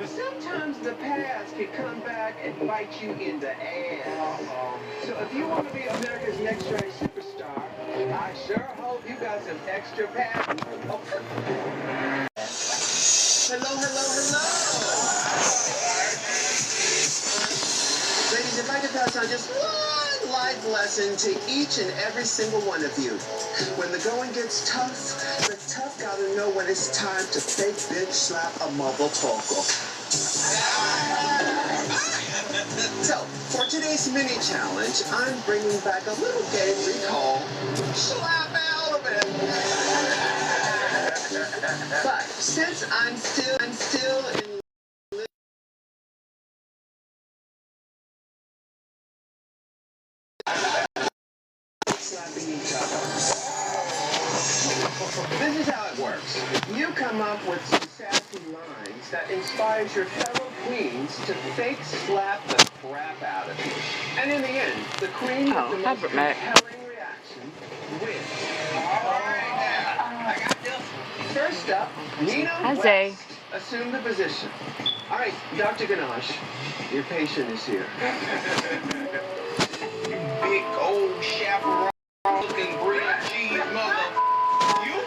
Sometimes the past can come back and bite you in the ass. So if you want to be America's next giant superstar, I sure hope you got some extra pads. Oh. Hello, hello, hello. Ladies, if I could pass on just one life lesson to each and every single one of you. When the going gets tough, the tough gotta know when it's time to fake bitch slap a mother talker. So, for today's mini challenge, I'm bringing back a little game we call Slap Out of It. But since I'm still in slapping each other. This is how it works. You come up with some sassy lines that inspires your fellow queens to fake slap the crap out of you. And in the end, the queen with the most compelling reaction wins. All right, now, I got this. First up, Nina West. Assume the position. All right, Dr. Ganache, your patient is here. You big old chaperone looking grilled cheese mother. You?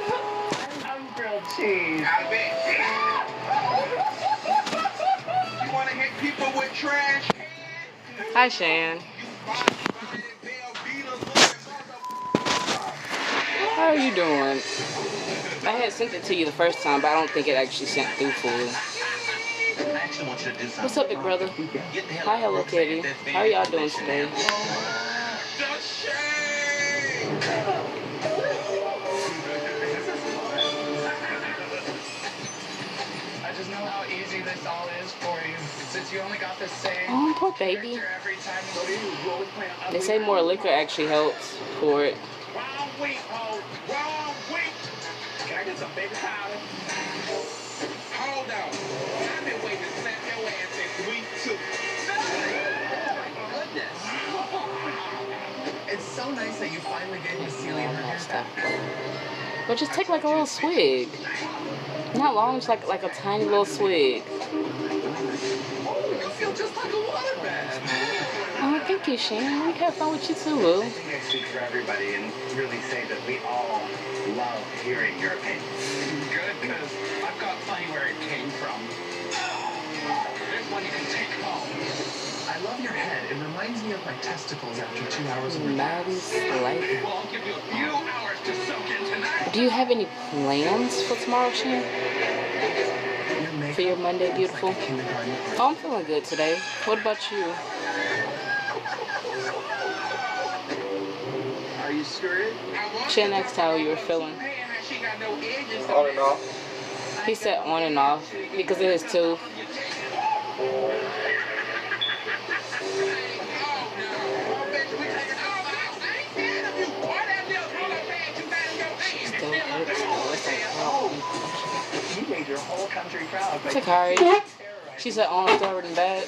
I'm grilled cheese. I bet. You want to hit people with trash cans? Hi, Shan. How are you doing? I had sent it to you the first time, but I don't think it actually sent through fully. What's up, big brother? Hi, Hello Kitty. How are y'all doing today? I just know how easy this all is for you. Since you only got the same. Oh, poor baby. They say more liquor actually helps for it. Wrong week, ho. Wrong week. Can I get some baby powder? Hold on. I've been waiting to slap your ass since week 2. Oh my goodness. It's so nice that you finally gave me Celia her haircut. But just take like a little swig. Not long, just like a tiny little swig. Oh, you feel just like a waterbed. Oh, thank you, Shane. We have fun with you too, Lou. I think I speak for everybody and really say that we all love hearing your opinion. Good, because I've got plenty where it came from. There's one you can take home. I love your head. It reminds me of my testicles after 2 hours of Nice life. Well, I'll give you a few hours to soak in tonight. Do you have any plans for tomorrow, Shane? For your Monday, beautiful? Oh, I'm feeling good today. What about you? Are you screwed? Shan asked how you were feeling. On and off. He said on and off because of his tooth. You made your whole country proud. Sakari. She said on forward and back.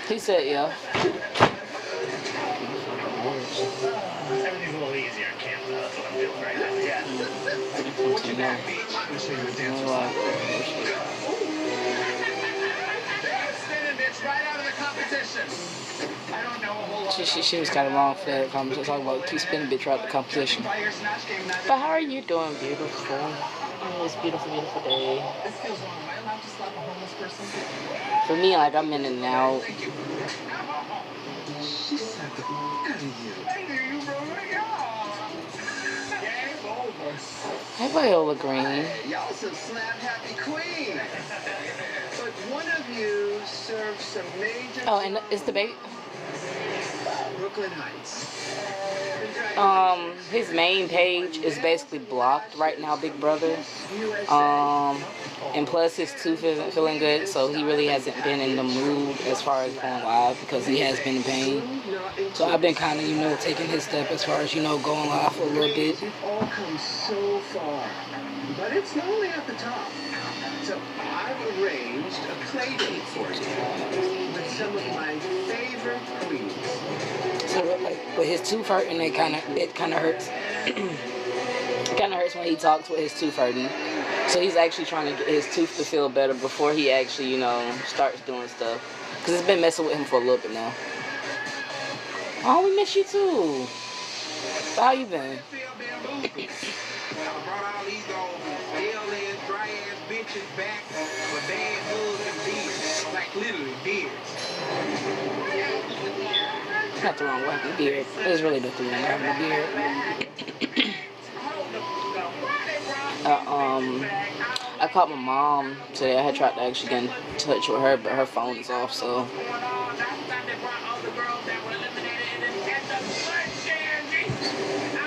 He said yeah. Everything's a little easier on camera. That's what I'm feeling right now. Yeah. What you got, bitch? I'm gonna show you a dance or right out of the competition. I don't know a whole lot. She was kind of wrong for that conversation. Talking about keep spinning bitch throughout the competition. But how are you doing, beautiful? Oh, it's a beautiful, beautiful day. This feels wrong. Am I allowed to slap a homeless person? For me, like I'm in and out. Thank you. She slapped the out of you. I knew you were going Game over. Hey, Viola Green. Y'all some slap happy queen. But one of you served some major. Oh, and is the baby? Brooklyn Heights. His main page is basically blocked right now, big brother. And plus his tooth isn't feeling good, so he really hasn't been in the mood as far as going live because he has been in pain. So I've been kind of, taking his step as far as, going live for a little bit. We've all come so far, but it's lonely at the top. So I've arranged a play date for you with some of my favorite queens. So like with his tooth hurting, it kind of hurts. It kind of hurts when he talks with his tooth hurting. So he's actually trying to get his tooth to feel better before he actually, you know, starts doing stuff. Because it's been messing with him for a little bit now. Oh, we miss you too. How you been? Not the wrong way with beard. There's really nothing wrong with a beard. I called my mom today. I had tried to actually get in touch with her, but her phone is off, so.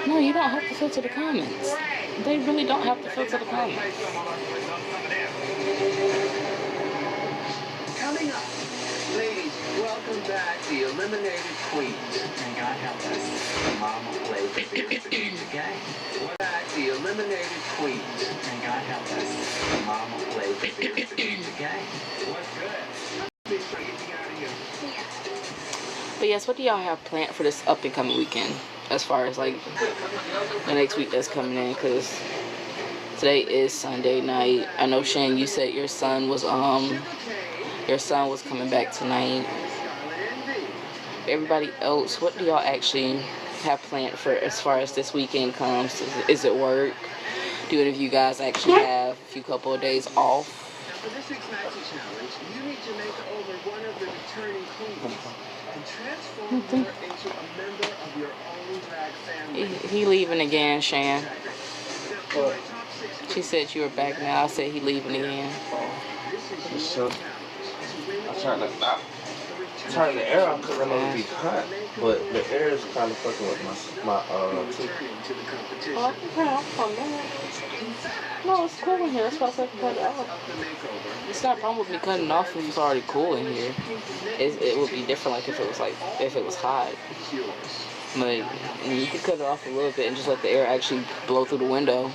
No, you don't have to filter the comments. They really don't have to filter the comments. Coming up, ladies, welcome back the eliminated queens. And God help us. Mama played the beer for each game. Back the eliminated queens. And God help us. Mama played the beer for each game. What's good? But yes, what do y'all have planned for this up and coming weekend? As far as like the next week that's coming in, because today is Sunday night. I know Shane, you said your son was coming back tonight. Everybody else, what do y'all actually have planned for as far as this weekend comes? Is it work? Do any of you guys actually have a few couple of days off? Now for this week's Maxi Challenge, you need to make over one of the returning queens and transform her into a member of your own drag family. He leaving again, Shan. She said you were back now. I said he leaving again. So, I'm trying to turn the air off because I know it'd be hot, but the air is kind of fucking with my teeth. Oh, no, it's cool in here. That's why I said cut it off. It's not a problem with me cutting off if it's already cool in here. It would be different like if it was hot. But you could cut it off a little bit and just let the air actually blow through the window.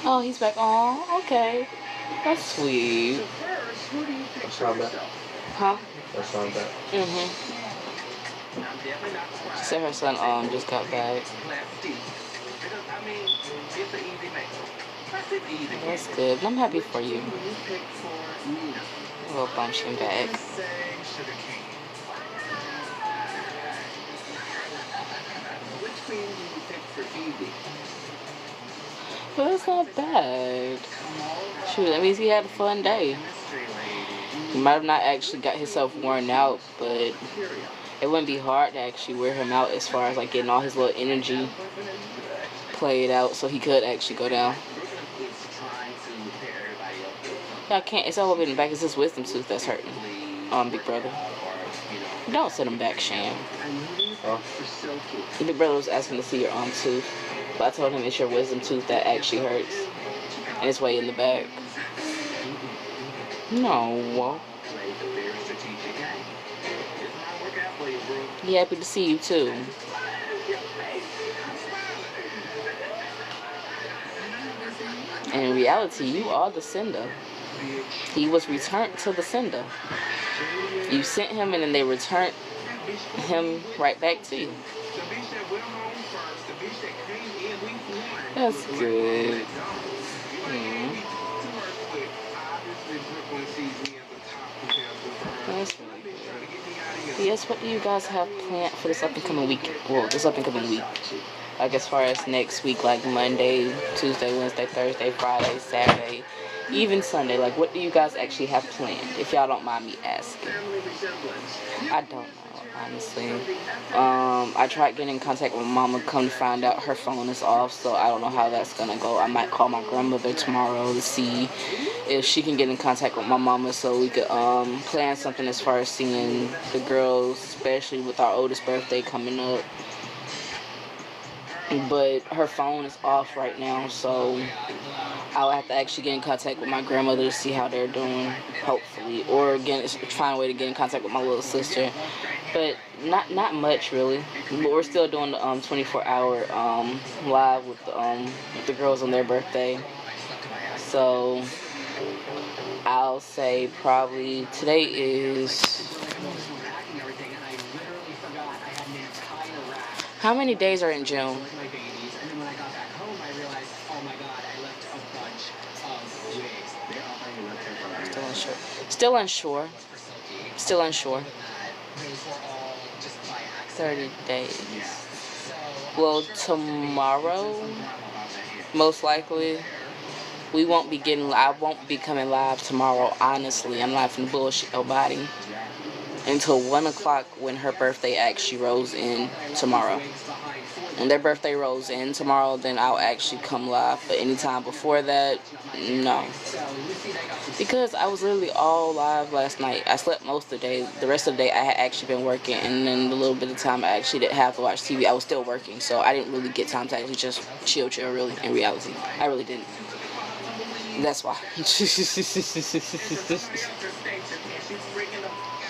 Oh, he's back. Oh, okay. That's sweet. That's not bad. Huh? That's not bad. She said her son just got back. That's good. I'm happy for you. A little bumption back. Well, that's not bad. Shoot, that means he had a fun day. He might have not actually got himself worn out, but it wouldn't be hard to actually wear him out as far as like getting all his little energy played out so he could actually go down. Yeah, I can't. It's all over in the back. It's his wisdom tooth that's hurting. Big brother. Don't send him back, Sham. Huh? Big brother was asking to see your tooth, but I told him it's your wisdom tooth that actually hurts, and it's way in the back. No. He happy to see you too. And in reality, you are the sender. He was returned to the sender. You sent him and then they returned him right back to you. That's good. That's really good. Yes, what do you guys have planned for this up and coming week? Well, this up and coming week. Like as far as next week, like Monday, Tuesday, Wednesday, Thursday, Friday, Saturday, even Sunday. Like what do you guys actually have planned? If y'all don't mind me asking. I don't know, honestly. I tried getting in contact with my mama, come to find out her phone is off, so I don't know how that's gonna go. I might call my grandmother tomorrow to see if she can get in contact with my mama so we could plan something as far as seeing the girls, especially with our oldest birthday coming up. But her phone is off right now, so I'll have to actually get in contact with my grandmother to see how they're doing, hopefully, or again find a way to get in contact with my little sister. But not much really. But we're still doing the 24-hour live with the girls on their birthday. So I'll say probably today is. How many days are in June? unsure. Still unsure. Still unsure. 30 days. Well, tomorrow, most likely, we won't be getting. I won't be coming live tomorrow. Honestly, I'm not finna bullshit nobody until 1 o'clock when her birthday actually rolls in tomorrow. When their birthday rolls in tomorrow, then I'll actually come live. But anytime before that, no. Because I was literally all live last night. I slept most of the day. The rest of the day I had actually been working, and then the little bit of time I actually didn't have to watch TV, I was still working. So I didn't really get time to actually just chill really, in reality. I really didn't. That's why.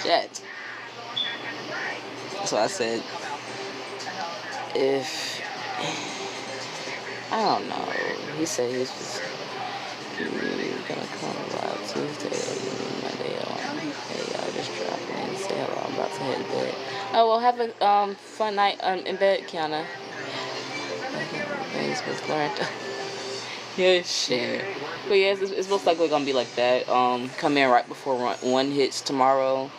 Shit. So I said, if I don't know, he said he was just gonna come live Tuesday or Monday. Hey, y'all just drop in and say hello. I'm about to head to bed. Oh well, have a fun night in bed, Kiana. Things was learned. Yeah, shit. But yeah, it's most likely gonna be like that. Come in right before 1 hits tomorrow,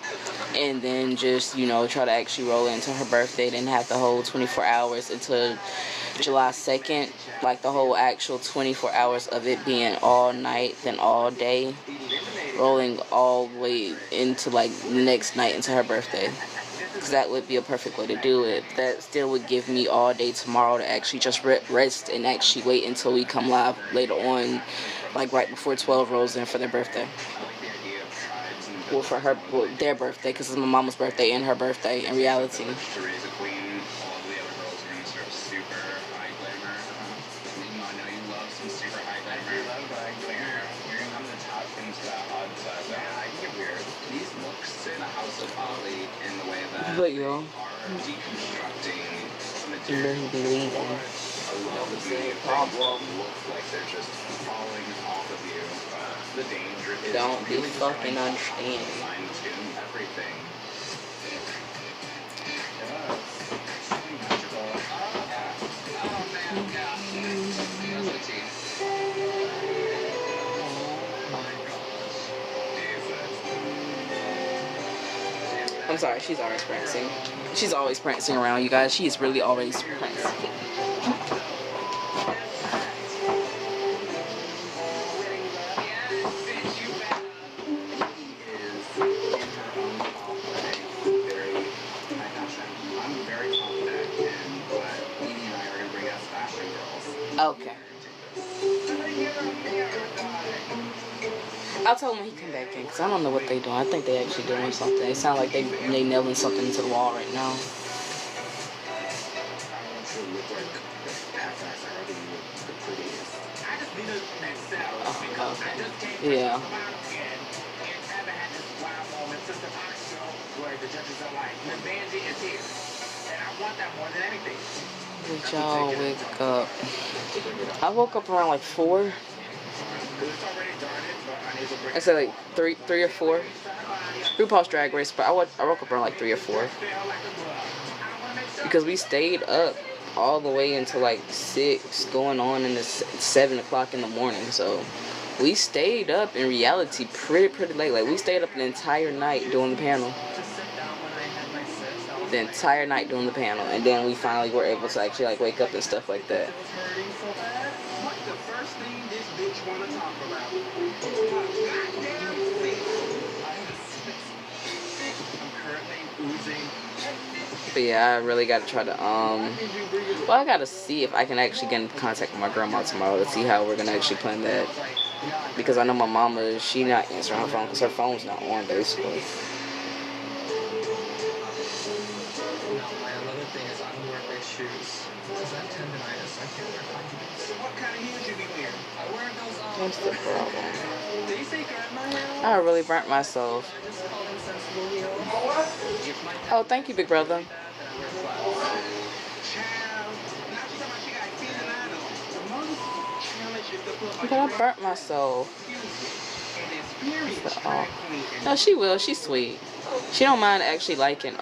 and then just, you know, try to actually roll into her birthday, then have the whole 24 hours until July 2nd, like the whole actual 24 hours of it being all night, then all day, rolling all the way into like the next night into her birthday. Because that would be a perfect way to do it. That still would give me all day tomorrow to actually just rest and actually wait until we come live later on, like right before 12 rolls in for their birthday. Well, for her, well, their birthday, because it's my mama's birthday and her birthday in reality. But yo, don't be leaving. Don't be fucking understanding. I'm sorry, she's always prancing. She's always prancing around, you guys. She's really always prancing. Okay. I'll tell him when he come back in, because I don't know what they doing. I think they actually doing something. It sound like they nailing something into the wall right now. Oh, okay. Yeah. Did y'all wake up? I woke up around like 4. I said like three or 4. RuPaul's Drag Race, but I woke up around like 3 or 4 because we stayed up all the way until like 6, going on in the 7 o'clock in the morning. So we stayed up in reality pretty late. Like we stayed up the entire night doing the panel. The entire night doing the panel, and then we finally were able to actually like wake up and stuff like that. But yeah, I really gotta try to well, I gotta see if I can actually get in contact with my grandma tomorrow to see how we're gonna actually plan that, because I know my mama, she not answering her phone because her phone's not on basically. What's the problem? I really burnt myself. Oh, thank you, big brother. But I burnt myself. No, she will. She's sweet. She don't mind actually liking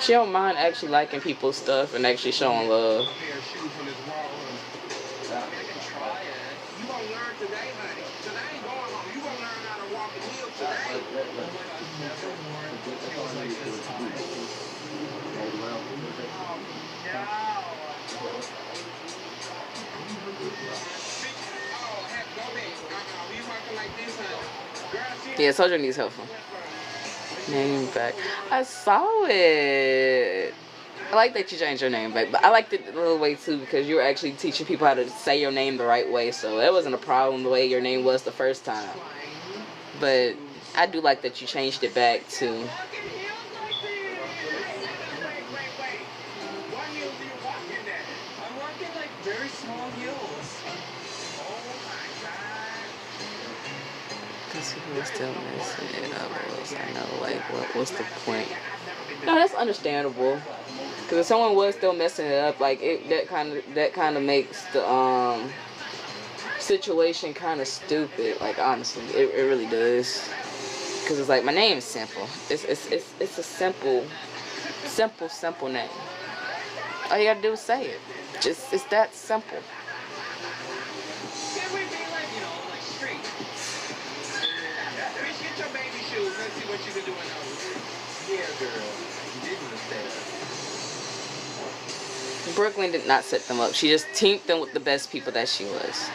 she don't mind actually liking people's stuff and actually showing love. gonna learn today, honey. Cause I ain't going home. You gonna learn how to walk and live today. Yeah, Soldier needs help. Name back. I saw it. I like that you changed your name back, but I liked it a little way too because you were actually teaching people how to say your name the right way, so that wasn't a problem the way your name was the first time. But I do like that you changed it back to. What heels are you walking at? I'm walking like very small heels. Oh my God. Because people are still messing it up. I know, like, what's the point? No, that's understandable. Because if someone was still messing it up, like that kind of makes the situation kind of stupid. Like honestly, it really does. Because it's like my name is simple. It's a simple name. All you gotta do is say it. It's that simple. Can we be like, like street? Bitch, get your baby shoes. Let's see what you can do in those. Yeah, girl. You didn't mistake. Brooklyn did not set them up. She just teamed them with the best people that she was.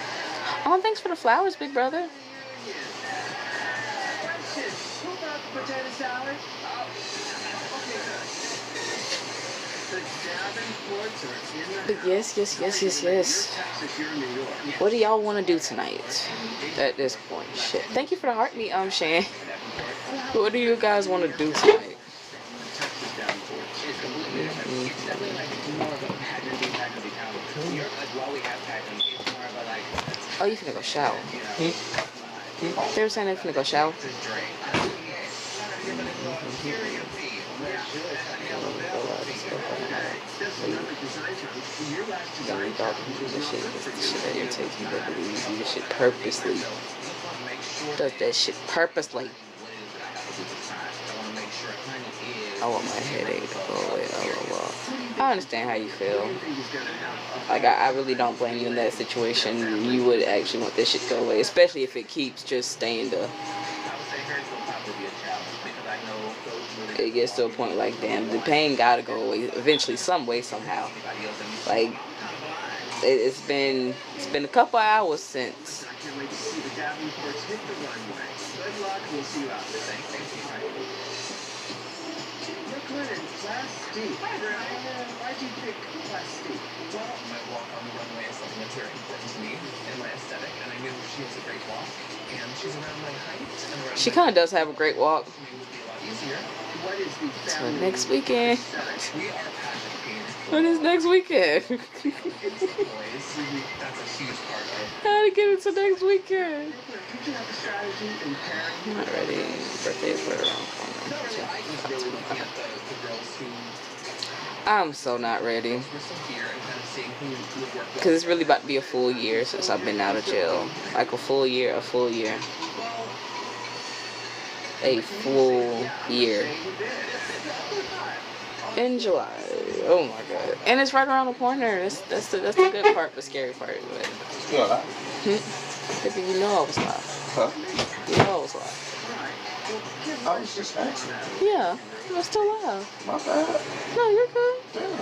Oh, thanks for the flowers, big brother. Who brought the potato salad? Yes. What do y'all want to do tonight? At this point, shit. Thank you for the heartbeat, Shan. What do you guys want to do tonight? Oh, you finna go shower. They were saying they finna go shower. This shit purposely. Does that shit purposely. I want my headache to go away. I understand how you feel. Like, I really don't blame you in that situation. You would actually want this shit to go away, especially if it keeps just staying there. It gets to a point like, damn, the pain gotta go away eventually, some way, somehow. Like, it's been a couple hours since. Why'd you pick plastique? Well, my walk on the runway is something that's very important to me and my aesthetic, and I knew she has a great walk, and she's around my height. And around She kind of does have a great walk. it would be a lot easier. What is the So next weekend. We are passionate painters. What is next weekend? Boys, that's a huge part of. How to get into next weekend? Did you have a strategy in pairing? I'm not ready. Birthday is right around the corner. I was really looking at the girls who I'm so not ready. were still here and kind of seeing who would work Because it's really about to be a full year since I've been out of jail. Like a full year. A full year. In July. Oh my god. And it's right around the corner. That's the good part, the scary part. But, You know that? Baby, you know I was live. Huh? You know I was live. I was just asking. Yeah. I'm still live. My bad. No, you're good. Damn.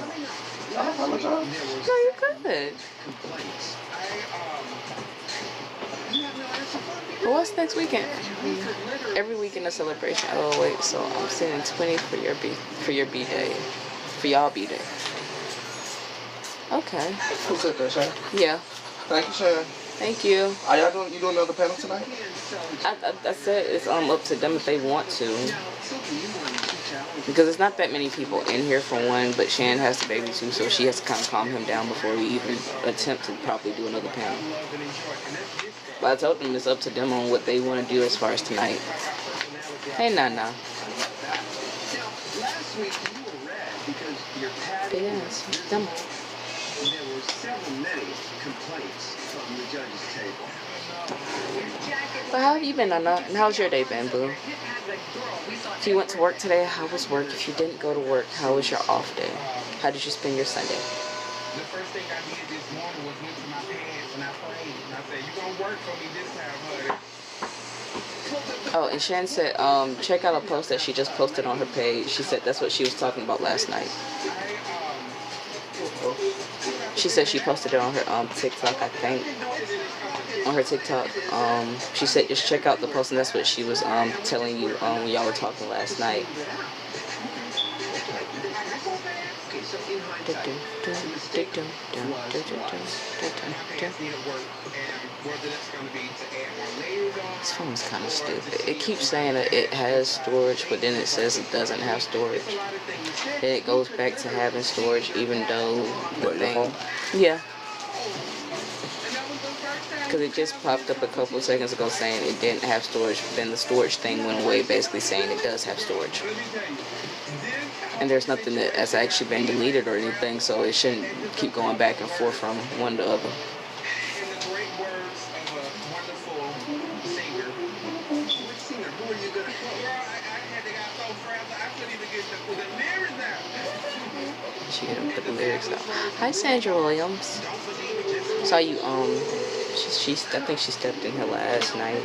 I apologize. No, you're good. But what's next weekend? Every weekend a celebration. Oh wait, so I'm sending 20 for your B day, for y'all B day. Okay. Who said that, Shay? Yeah. Thank you, Shay. Thank you. Are y'all doing? You doing another panel tonight? I said it's up to them if they want to. Because it's not that many people in here for one, but Shan has the baby too, so she has to kind of calm him down before we even attempt to probably do another panel. But I told them it's up to them on what they want to do as far as tonight. Hey, Nana. Big ass. Dumb. There were several many complaints from the judge's table. But how have you been, Nana? And how's your day been, boo? If you went to work today, how was work? If you didn't go to work, how was your off day? How did you spend your Sunday? The first thing I did this morning was went to my pants and I prayed. said, you gonna work for me this time, buddy. Oh, and Shan said, check out a post that she just posted on her page. She said that's what she was talking about last night. She said she posted it on her TikTok, I think. On her TikTok. She said just check out the post, and that's what she was telling you when y'all were talking last night. This phone's kind of stupid. It keeps saying that it has storage, but then it says it doesn't have storage. Then it goes back to having storage, even though the thing. Yeah. Because it just popped up a couple seconds ago saying it didn't have storage, but then the storage thing went away, basically saying it does have storage. And there's nothing that has actually been deleted or anything, so it shouldn't keep going back and forth from one to the other. She hit up the lyrics out. Hi, Sandra Williams. Saw you, I think she stepped in here last night.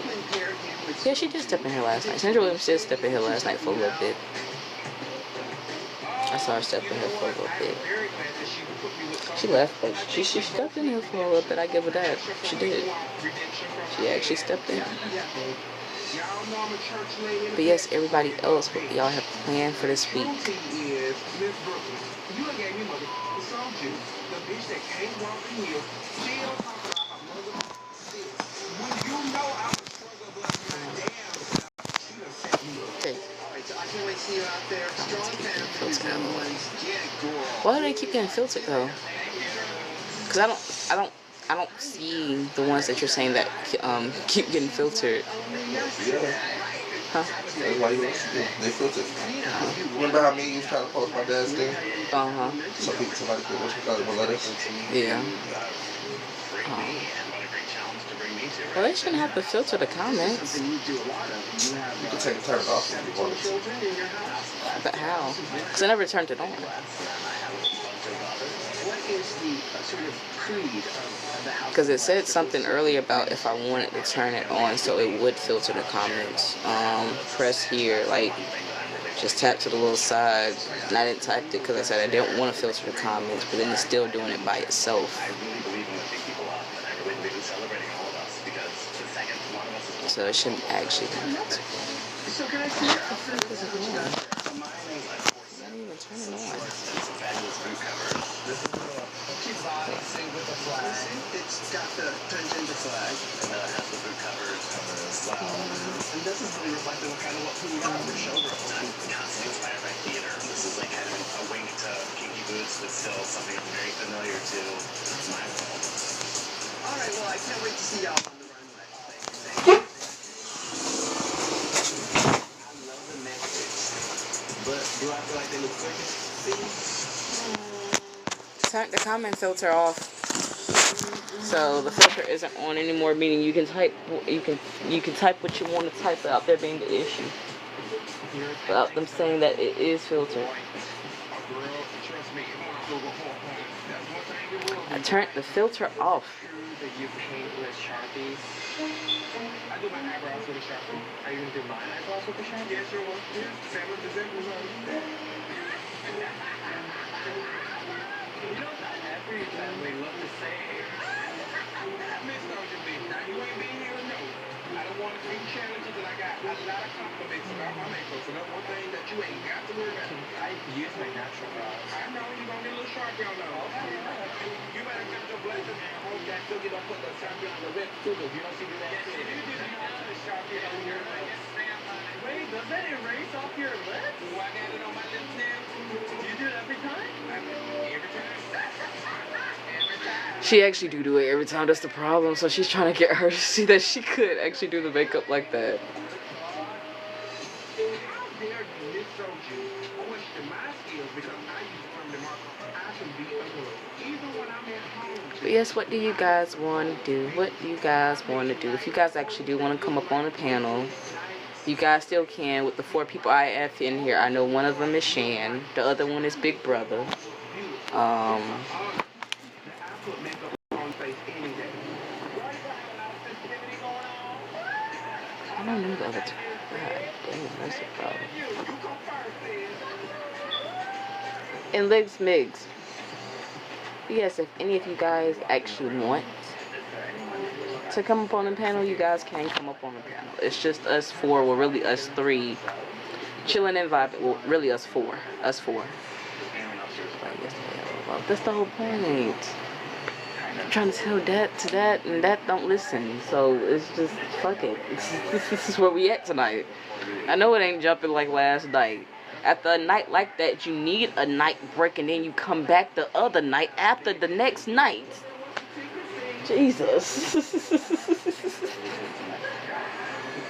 Yeah, she did step in here last night. Sandra Williams did step in here last night for a little bit. I saw her step in here for a little bit. She left, but she stepped in here for a little bit. I give her that. She did. She actually stepped in. But yes, everybody else, what y'all have planned for this week? Okay. Why do they keep getting filtered though? Because I don't see the ones that you're saying that keep getting filtered. Huh? That's why they filtered. Remember how me was trying to post my dad's thing? Uh-huh. Somebody could watch it, let us. Yeah. Well, they shouldn't have to filter the comments. You can turn it off if you want to. But how? Because I never turned it on. Because it said something earlier about if I wanted to turn it on so it would filter the comments. Press here, like, just tap to the little side. And I didn't type it because I said I didn't want to filter the comments, but then it's still doing it by itself. So it shouldn't actually be filtered. So can I see it? I didn't even turn it on. It's got the tangent flag. And then it has the boot covers as well. And this is really reflective of kind of what we got for showrooms. I'm constantly inspired by theater. This is like kind of a wink to kinky boots, but still something very familiar to my world. All right, well, I can't wait to see y'all on the runway. I love the message. But do I feel like they look quicker? Turn the comment filter off. So the filter isn't on anymore, meaning you can type what you want to type without there being the issue. Without them saying that it is filtered. I turned the filter off. I do my eyebrows with a Sharpie. Are you gonna do my eyebrows with a Sharpie? Yeah, sure. Same with the zippers on. You know, not every time they love to say, Miss Urgently, now you ain't been here to know. I don't want to take challenges, and I got a lot of compliments about my makeup. So that's one thing that you ain't got to worry about. I use my natural brows. I know you're gonna get a little Sharpie on those. You better get your blender and hope that so you don't put the Sharpie on the lip too, because you don't see that. Yes, you do not put the Sharpie on your lips. Wait, does that erase off your lips? Oh, I got it on my lips now. Do you do it every time? Every time. She actually do it every time. That's the problem. So she's trying to get her to see that she could actually do the makeup like that. But yes, what do you guys want to do? What do you guys want to do? If you guys actually do want to come up on a panel, you guys still can with the 4 people I have in here. I know one of them is Shan. The other one is Big Brother. I don't know the other two. God damn, that's a problem. And Legs Migs. Yes, if any of you guys actually want to come up on the panel, you guys can come up on the panel. It's just us four, well, really us three, chilling and vibing. Well, really us four. Us four. That's the whole point. I'm trying to tell that to that, and that don't listen. So it's just, fuck it. This is where we at tonight. I know it ain't jumping like last night. After a night like that, you need a night break, and then you come back the other night after the next night. Jesus.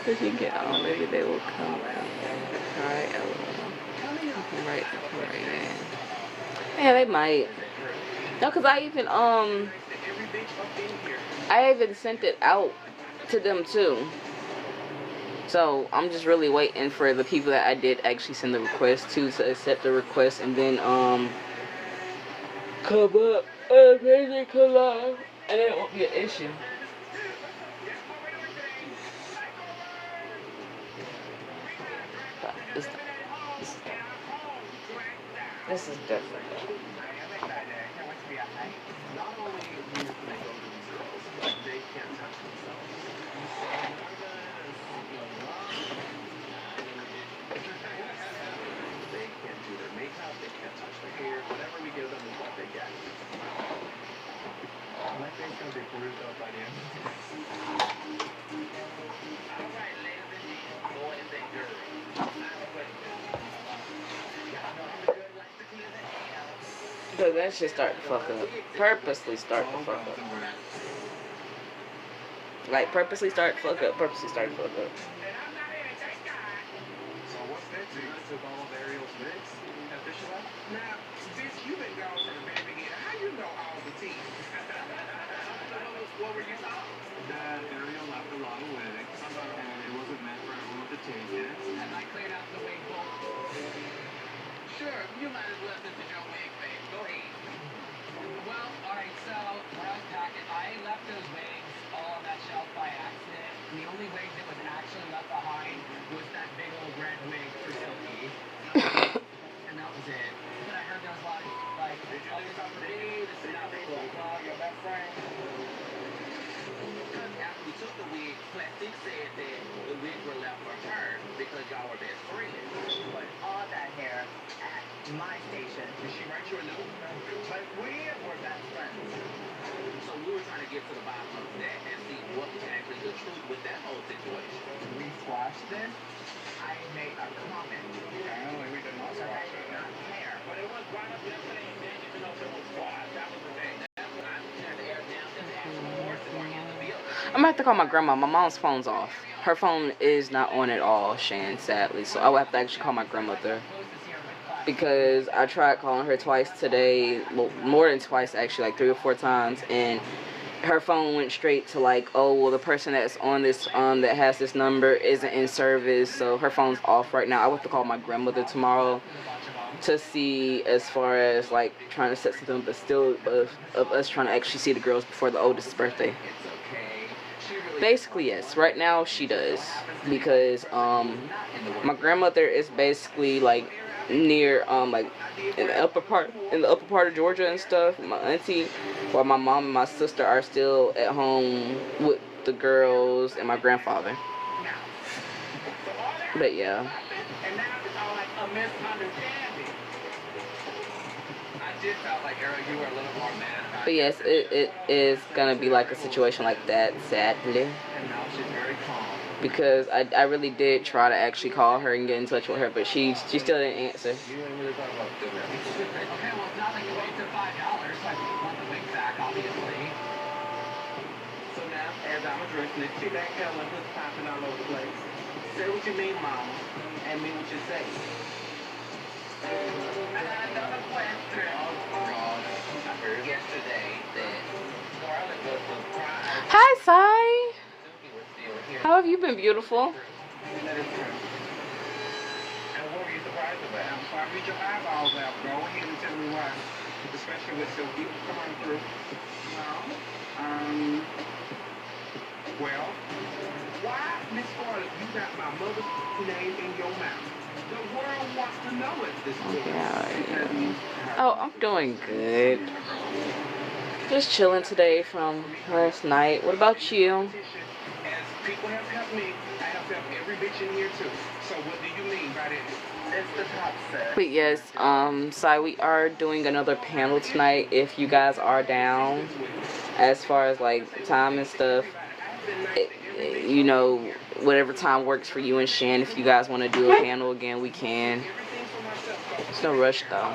If you get on, maybe they will come. Alright, right in. Yeah, they might. No, cause I even sent it out to them too. So I'm just really waiting for the people that I did actually send the request to accept the request, and then come up and then they come live, and it won't be an issue. But this is different. So that shit start to fuck up. Purposely start to fuck up. Like, purposely start to fuck up. Purposely start to fuck up. So what's next? You took all of Ariel's mix at Fisher Lab? Now, bitch, you've been gone from the very beginning. How you know all the tea? What were you talking? That Ariel left a lot of wigs, and it wasn't meant for everyone to take it. And I cleared out the wig bowl. Sure, you might as well listen to your wig, babe. Go ahead. Well, alright, so when I was packing, I left those wigs all on that shelf by accident. And the only wig that was actually left behind was that big old red wig for Silky. And that was it. But I heard there was a lot of, like, did you do something to me? This is not your best friend. Because after we took the wig, Plastic said that the wigs were left for her because y'all were best friends. But all that hair at my station. Did she write you a note? Like, we were best friends. So we were trying to get to the bottom of that and see what was actually the truth with that whole situation. We squashed it. I made a comment. We did not squash it. Not hair. But it was brought up yesterday and then you know if it was squashed. That was the thing. That's when I turned the air down to the actual horse or in the field. I'm gonna have to call my grandma. My mom's phone's off. Her phone is not on at all, Shan, sadly. So I will have to actually call my grandmother. Because I tried calling her twice today. Well, more than twice, actually, like 3 or 4 times. And her phone went straight to like, oh, well, the person that's on this, that has this number isn't in service. So her phone's off right now. I will have to call my grandmother tomorrow to see as far as like trying to set something up, but still of us trying to actually see the girls before the oldest's birthday. Basically, yes. Right now, she does. Because my grandmother is basically like near like in the upper part of Georgia and stuff. My auntie, while my mom and my sister are still at home with the girls and my grandfather. But yeah. And now it's all like a misunderstanding. I did felt like Ariel, you were a little more mad. But yes, it is gonna be like a situation like that, sadly. And now she's very calm. Because I really did try to actually call her and get in touch with her, but she still didn't answer. You ain't really talking about doing that. Okay, well, it's not like you wasted $5. So I want the wig back, obviously. So now, as I'm addressing it, see that hair like it's popping all over the place. Say what you mean, Mama, and mean what you say. Another question. Oh, God. I heard yesterday that Scarlett was surprised. Hi, Sai. How have you been, beautiful? That is true. And what were you surprised about? I'm sorry, read your eyeballs out. Go ahead and tell me why. Especially with Silky coming through. Well, why Miss Scarlett, you got my mother's name in your mouth. The world wants to know at this point. Yeah. Oh, I'm doing good. Just chilling today from last night. What about you? As people have helped me, I have helped every bitch in here too. So what do you mean by that? It's the top set. But yes, so we are doing another panel tonight if you guys are down. As far as like time and stuff, you know, whatever time works for you and Shan. If you guys want to do a panel again, we can. There's no rush though.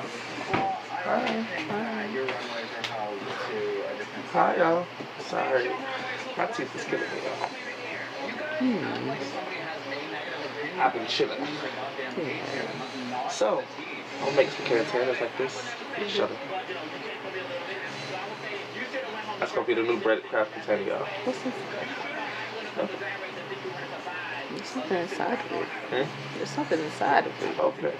Hi, y'all. Sorry. My teeth is killing me, y'all. I've been chilling. So, I'll make some containers like this. Shut up. That's gonna be the new breaded craft container, y'all. There's something inside of it. Hmm? There's something inside of it. Okay.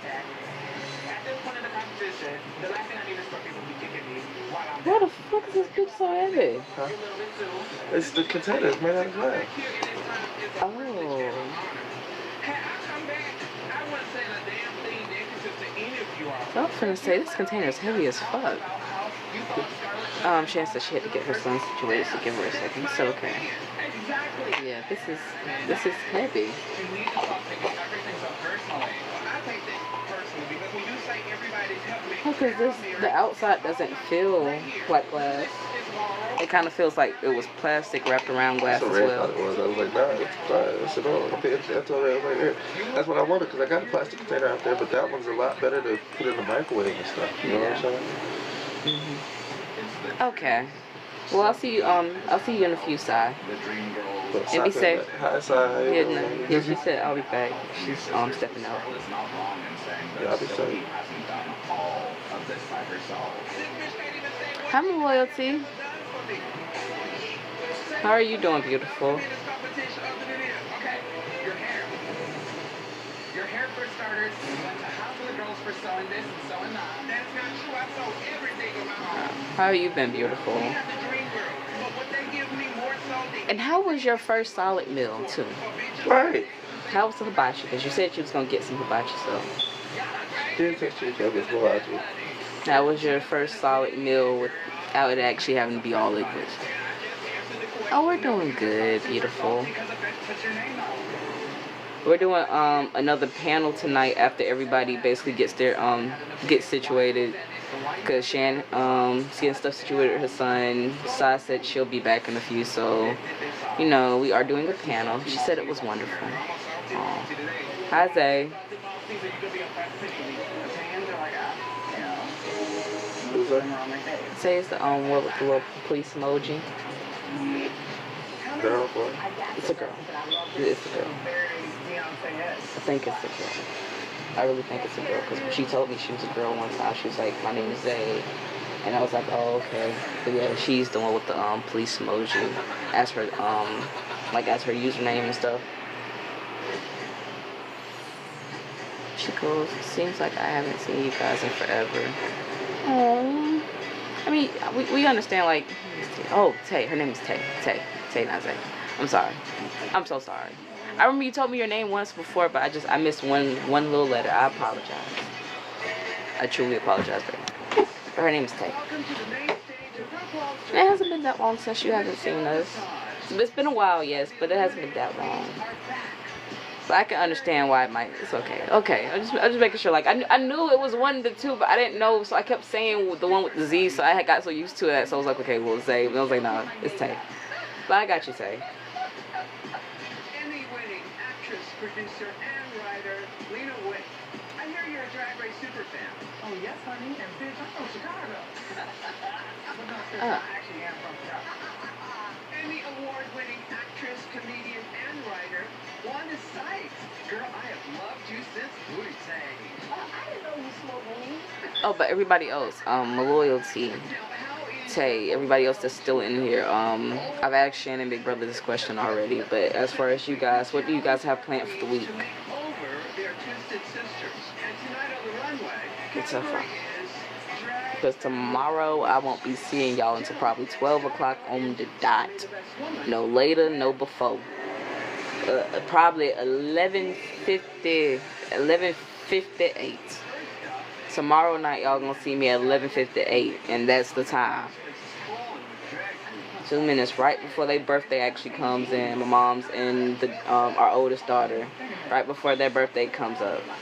Why the fuck is this bitch so heavy? Huh? It's the container. It's made out of glass. Oh. I was finna say, this container is heavy as fuck. Shan said she had to get her son situated, so give her a second. So okay. Yeah, this is heavy. Because the outside doesn't feel like glass. It kind of feels like it was plastic wrapped around glass as well. That's what I was like, nah, it's glass. I told her, I was like, yeah. That's what I wanted, because I got a plastic container out there, but that one's a lot better to put in the microwave and stuff. You know what I'm saying? Okay. Well, I'll see you in a few, Sai. And be safe. Hi, Sai. Yeah, she said I'll be back. She's stepping out. Yeah, I'll be safe. Hi, my loyalty. How are you doing, beautiful? Your hair for starters, went to half of the girls for sewing this and sewing that. That's not true. I sew everything in my home. How have you been, beautiful? We have the dream girl, but what they give me more so And how was your first solid meal, too? Right. How was the hibachi? Because you said you was going to get some hibachi, so. Didn't text you, so it's more out you. That was your first solid meal without it actually having to be all liquid. Oh, we're doing good, beautiful. We're doing another panel tonight after everybody basically gets their gets situated. Cause Shan getting stuff situated with her son. Sai said she'll be back in a few, so you know we are doing a panel. She said it was wonderful. Hi Zay. Who's that? Zay is the one with the little police emoji. Girl, boy. It's a girl. It's a girl. I think it's a girl. I really think it's a girl because she told me she was a girl one time. She was like, "My name is Zay," and I was like, "Oh, okay." But yeah, she's the one with the police emoji as her as her username and stuff. She goes, "Seems like I haven't seen you guys in forever." Aww. I mean, we understand like. Oh, Tay. Her name is Tay. Tay, not Zay. I'm sorry. I'm so sorry. I remember you told me your name once before, but I missed one little letter. I apologize. I truly apologize, baby. But her name is Tay. It hasn't been that long since you haven't seen us. It's been a while, yes, but it hasn't been that long. So I can understand why it might. It's okay. Okay, I'm just making sure. Like I knew it was one of the two, but I didn't know, so I kept saying the one with the Z. So I had got so used to that. So I was like, okay, well, Zay. But I was like, no, it's Tay. But I got you, Tay. Emmy-winning actress, producer, and writer Lena Waithe. I hear you're a Drag Race super fan. Oh, yes, honey. And bitch, I'm from Chicago. I actually am from Chicago. Emmy award-winning actress, comedian, and writer Wanda Sykes. Girl, I have loved you since Booty Tang. I didn't know you smoked weed. Oh, but everybody else, my loyalty, Tay, everybody else that's still in here. I've asked Shannon Big Brother this question already, but as far as you guys, what do you guys have planned for the week? It's so fun. Because tomorrow I won't be seeing y'all until probably 12 o'clock on the dot. No later, no before. probably 11:50, 11:58. Tomorrow night, y'all gonna see me at 11:58, and that's the time. 2 minutes right before their birthday actually comes in. My mom's and our oldest daughter, right before their birthday comes up. The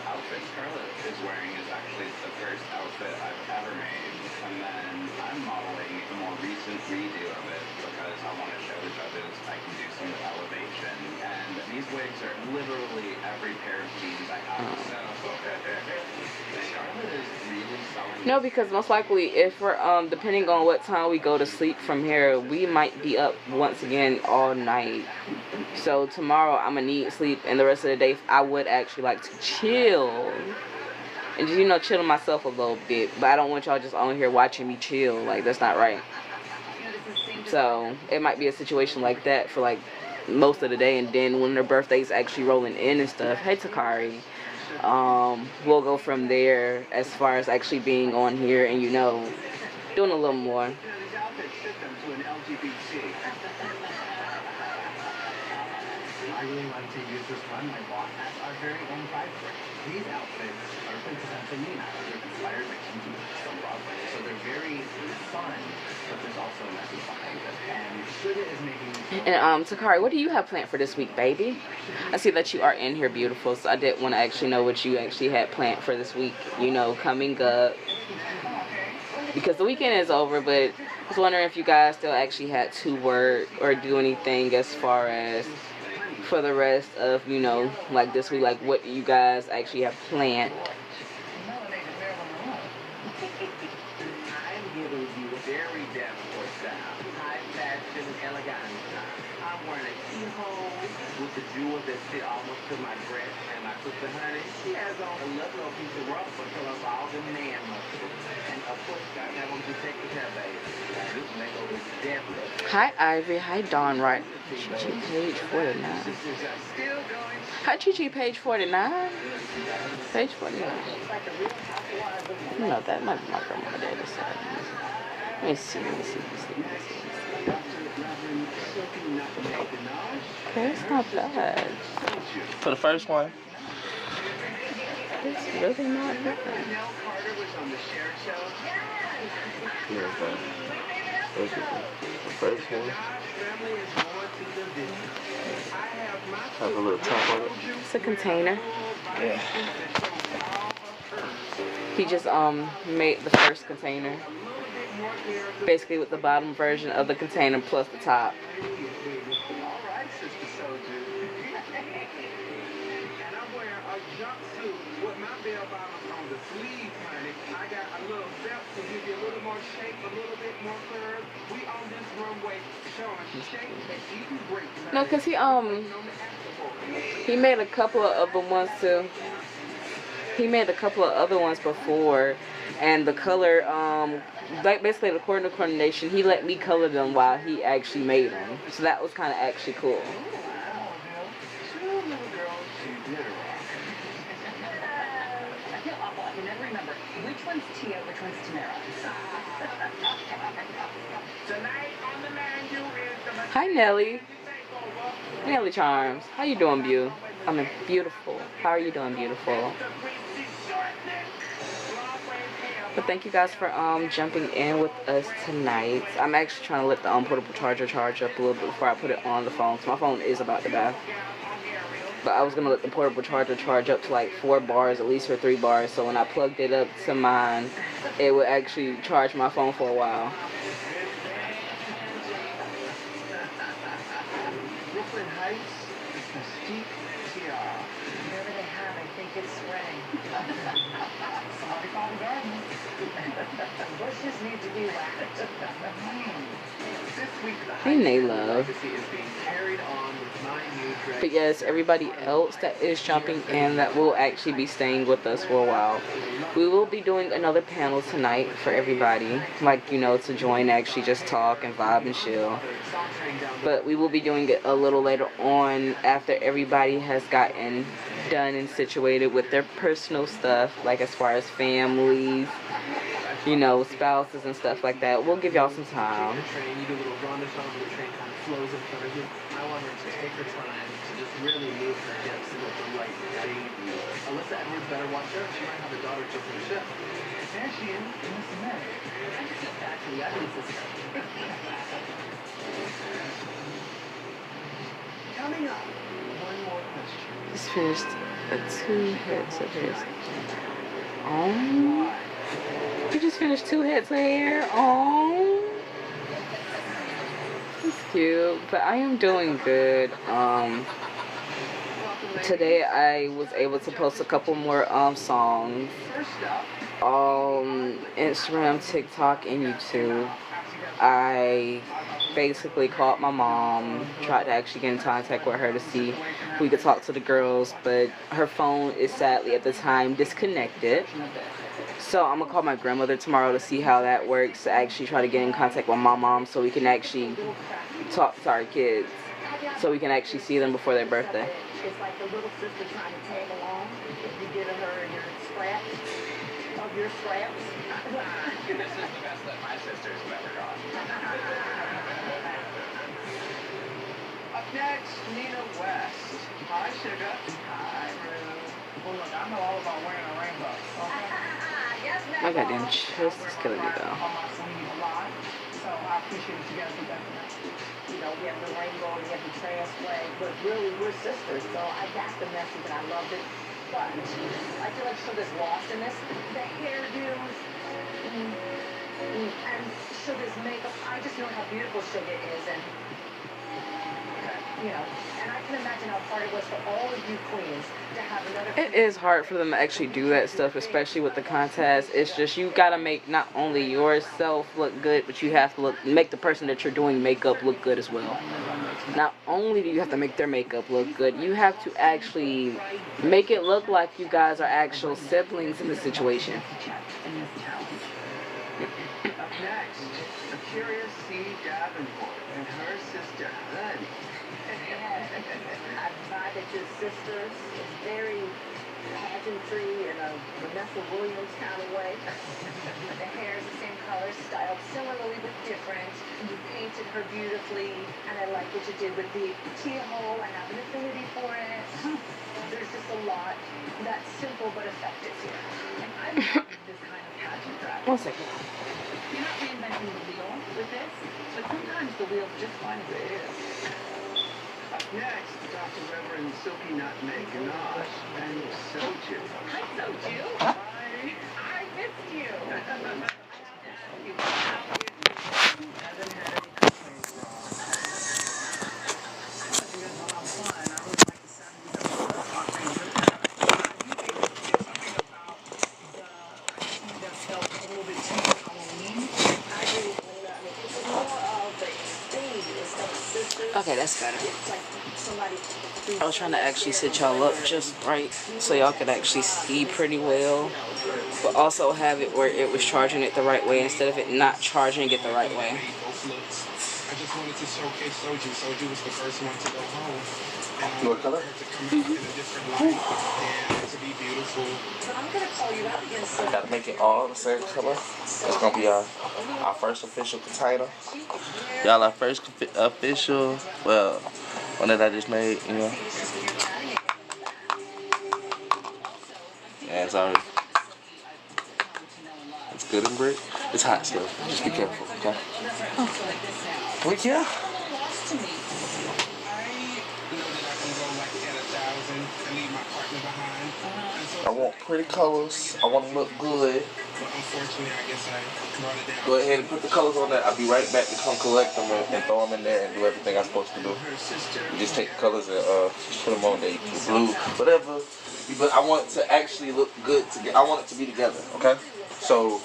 outfit Scarlett is wearing is actually the first outfit I've ever made, and then I'm modeling a more recent redo of it because I want to show the judges I can do some elevation. And these wigs are literally every pair of jeans I have. So Scarlett is really selling. No, because most likely if we're depending on what time we go to sleep from here, we might be up once again all night. So tomorrow I'm gonna need sleep, and the rest of the day I would actually like to chill and just, you know, chill myself a little bit. But I don't want y'all just on here watching me chill. Like, that's not right. So it might be a situation like that for like most of the day, and then when their birthday's actually rolling in and stuff, hey Takari, we'll go from there as far as actually being on here and, you know, doing a little more. I really like to use this runway walk as our very own fiber. These outfits are quintessential Nina. They're inspired by Kinky Boots from Broadway, so they're very fun, but there's also a message behind it. And Suga is making... And Takari, what do you have planned for this week, baby? I see that you are in here, beautiful, so I did want to actually know what you actually had planned for this week, you know, coming up. Because the weekend is over, but I was wondering if you guys still actually had to work or do anything as far as for the rest of, you know, like this week, like what you guys actually have planned. I'm giving you very Davenport style, high fashion, elegant style. I'm wearing a keyhole with the jewels that fit almost to my dress, and my sister Honey, she has on a little piece of rubber to show us all the man muscles. And of course, I have on protective hair, baby. This makeover is definitely. Hi Ivy, hi Dawn, right? Chi page 49. Hi Chi page 49. Page 49. No, that might be my grandma or daddy side. Let me see. Okay, it's not bad. For the first one. It's really not bad. The first one. Have a little top on it. It's a container. Yeah. He just made the first container, basically with the bottom version of the container plus the top. No, cause he made a couple of other ones too. He made a couple of other ones before, and the color, like basically according to coordination, he let me color them while he actually made them. So that was kind of actually cool. I can never remember which one's Tia, which one's Tamara. Tonight on the menu is the Hi Nelly. Nelly Charms. How you doing, Beau? I mean, beautiful. How are you doing, beautiful? But thank you guys for jumping in with us tonight. I'm actually trying to let the portable charger charge up a little bit before I put it on the phone. So my phone is about to die. But I was going to let the portable charger charge up to like 4 bars, at least, or 3 bars. So when I plugged it up to mine, it would actually charge my phone for a while. Brooklyn Heights, Mystique, Tiara. Whatever they have, I think it's spring. Somebody call the garden. Bushes need to be waxed. This week, the Hey, Nayla. legacy is being carried on with 9 new tracks. But yes, everybody else that is jumping in that will actually be staying with us for a while. We will be doing another panel tonight for everybody. Like, you know, to join, actually just talk and vibe and chill. But we will be doing it a little later on after everybody has gotten done and situated with their personal stuff. Like as far as families, you know, spouses and stuff like that. We'll give y'all some time. You do a little run or something, the train kind of flows in front of you. I want her to take her time to just really move her hips and let the right guide you. Alyssa Edwards better watch her. She might have a daughter just from the ship. There she is, Miss Smith. Back to the ugly sister. Coming up, one more question. Just finished 2 heads of his. Oh. You just finished 2 heads of hair. Oh. That's cute. But I am doing good. Today I was able to post a couple more songs on Instagram, TikTok, and YouTube. I basically called my mom, tried to actually get in contact with her to see if we could talk to the girls, but her phone is sadly at the time disconnected. So I'm gonna call my grandmother tomorrow to see how that works, to actually try to get in contact with my mom so we can actually talk to our kids, so we can actually see them before their birthday. It's like the little sister trying to tag along. You get her your scraps of your scraps. This is the best that my sisters have ever gone. Up next, Nina West. Hi, Sugar. Hi, Ruth. Well, look, I know all about wearing a rainbow. Okay? My goddamn chest is killing me though. On my sleeve a lot. So I appreciate you guys do that for me. You know, we have the rainbow, we have the trans flag, but really we're sisters. So I got the message and I loved it. But I feel like Sugar's lost in this. The hairdos and Sugar's makeup. I just know how beautiful Sugar is, and you know, and I can imagine how hard it was for all of you queens to have another. It is hard for them to actually do that stuff, especially with the contest. It's just you gotta make not only yourself look good, but you have to make the person that you're doing makeup look good as well. Not only do you have to make their makeup look good, you have to actually make it look like you guys are actual siblings in the situation. Up next, the curious C. Davenport and her sister, Honey. I vibe at your sisters. It's very pageantry in a Vanessa Williams kind of way. The hair is the same color, styled similarly but different. You painted her beautifully, and I like what you did with the keyhole. I have an affinity for it. There's just a lot that's simple but effective here. And I love this kind of pageant dress. 1 second. You're not reinventing the wheel with this, but sometimes the wheel's just fine as it is. Up next, Dr. Reverend Silky Nutmeg Ganache and Soju. Hi, Soju. I missed you. Haven't had any complaints, Okay, that's better. I was trying to actually sit y'all up just right so y'all could actually see pretty well, but also have it where it was charging it the right way instead of it not charging it the right way. I just wanted to showcase Soju. Soju was the first one to go home. And What color? to come out in a different light and to be beautiful. But I'm going to call you out again, so Gotta make it all the same color. That's gonna be our first official container. Y'all, our first official, well, one that I just made, you know. Yeah, it's already, it's good and brick. It's hot still. Just be careful, okay? We yeah. I want pretty colors. I want to look good. But unfortunately, I guess I brought it down. Go ahead and put the colors on there. I'll be right back to come collect them and throw them in there and do everything I'm supposed to do. You just take the colors and put them on there. Blue, whatever. But I want it to actually look good together. I want it to be together, okay? So,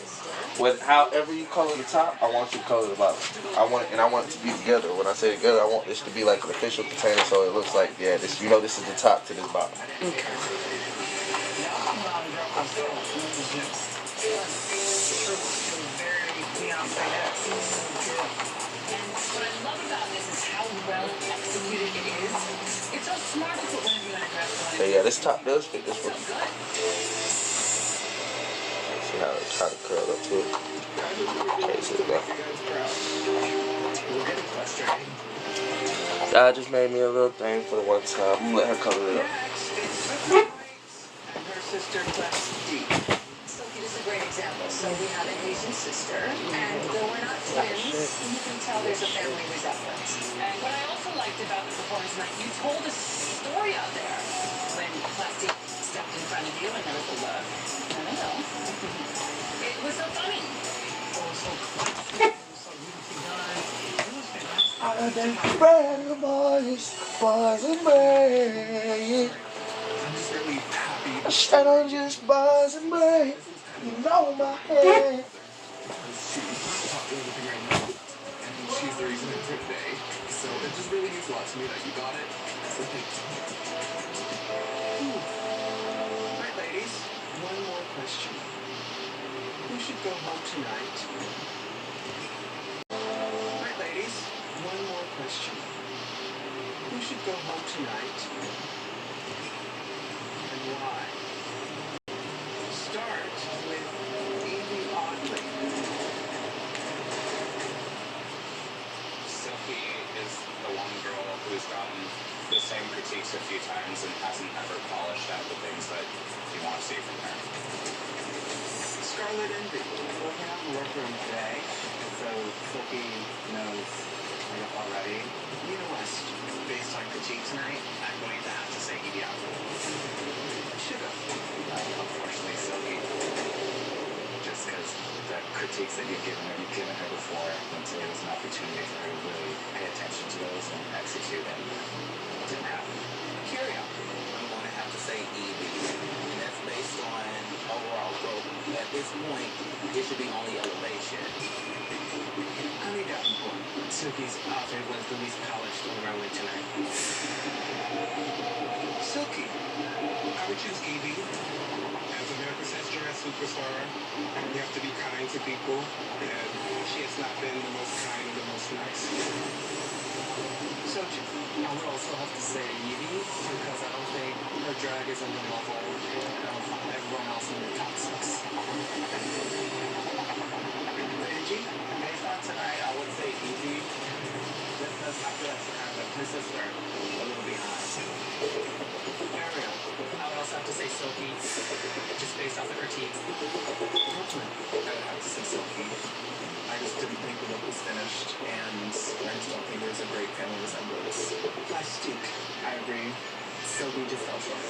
however you color the top, I want you to color the bottom. I want it to be together. When I say together, I want this to be like an official container, so it looks like, yeah, this, you know, this is the top to this bottom. Okay. what I love about this is how well executed it is. It's so smart to put one of you in a dress. So yeah, this top does fit this one. See how it's trying to curl up to it. Okay, so that. We'll get frustrating. God just made me a little thing for the one time. I'm gonna let her color it up. Next, it's Sophie and her sister Plastique. Sophie is a great example. So we have an Asian sister, and though we're not twins, you can tell there's a family resemblance. And what I also liked about the performance tonight, you told a story out there. When Plastic stepped in front of you and there was a look. I don't know. It was so funny. I done brand boys and brave. I'm just really happy. I stand on just bars and brave. You know my head. She's not doing anything right now. And she's the reason it's here today. So it just really means a lot to me that you got it. So thank you. Alright, ladies, one more question. Who should go home tonight? Alright, ladies, one more question. Who should go home tonight? And why? Start with Evie Oddly. Sophie is the one girl who's gotten the same critiques a few times and hasn't ever polished out the things that you want to see from her. Scarlet Envy. We're going to workroom today, so Sophie knows already. Nina West. Based on critique tonight, I'm going to have to say Evie Oddly. Sugar. Unfortunately, Sophie. Just because the critiques that you've given her before, and today was an opportunity for her to really pay attention to those and execute, and it didn't happen. Curio. I'm going to have to say Evie, and that's based on overall growth. At this point, it should be only elevation. Honey Davenport. Silky's outfit was the least polished on the runway tonight. Silky. I would choose Evie. As America's dress superstar, you have to be kind to people, and she has not been the most kind or the most nice. Sochi. I would also have to say Evie, because I don't think her drag is on the level of everyone else in the top six. Lady G. Based on tonight, I would say Evie, just because I feel like her sister a little behind. Ariel. I would also have to say Sophie, just based off the critiques. Brooklyn. I would have to say Sophie. I just didn't think the look was finished, and I just don't think there's a great family resemblance. Plastique. I agree. Sophie just fell short.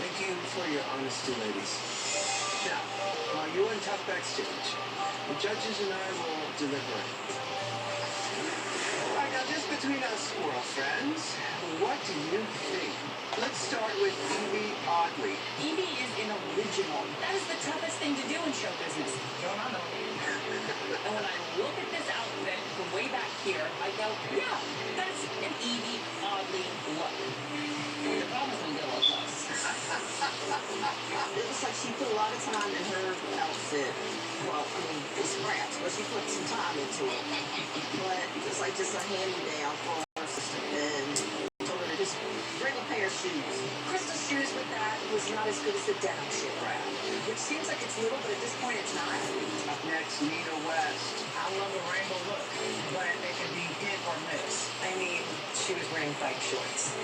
Thank you for your honesty, ladies. Now, while you're in top backstage, the judges and I will deliberate. Alright, now just between us, squirrel friends, what do you think? Let's start with Evie Oddly. Evie is an original. That is the toughest thing to do in show business. Don't I know? And when I look at this outfit from way back here, I go, yeah, that's an Evie Oddly look. The problem is when you get a little close. It looks like she put a lot of time in her outfit. Well, I mean, it's scraps, but she put some time into it. But it's like just a hand-me-down for her sister. And told her to just bring a pair of shoes. Crystal's shoes with that was not as good as the denim shoe, which seems like it's little, but at this point it's not. Up next, Nina West. I love a rainbow look, but it can be hit or miss. I mean, she was wearing bike shorts.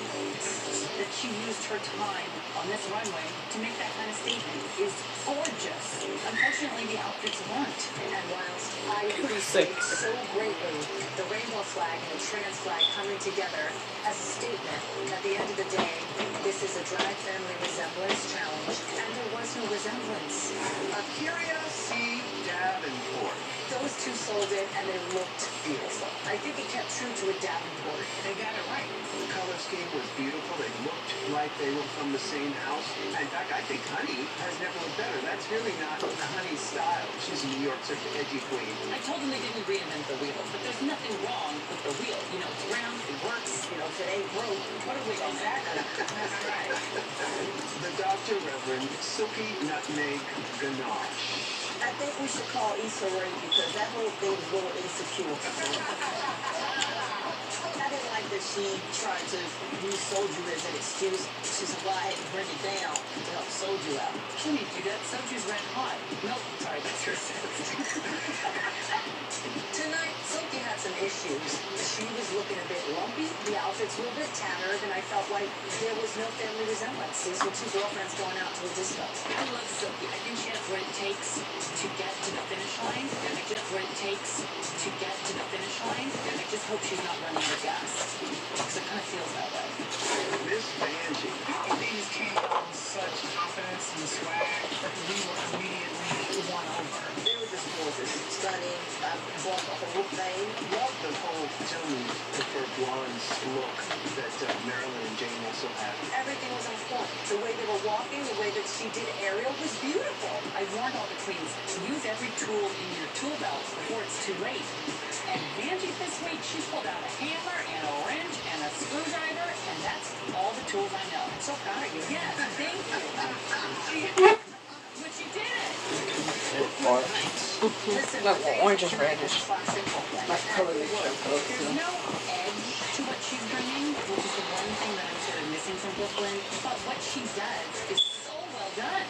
That she used her time on this runway to make that kind of statement is gorgeous. Unfortunately, the outfits weren't. And whilst I appreciate so greatly the rainbow flag and the trans flag coming together as a statement, at the end of the day, this is a drag family resemblance challenge, and there was no resemblance. Akira C. Davenport. Those two sold it, and they looked beautiful. I think it kept true to a Davenport. They got it right. The color scheme was beautiful. They looked like they were from the same house. In fact, I think Honey has never looked better. That's really not Honey's style. She's a New York sort of edgy queen. I told them they didn't reinvent the wheel, but there's nothing wrong with the wheel. You know, it's round, it works. You know, if it ain't broke, What a wheel. Exactly. That's right. The Dr. Reverend Silky Nutmeg Ganache. I think we should call Issa Rae because that whole thing was a little insecure. I didn't like that she tried to use Soju as an excuse. She said, well, I had to bring it down to help Soju out. She didn't do that. Soju's red hot. Nope. Sorry, that's your Tonight, Silky had some issues. She was looking a bit lumpy. The outfits were a bit tattered, and I felt like there was no family resemblance. These were two girlfriends going out to a disco. I love Silky. I think she has what it takes to get to the finish line. And I just what it takes to get to the finish line. And I just hope she's not running out of gas. Because it kind of feels that way. Miss Vanjie. They just came out with such confidence and swag that we were immediately won over. They were just gorgeous, stunning. I bought the whole thing. Love the whole gentleman prefer blondes look that Marilyn and Jane also have. Everything was on point. The way they were walking, the way that she did aerial was beautiful. I warned all the queens, use every tool in your tool belt before it's too late. And Vanjie this week, she pulled out a hammer and a wrench and a screwdriver, and that's all the tools I know. So proud of you. Yes, thank you. But she did it. Look, orange is reddish. My color is There's no edge to what she's bringing, which is the one thing that I'm sort of missing from Brooklyn. But what she does is so well done.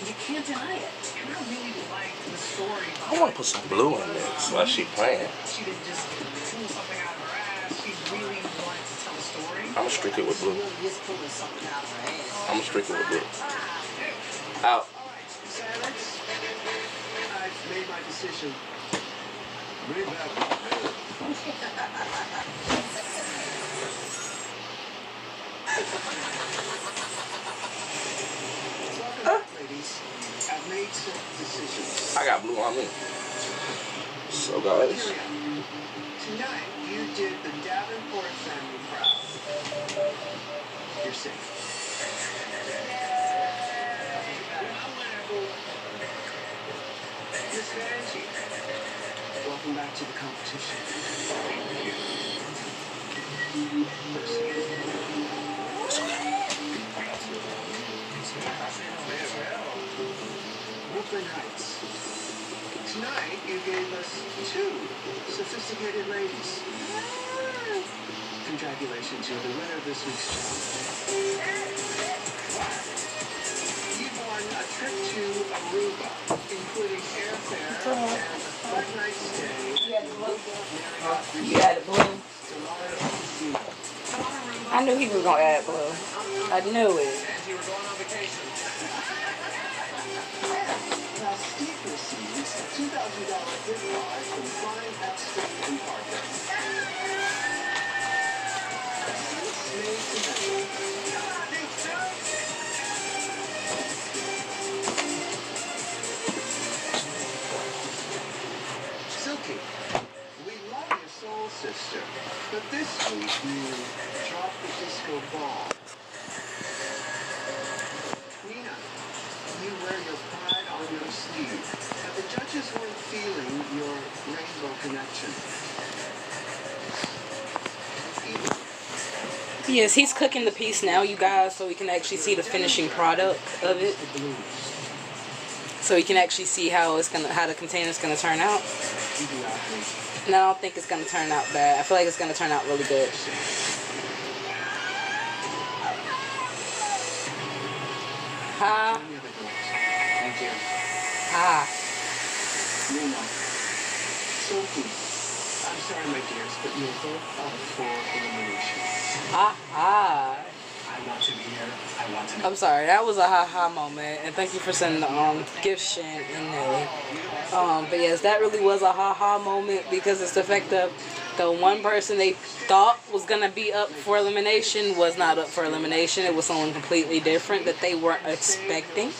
You can't deny it. And I really liked the story. I want to put some blue in there so while she playing. She didn't just pull something out of her ass. She really wanted to tell a story. I'm gonna streak it with blue. Just pulling something out of her ass. I'm gonna streak it with blue. Out. Silence. I've made my decision. Bring back Welcome back, ladies. I've made some decisions. I got blue on me. So guys, Tonight, you did the Davenport family proud. You're safe. Miss Vanjie, welcome back to the competition. Brooklyn Heights. Tonight, you gave us two sophisticated ladies. Congratulations, you're the winner of this week's challenge. You've won a trip to Aruba, including airfare and a 5-night stay. You added blue. I knew he was gonna add blue. I knew it. And you were going on vacation. Now, Steve receives a $2,000 gift card from Fine Upstate and Parker. Made to measure. Silky, we love your soul sister, but this week you dropped the disco ball. Nina, you wear your pride on your sleeve, but the judges weren't feeling your rainbow connection. Yes, he's cooking the piece now, you guys, so we can actually see the finishing product of it. So you can actually see how the container's gonna turn out. No, I don't think it's gonna turn out bad. I feel like it's gonna turn out really good. Ha. Thank you. Ha. Nina, Silky, I'm sorry, my dears, but you're both up for elimination. Ha ha. I want to be here. I want to be. I'm sorry, that was a ha-ha moment, and thank you for sending the gift Shin in there. But yes, that really was a ha-ha moment because it's the fact that the one person they thought was gonna be up for elimination was not up for elimination. It was someone completely different that they weren't expecting,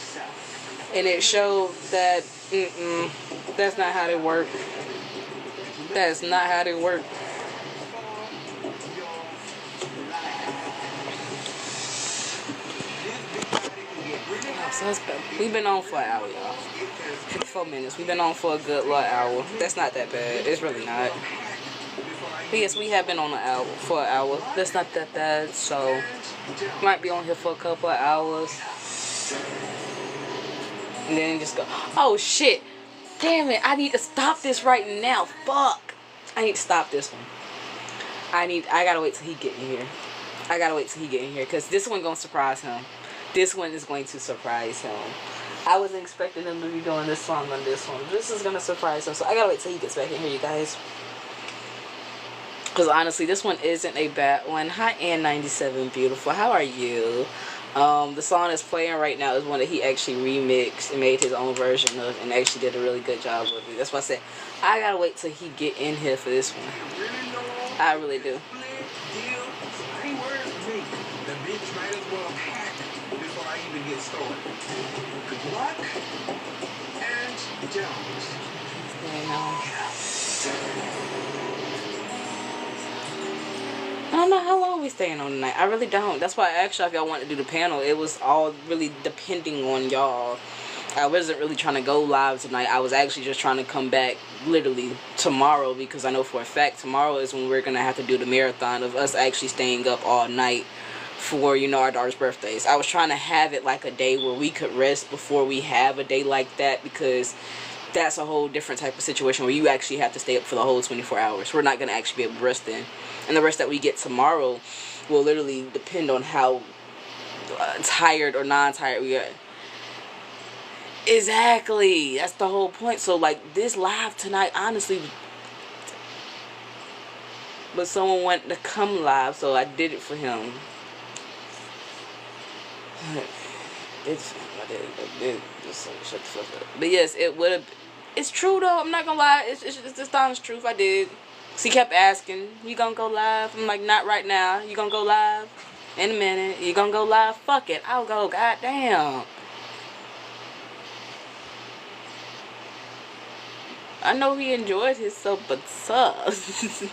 and it showed that that's not how they work. That's not how they work. So we've been on for an hour, y'all. 54 minutes. We've been on for a good little hour. That's not that bad. It's really not. But yes, we have been on for an hour. That's not that bad. So might be on here for a couple of hours. And then just go, oh shit. Damn it. I need to stop this right now. Fuck. I need to stop this one. I gotta wait till he get in here. I gotta wait till he get in here, because this one gonna surprise him. This one is going to surprise him. I wasn't expecting him to be doing this song on this one. This is gonna surprise him, so I gotta wait till he gets back in here, you guys. Because honestly, this one isn't a bad one. Hi, Ann97 Beautiful. How are you? The song that's playing right now is one that he actually remixed and made his own version of, and actually did a really good job with it. That's why I said I gotta wait till he get in here for this one. I really do. I ain't worried for me. The bitch might as well hack before I even get started. Good luck and don't. I don't know how long we staying on tonight. I really don't. That's why I asked y'all if y'all wanted to do the panel. It was all really depending on y'all. I wasn't really trying to go live tonight. I was actually just trying to come back literally tomorrow, because I know for a fact tomorrow is when we're going to have to do the marathon of us actually staying up all night for, you know, our daughter's birthdays. I was trying to have it like a day where we could rest before we have a day like that, because that's a whole different type of situation where you actually have to stay up for the whole 24 hours. We're not going to actually be able to rest then. And the rest that we get tomorrow will literally depend on how tired or non-tired we are. Exactly. That's the whole point. So, like, this live tonight, honestly, but someone wanted to come live, so I did it for him. I did. Just shut the fuck up. But yes, it would have. It's true though. I'm not gonna lie. It's just the honest truth. I did. Cause he kept asking, "You gonna go live?" I'm like, "Not right now. You gonna go live in a minute? You gonna go live? Fuck it. I'll go. Goddamn." I know he enjoyed himself, but sus.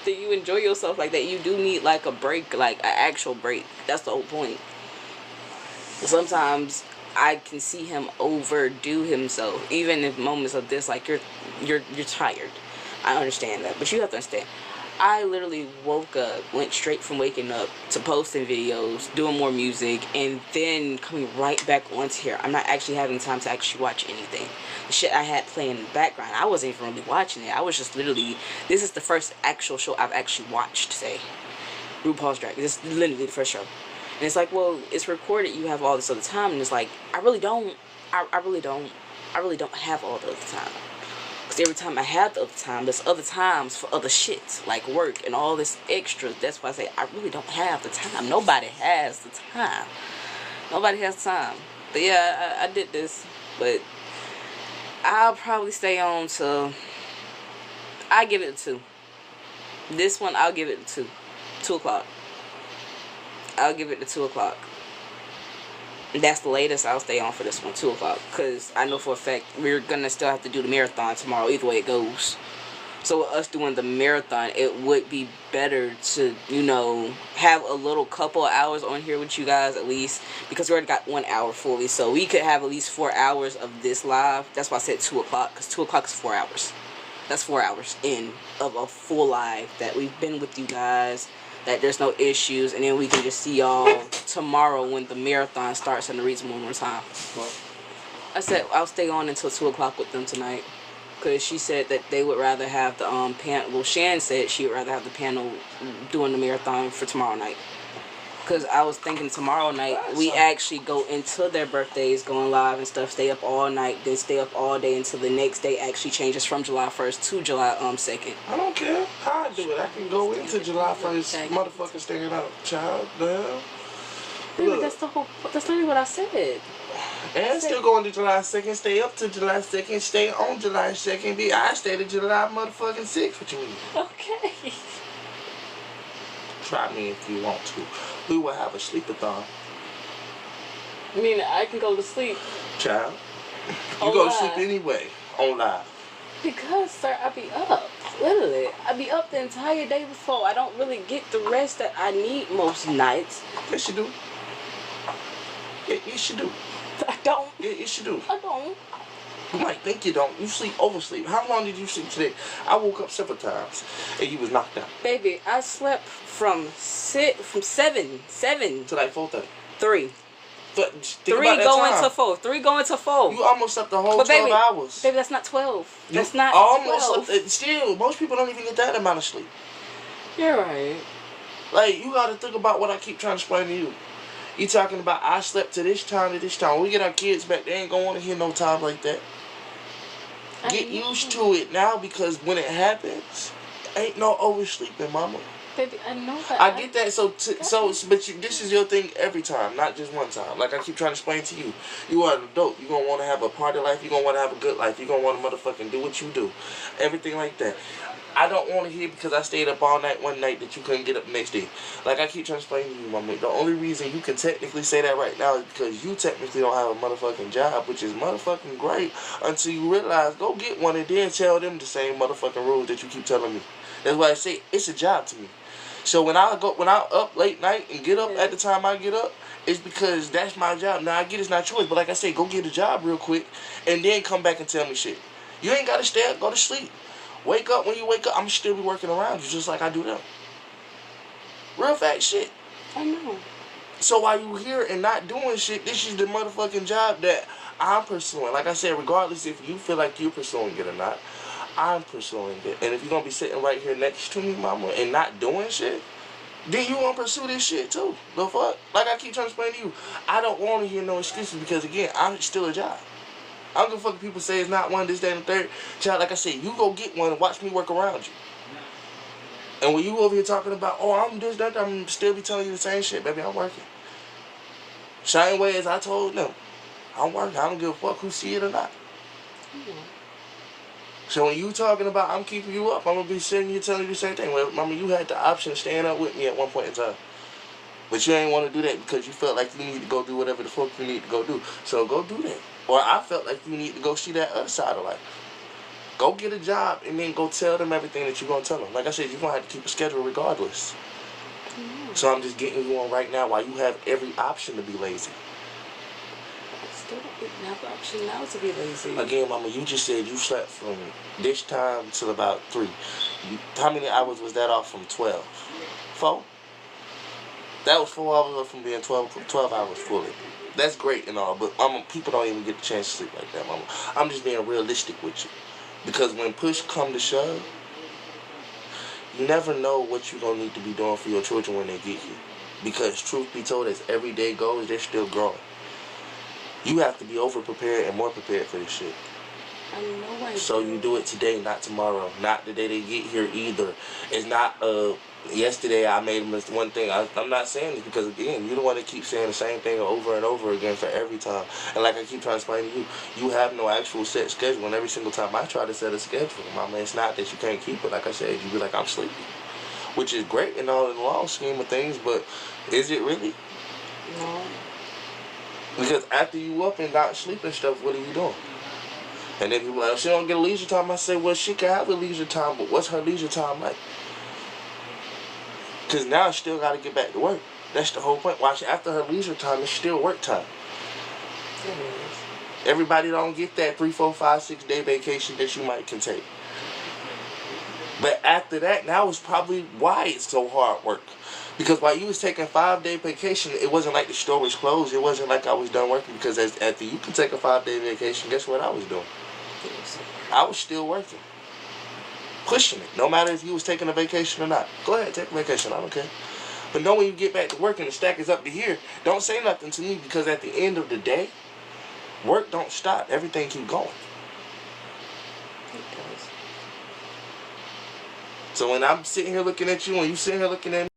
Do you enjoy yourself like that? You do need like a break, like an actual break. That's the whole point. Sometimes I can see him overdo himself, even in moments of this. Like you're tired. I understand that, but you have to understand. I literally woke up, went straight from waking up to posting videos, doing more music, and then coming right back onto here. I'm not actually having time to actually watch anything. The shit I had playing in the background, I wasn't even really watching it. I was just literally, this is the first actual show I've actually watched today. RuPaul's Drag Race. This is literally the first show. And it's like, well, it's recorded, you have all this other time, and it's like, I really don't have all the other time. Because every time I have the other time, there's other times for other shit, like work and all this extra. That's why I say I really don't have the time. Nobody has the time. Nobody has time. But yeah, I did this. But I'll probably stay on till, I give it a 2. This one, I'll give it a 2. 2 o'clock. I'll give it to 2 o'clock. That's the latest I'll stay on for this one, 2 o'clock. Because I know for a fact we're going to still have to do the marathon tomorrow, either way it goes. So with us doing the marathon, it would be better to, you know, have a little couple of hours on here with you guys at least. Because we already got 1 hour fully. So we could have at least 4 hours of this live. That's why I said 2 o'clock. Because 2 o'clock is 4 hours. That's 4 hours in of a full live that we've been with you guys. That there's no issues, and then we can just see y'all tomorrow when the marathon starts in a reasonable time. I said I'll stay on until 2 o'clock with them tonight, because she said that they would rather have the panel. Well, Shan said she would rather have the panel doing the marathon for tomorrow night. Because I was thinking tomorrow night we actually go into their birthdays, going live and stuff, stay up all night, then stay up all day until the next day actually changes from July 1st to July 2nd. I don't care how I do it. I can go into July 1st, motherfucker staying out, child. The hell? Baby, that's literally what I said. And still going to July 2nd, stay up to July 2nd, stay on July 2nd. I stay to July motherfucking 6th. What you mean? Okay. Try me if you want to. We will have a sleepathon. I mean, I can go to sleep. Child. You go to sleep anyway. On live. Because, sir, I be up. Literally. I be up the entire day before. I don't really get the rest that I need most nights. Yes, you do. Yeah, yes, you do. I don't. Yeah, yes, you do. I don't. You might think you don't. You sleep, oversleep. How long did you sleep today? I woke up several times and you was knocked out. Baby, I slept from 7 to like 4:30. 3. But 3 going to 4. 3 going to 4. You almost slept the whole 12 hours. Baby, that's not 12. That's not almost 12. Slept, still, most people don't even get that amount of sleep. You're right. Like, you gotta think about what I keep trying to explain to you. You talking about I slept to this time to this time. When we get our kids back, they ain't gonna want to hear no time like that. Get used to it now, because when it happens, ain't no oversleeping, mama. Baby, I know that. I get that. But this is your thing every time, not just one time. Like I keep trying to explain to you, you are an adult. You gonna want to have a party life. You gonna want to have a good life. You gonna want to motherfucking do what you do, everything like that. I don't want to hear because I stayed up all night one night that you couldn't get up the next day. Like I keep trying to explain to you, mama. The only reason you can technically say that right now is because you technically don't have a motherfucking job, which is motherfucking great until you realize go get one and then tell them the same motherfucking rules that you keep telling me. That's why I say it's a job to me. So when I up late night and get up at the time I get up, it's because that's my job. Now I get it's not yours, but like I say, go get a job real quick and then come back and tell me shit. You ain't gotta stay up, go to sleep. Wake up when you wake up, I'm still be working around you just like I do them. Real fact shit. I know. So while you here and not doing shit, this is the motherfucking job that I'm pursuing. Like I said, regardless if you feel like you're pursuing it or not, I'm pursuing it. And if you're going to be sitting right here next to me, mama, and not doing shit, then you want to pursue this shit too. The fuck? Like I keep trying to explain to you, I don't want to hear no excuses because, again, I'm still a job. I don't give a fuck if people say it's not one, this, that, and the third. Child, like I said, you go get one and watch me work around you. And when you over here talking about, oh, I'm this, that, I'm still be telling you the same shit, baby, I'm working. Same way as I told them. I'm working. I don't give a fuck who see it or not. So when you talking about I'm keeping you up, I'm going to be sitting here telling you the same thing. Well, mama, you had the option of staying up with me at one point in time. But you ain't want to do that because you felt like you need to go do whatever the fuck you need to go do. So go do that. Or I felt like you need to go see that other side of life. Go get a job and then go tell them everything that you're going to tell them. Like I said, you're going to have to keep a schedule regardless. So I'm just getting you on right now while you have every option to be lazy. I still don't have the option now to be lazy. Again, mama, you just said you slept from this time till about 3. How many hours was that off from 12? 4? That was 4 hours from being 12 hours fully. That's great and all, but mama, people don't even get the chance to sleep like that, mama. I'm just being realistic with you. Because when push come to shove, you never know what you're going to need to be doing for your children when they get here. Because truth be told, as every day goes, they're still growing. You have to be over-prepared and more prepared for this shit. I know I So you do it today, not tomorrow. Not the day they get here either. It's not, yesterday I made one thing. I'm not saying this because, again, you're the one that keeps saying the same thing over and over again for every time. And like I keep trying to explain to you, you have no actual set schedule. And every single time I try to set a schedule, mama, it's not that you can't keep it. Like I said, you be like, I'm sleepy. Which is great in all in the long scheme of things, but is it really? No. Because after you up and not sleeping stuff, what are you doing? And then people are like, she don't get a leisure time. I say, well, she can have a leisure time, but what's her leisure time like? Because now she still got to get back to work. That's the whole point. Watch, after her leisure time, it's still work time. Everybody don't get that 3, 4, 5, 6 day vacation that you might can take. But after that, now is probably why it's so hard work. Because while you was taking 5-day vacation, it wasn't like the store was closed. It wasn't like I was done working. Because after you can take a 5-day vacation, guess what I was doing? I was still working. Pushing it. No matter if you was taking a vacation or not. Go ahead, take a vacation. I don't care. But know when you get back to work and the stack is up to here, don't say nothing to me. Because at the end of the day, work don't stop. Everything keep going. So when I'm sitting here looking at you and you sitting here looking at me,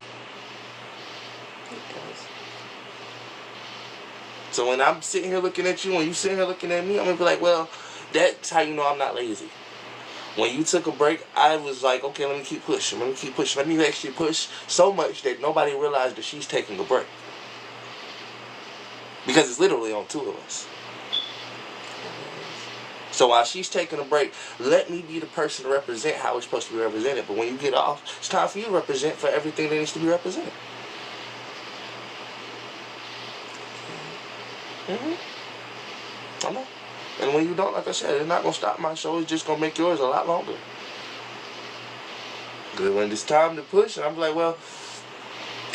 so when I'm sitting here looking at you and you sitting here looking at me, I'm going to be like, well, that's how you know I'm not lazy. When you took a break, I was like, okay, let me keep pushing. Let me keep pushing. Let me actually push so much that nobody realized that she's taking a break. Because it's literally on 2 of us. So while she's taking a break, let me be the person to represent how it's supposed to be represented. But when you get off, it's time for you to represent for everything that needs to be represented. I know. And when you don't, like I said, it's not going to stop my show. It's just going to make yours a lot longer. Because when it's time to push, and I'm like, well,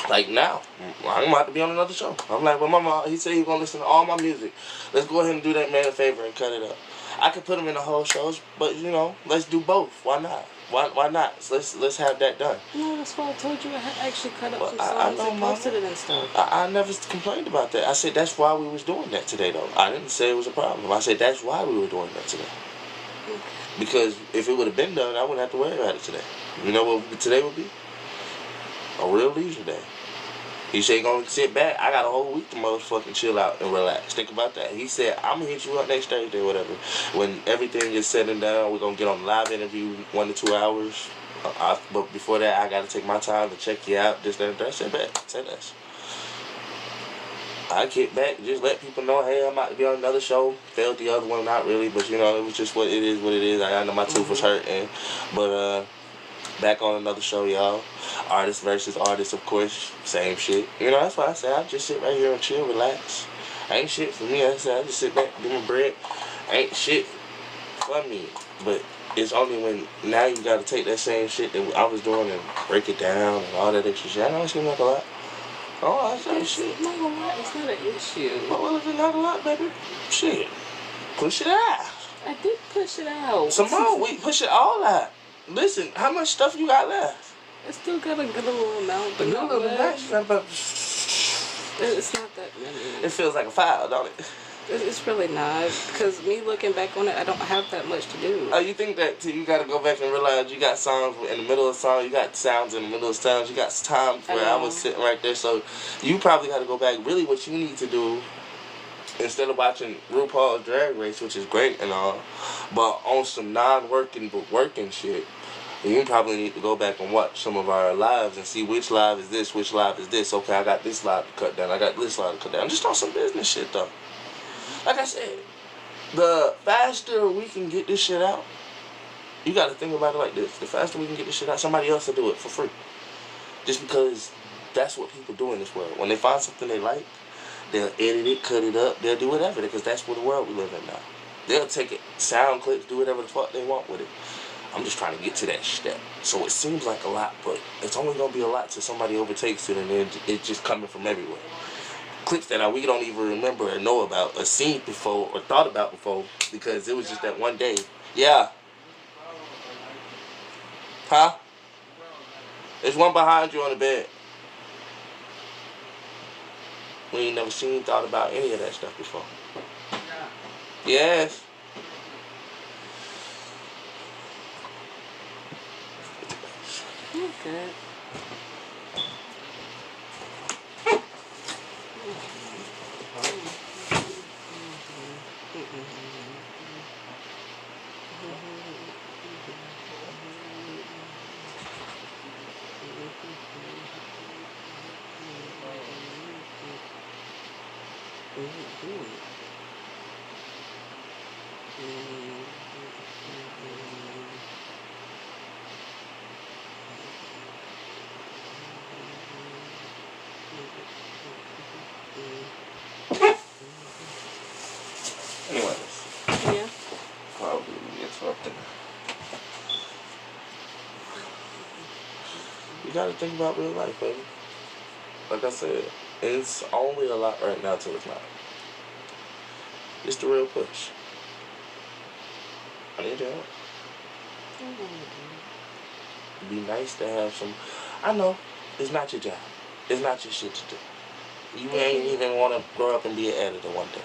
like now, I'm about to be on another show. I'm like, well, mama, he said he's going to listen to all my music. Let's go ahead and do that man a favor and cut it up. I could put them in the whole shows, but you know, let's do both. Why not? Why not? So let's have that done. No, that's why I told you I had actually cut up Well, some songs and posted it and stuff. I never complained about that. I said that's why we was doing that today, though. I didn't say it was a problem. I said that's why we were doing that today. Okay. Because if it would have been done, I wouldn't have to worry about it today. You know what today would be? A real leisure day. He said, gonna sit back. I got a whole week to motherfucking chill out and relax. Think about that. He said, I'm gonna hit you up next Thursday or whatever. When everything is said and done, we're gonna get on a live interview 1 to 2 hours. But before that, I gotta take my time to check you out. This, that, and that. I said, back. Say less. I kick back, just let people know, hey, I might be on another show. Failed the other one, not really, but you know, it was just what it is. I know my tooth was hurting. But, back on another show, y'all. Artist versus artist, of course. Same shit. You know, that's why I say I just sit right here and chill, relax. Ain't shit for me. I said I just sit back, do my bread. Ain't shit for me. But it's only when now you gotta take that same shit that I was doing and break it down and all that extra shit. I know it seems like a lot. Oh, that's not shit. It's not a lot. It's not an issue. Well, if it's not a lot, baby, shit. Push it out. I did push it out. Some more. We push it all out. Listen, how much stuff you got left? I still got a good little amount, but not much. It's not that many. It feels like a file, don't it? It's really not, because me looking back on it, I don't have that much to do. Oh, you think that you got to go back and realize you got songs in the middle of the song, you got sounds in the middle of sounds, you got times where I was sitting right there, so you probably got to go back. Really what you need to do, instead of watching RuPaul's Drag Race, which is great and all, but on some non-working but working shit, you probably need to go back and watch some of our lives and see which live is this, which live is this. Okay, I got this live to cut down, I got this live to cut down. Just on some business shit, though. Like I said, the faster we can get this shit out, you got to think about it like this. The faster we can get this shit out, somebody else will do it for free. Just because that's what people do in this world. When they find something they like, they'll edit it, cut it up, they'll do whatever, because that's what the world we live in now. They'll take it, sound clips, do whatever the fuck they want with it. I'm just trying to get to that step. So it seems like a lot, but it's only going to be a lot till somebody overtakes it, and then it's just coming from everywhere. Clips that we don't even remember or know about or seen before or thought about before, because it was just that one day. Yeah. Huh? There's one behind you on the bed. We ain't never seen, thought about any of that stuff before. Yes. Okay. Anyways. Yeah. Probably interrupted. You gotta think about real life, baby. Like I said, it's only a lot right now till it's not. It's the real push. I need your help. It'd be nice to have some. I know, it's not your job. It's not your shit to do. You ain't even want to grow up and be an editor one day.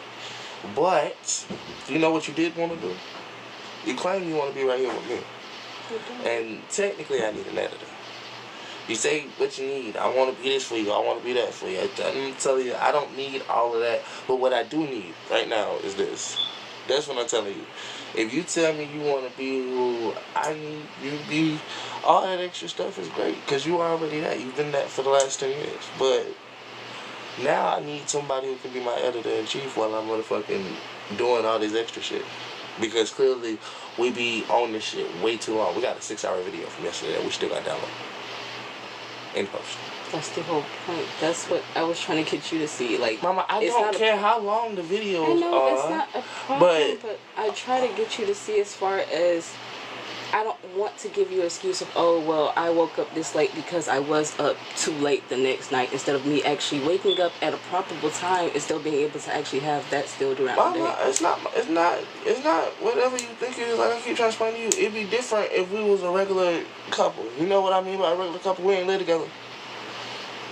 But, you know what you did want to do? You claim you want to be right here with me. And technically I need an editor. You say what you need. I want to be this for you. I want to be that for you. I'm telling you, I don't need all of that. But what I do need right now is this. That's what I'm telling you. If you tell me you want to be who I need you to be, all that extra stuff is great. Because you are already that. You've been that for the last 10 years. But now I need somebody who can be my editor-in-chief while I'm motherfucking doing all this extra shit. Because clearly we be on this shit way too long. We got a 6-hour video from yesterday that we still got downloaded. In post. That's the whole point. That's what I was trying to get you to see. Like, Mama, I don't care how long the videos are. I know it's not a problem, but I try to get you to see as far as I don't want to give you an excuse of, oh, well, I woke up this late because I was up too late the next night, instead of me actually waking up at a proper time and still being able to actually have that still throughout the day. It's not whatever you think it is. Like I keep trying to explain to you, it'd be different if we was a regular couple. You know what I mean by a regular couple? We ain't live together.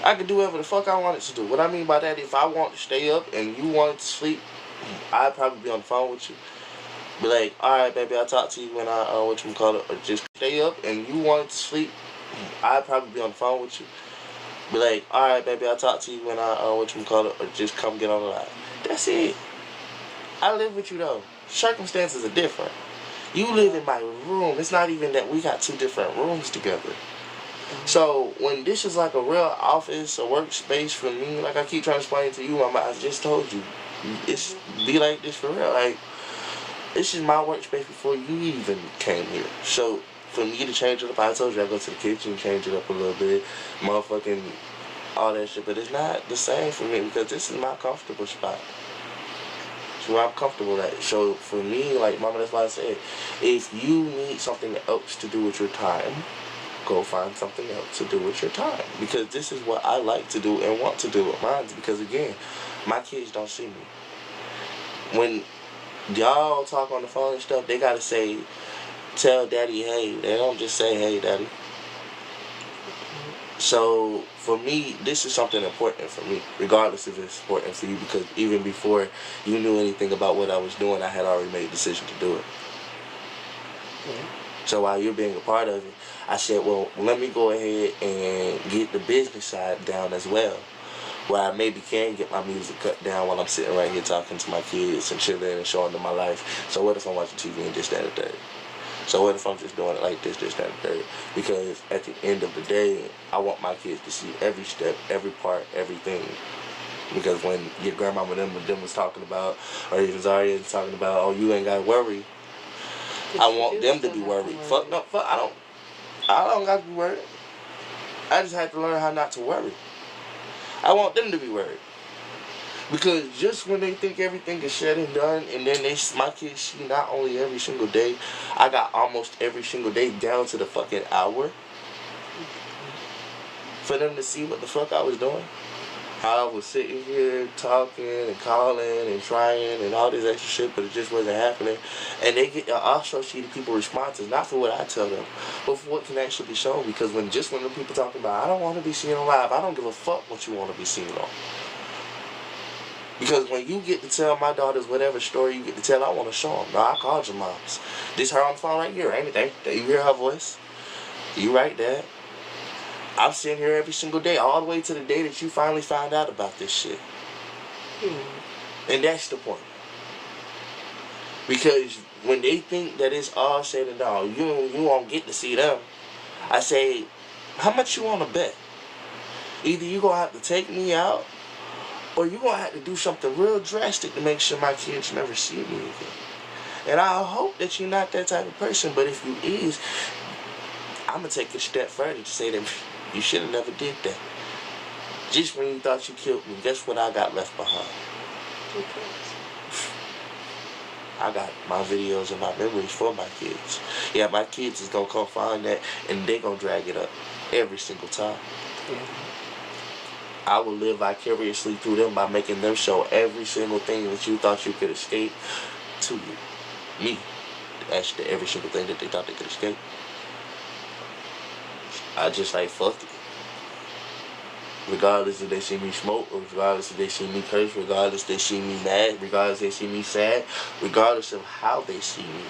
I could do whatever the fuck I wanted to do. What I mean by that, if I want to stay up and you wanted to sleep, I'd probably be on the phone with you. Be like, alright, baby, I'll talk to you when I, or just stay up and you wanted to sleep, I'd probably be on the phone with you. Be like, alright, baby, I'll talk to you when I, or just come get on the line. That's it. I live with you, though. Circumstances are different. You live in my room. It's not even that we got 2 different rooms together. So, when this is like a real office, a workspace for me, like I keep trying to explain to you, Mama, I just told you, it's be like this for real. Like, this is my workspace before you even came here. So, for me to change it up, I told you I go to the kitchen, change it up a little bit, motherfucking all that shit. But it's not the same for me because this is my comfortable spot. It's where I'm comfortable at. So, for me, like, Mama, that's why I said, if you need something else to do with your time, go find something else to do with your time. Because this is what I like to do and want to do with mine. Because, again, my kids don't see me. When y'all talk on the phone and stuff, they gotta say, tell daddy, hey. They don't just say, hey, daddy. So, for me, this is something important for me, regardless if it's important for you, because even before you knew anything about what I was doing, I had already made a decision to do it. So, while you're being a part of it, I said, well, let me go ahead and get the business side down as well, where I maybe can get my music cut down while I'm sitting right here talking to my kids and chilling and showing them my life. So what if I'm watching TV and this, that, and the third? So what if I'm just doing it like this, that, and the third? Because at the end of the day, I want my kids to see every step, every part, everything. Because when your grandmama them was talking about, or even Zaria was talking about, oh, you ain't got to worry, I want them to be worried. Fuck no, fuck, I don't got to be worried. I just had to learn how not to worry. I want them to be worried. Because just when they think everything is said and done, and then my kids see not only every single day, I got almost every single day down to the fucking hour, for them to see what the fuck I was doing. How I was sitting here talking and calling and trying and all this extra shit, but it just wasn't happening. And they get to also see the people's responses, not for what I tell them, but for what can actually be shown. Because when the people talking about, I don't want to be seen on live, I don't give a fuck what you want to be seen on. Because when you get to tell my daughters whatever story you get to tell, I want to show them. No, I called your moms. This her on the phone right here, ain't it? You hear her voice? You right there. I'm sitting here every single day, all the way to the day that you finally found out about this shit. And that's the point. Because when they think that it's all said and done, you won't get to see them. I say, how much you want to bet? Either you going to have to take me out, or you going to have to do something real drastic to make sure my kids never see me again. And I hope that you're not that type of person, but if you is, I'm going to take it a step further to say that you should have never did that. Just when you thought you killed me, guess what I got left behind? I got my videos and my memories for my kids. Yeah, my kids is going to come find that, and they going to drag it up every single time. I will live vicariously through them by making them show every single thing that you thought you could escape to you. Me. Actually, every single thing that they thought they could escape. I just like, fuck it. Regardless if they see me smoke, or regardless if they see me curse, regardless if they see me mad, regardless if they see me sad, regardless of how they see me.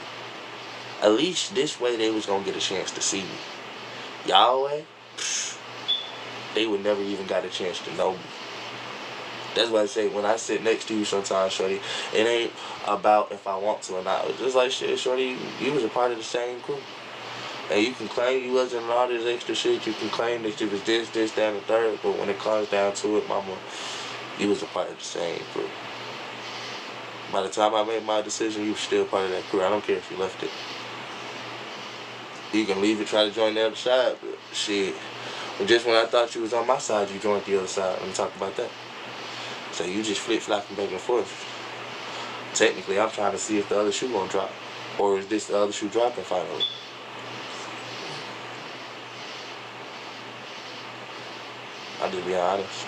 At least this way they was gonna get a chance to see me. Y'all way, they would never even got a chance to know me. That's why I say, when I sit next to you sometimes, shorty, it ain't about if I want to or not. It's just like, shit, shorty, you was a part of the same crew. And you can claim you wasn't all this extra shit. You can claim that you was this, that, and the third. But when it comes down to it, mama, you was a part of the same crew. By the time I made my decision, you was still part of that crew. I don't care if you left it. You can leave it, try to join the other side, but shit. But just when I thought you was on my side, you joined the other side. Let me talk about that. So you just flip-flopping back and forth. Technically, I'm trying to see if the other shoe gonna drop. Or is this the other shoe dropping finally? I'm just being honest.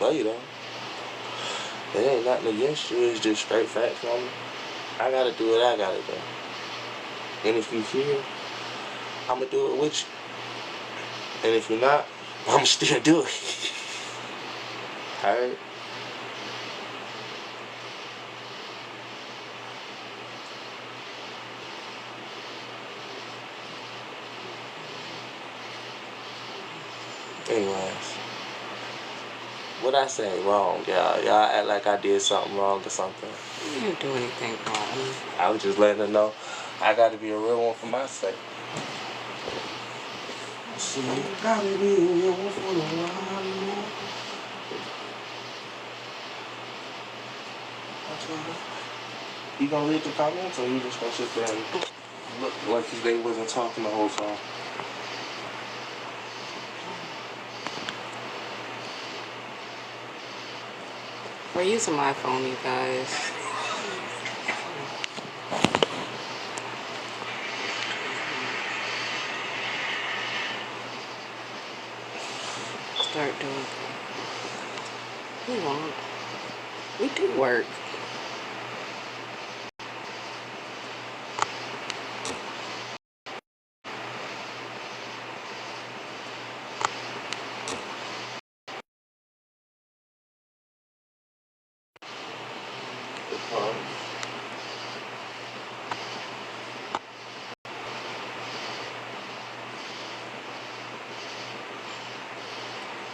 Love you though. It ain't nothing against you. It's just straight facts, homie. I gotta do what I gotta do. And if you here, I'ma do it with you. And if you're not, I'ma still do it. Alright? Anyways, what I say wrong, y'all? Y'all act like I did something wrong or something. You didn't do anything wrong. I was just letting her know I gotta be a real one for my sake. So you gotta be a real one for the while. You gonna read the comments or you just gonna sit there and look like they wasn't talking the whole time? We're using my phone, you guys. Start doing. We won't. We do work.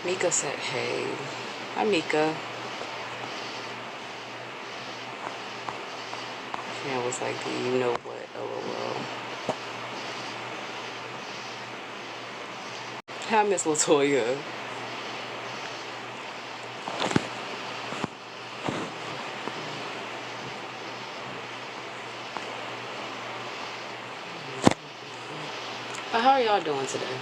Mika said, hey. Hi, Mika. And I was like, you know what? LOL. Hi, Miss Latoya. But how are y'all doing today?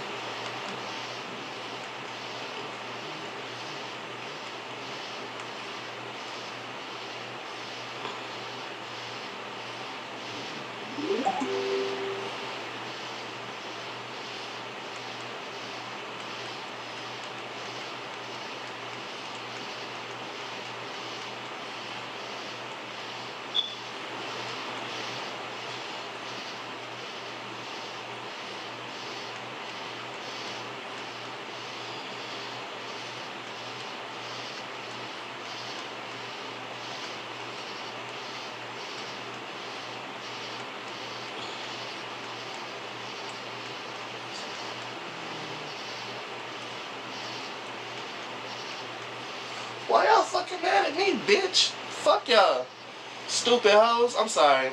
Why y'all fucking mad at me, bitch? Fuck y'all. Stupid hoes. I'm sorry.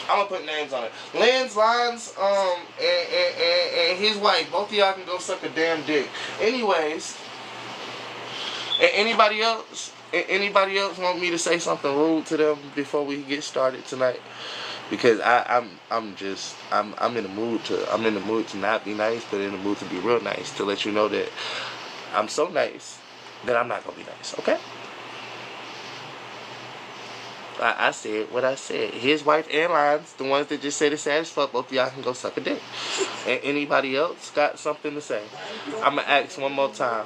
I'm gonna put names on it. Lens, Lines, and his wife. Both of y'all can go suck a damn dick. Anyways, and anybody else want me to say something rude to them before we get started tonight? Because I'm in the mood to not be nice, but in the mood to be real nice, to let you know that I'm so nice that I'm not gonna be nice, okay? I said what I said. His wife and Lines, the ones that just said it's sad as fuck, both of y'all can go suck a dick. And anybody else got something to say? I'm gonna ask one more time,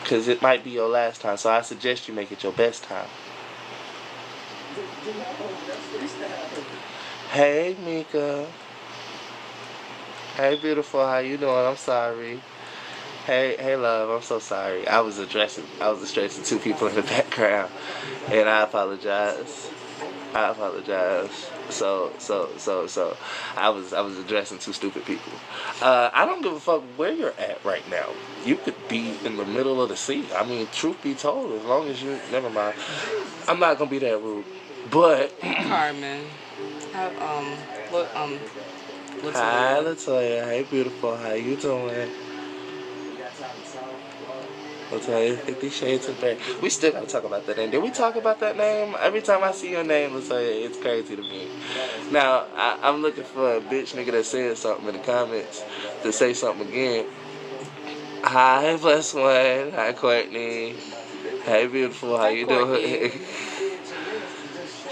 because it might be your last time, so I suggest you make it your best time. Hey, Mika. Hey, beautiful, how you doing? I'm sorry. Hey, love, I'm so sorry. I was addressing two people in the background, and I apologize. So I was addressing two stupid people. I don't give a fuck where you're at right now. You could be in the middle of the sea. I mean, truth be told, as long as you, never mind. I'm not gonna be that rude, but Carmen. Latoya. Hi, Latoya. Hey, beautiful. How you doing? Latoya, 50 Shades of Grey. We still gotta talk about that name. Did we talk about that name? Every time I see your name, Latoya, it's crazy to me. Now, I'm looking for a bitch nigga that said something in the comments to say something again. Hi, Bless One. Hi, Courtney. Hey, beautiful. How you doing?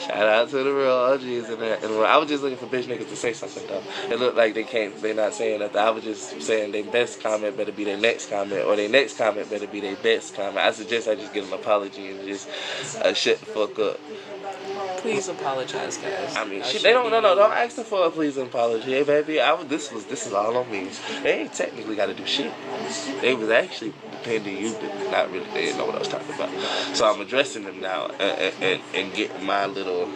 Shout out to the real OGs in that. And I was just looking for bitch niggas to say something though. It looked like they're not saying nothing. I was just saying their best comment better be their next comment, or their next comment better be their best comment. I suggest I just get an apology and just shut the fuck up. Please apologize, guys. I mean, they don't ask them for a please and apology. Hey, baby, this is all on me. They ain't technically got to do shit. They was actually depending you, but not really. They didn't know what I was talking about. So I'm addressing them now and getting my little.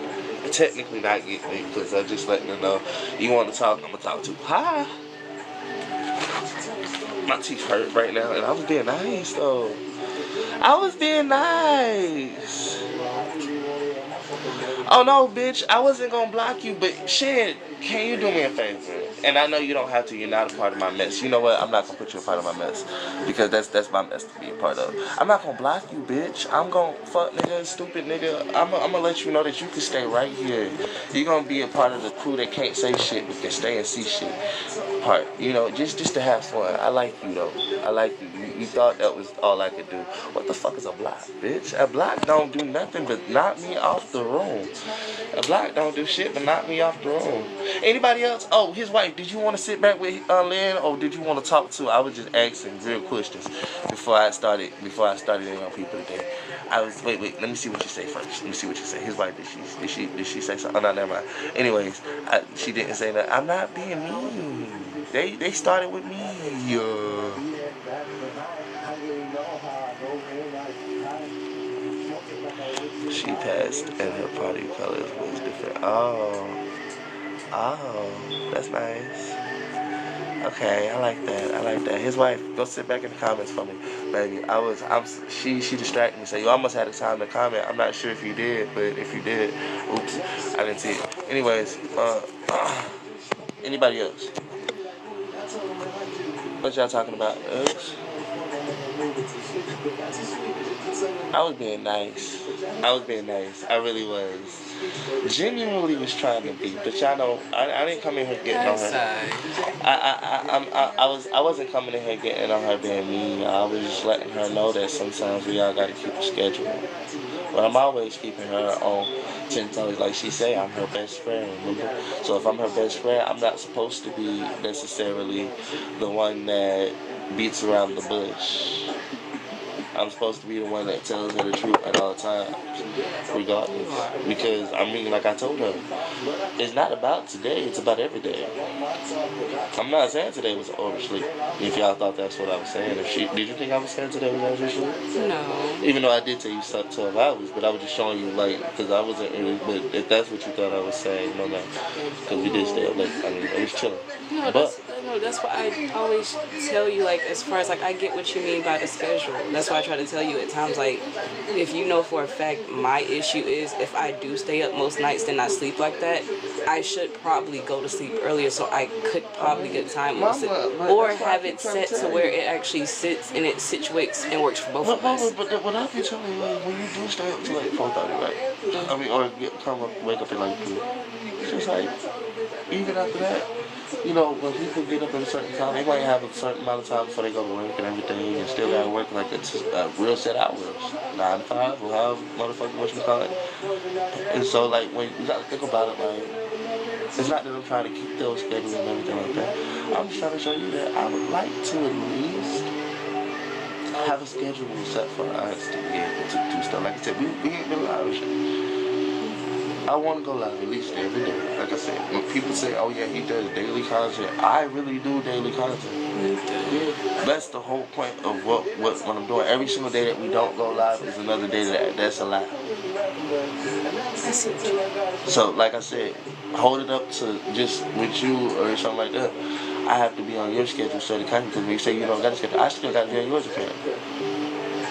Technically not getting it because I'm just letting them know you want to talk. I'm gonna talk to. Hi. My teeth hurt right now, and I was being nice though. I was being nice. Oh no, bitch, I wasn't gonna block you, but shit, can you do me a favor? And I know you don't have to, you're not a part of my mess. You know what, I'm not gonna put you a part of my mess. Because that's my mess to be a part of. I'm not gonna block you, bitch. I'm gonna fuck nigga, stupid nigga. I'm gonna let you know that you can stay right here. You're gonna be a part of the crew that can't say shit, but can stay and see shit. Part, you know, just to have fun. I like you though. I like you. You thought that was all I could do. What the fuck is a block, bitch? A block don't do nothing but knock me off the room. A block don't do shit but knock me off the room. Anybody else? Oh, his wife. Did you want to sit back with Lynn, or did you want to talk to? I was just asking real questions before I started in on people today. I was wait. Let me see what you say first. Let me see what you say. His wife. Did she say something? Oh no, never mind. Anyways, she didn't say that. I'm not being mean. They started with me. She passed and her party colors was different. Oh, that's nice. Okay, I like that. His wife, go sit back in the comments for me, baby. She distracted me. So you almost had the time to comment. I'm not sure if you did, but if you did, oops, I didn't see it. Anyways, anybody else? What y'all talking about? Oops. I was being nice. I really was. Genuinely was trying to be, but y'all know I didn't come in here getting on her. I wasn't coming in here getting on her being mean. I was just letting her know that sometimes we all gotta keep a schedule. But I'm always keeping her on 10 toes. Like she say, I'm her best friend, remember? So if I'm her best friend, I'm not supposed to be necessarily the one that beats around the bush. I'm supposed to be the one that tells her the truth at all times, regardless. Because, I mean, like I told her, it's not about today, it's about every day. I'm not saying today was oversleep, if y'all thought that's what I was saying. Did you think I was saying today was oversleep? No. Even though I did tell you 12 hours, but I was just showing you, like, because I wasn't really, but if that's what you thought I was saying, no. Because we did stay up late. I mean, it was chilling. No, that's why I always tell you, like, as far as, like, I get what you mean by the schedule. That's why I try to tell you at times, like, if you know for a fact my issue is if I do stay up most nights and not sleep like that, I should probably go to sleep earlier so I could probably get time on it. Or have it set to where it actually sits and it situates and works for both of us. But what I be telling you, like, when you do stay up till like 4:30, right? I mean, or wake up at like 2. It's just like, even after that, you know, when people get up at a certain time, they might have a certain amount of time before they go to work and everything, and still gotta work like a real set hours, 9 to 5, or however motherfucker what you call it. And so, like, when you gotta think about it, like, it's not that I'm trying to keep those schedules and everything like that. I'm just trying to show you that I would like to at least have a schedule set for us to be able to do stuff. Like I said, we ain't been live and shit. I want to go live at least every day. Like I said, when people say, oh yeah, he does daily content, I really do daily content. That's the whole point of what I'm doing. Every single day that we don't go live is another day that's a lie. So, like I said, hold it up to just with you or something like that. I have to be on your schedule so the content, because when you say you don't got a schedule, I still got to be on yours again.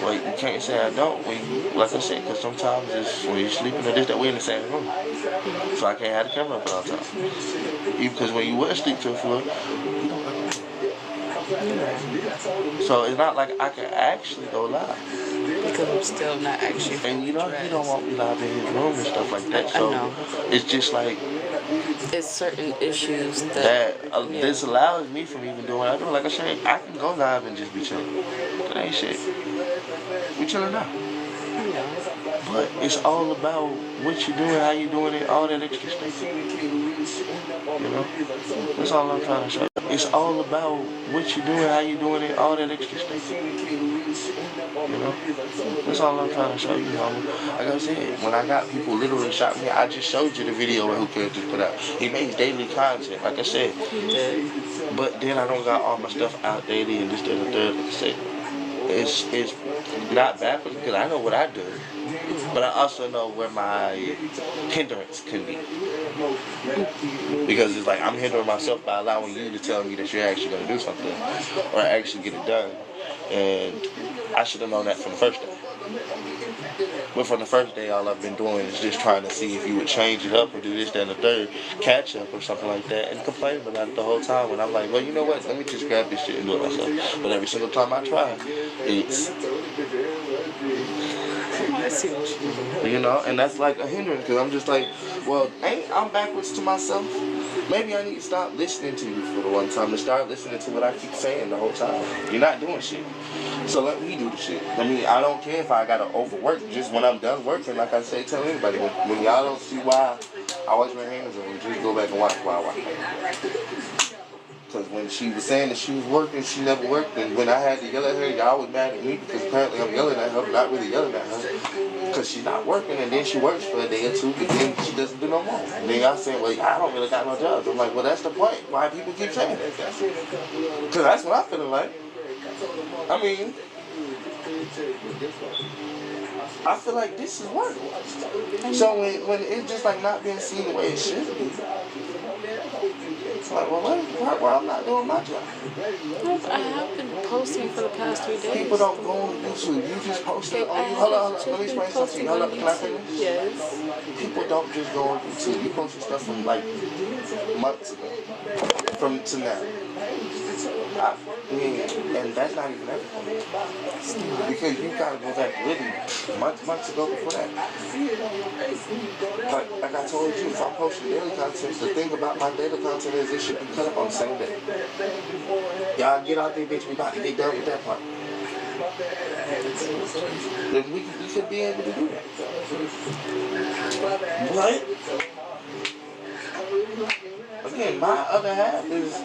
Well, you can't say I don't, like I said, because sometimes it's when you're sleeping or this, that we're in the same room. So I can't have the camera up all the time. Even because when you would sleep to the floor, you don't like it. So it's not like I can actually go live. Because I'm still not actually. And you know, he don't want me live in his room and stuff like that. So I know. It's just like, it's certain issues that this allows me from even doing what I do. Like I said, I can go live and just be chilling. That ain't shit. We chilling now. But it's all about what you're doing, how you doing it, all that extra stuff. You know? That's all I'm trying to show you. It's all about what you're doing, how you doing it, all that extra stuff. You know? That's all I'm trying to show you, homie. Like I said, when I got people literally shot me, I just showed you the video of Who Cares just put out. He makes daily content, like I said. But then I don't got all my stuff out daily and this, that, and the third, like I said. It's not bad because I know what I do. But I also know where my hindrance can be. Because it's like I'm hindering myself by allowing you to tell me that you're actually going to do something or actually get it done. And I should have known that from the first day. But from the first day, all I've been doing is just trying to see if you would change it up or do this, that, and the third, catch up or something like that, and complain about it the whole time. And I'm like, well, you know what? Let me just grab this shit and do it myself. But every single time I try, it's... You know, and that's like a hindrance because I'm just like, well, I'm backwards to myself. Maybe I need to stop listening to you for the one time and start listening to what I keep saying the whole time. You're not doing shit. So let me do the shit. I mean, I don't care if I gotta overwork. Just when I'm done working, like I say, tell anybody. When y'all don't see why I wash my hands on, just go back and watch why I wash my hands. Because when she was saying that she was working, she never worked. And when I had to yell at her, y'all was mad at me because apparently I'm yelling at her, but not really yelling at her. Because she's not working, and then she works for a day or two, but then she doesn't do no more. And then y'all saying, well, I don't really got no jobs. I'm like, well, that's the point. Why people keep saying that? Because that's what I'm feeling like. I mean, I feel like this is work. So when it's just like not being seen the way it should be, it's like, well, why I'm not doing my job? I have been posting for the past 3 days. People don't go on YouTube. You just post it on YouTube. Hold on. Let me explain something to you. Hold up. Can I finish? Yes. People don't just go on YouTube. You post your stuff from like months ago. From to now. I mean, and that's not even everything. Because you gotta go back really months ago before that. Like I told you, if I'm posting daily content, the thing about my daily content is it should be cut up on the same day. Y'all get out there, bitch, we about to get done with that part. Then we could be able to do that. But again, my other half is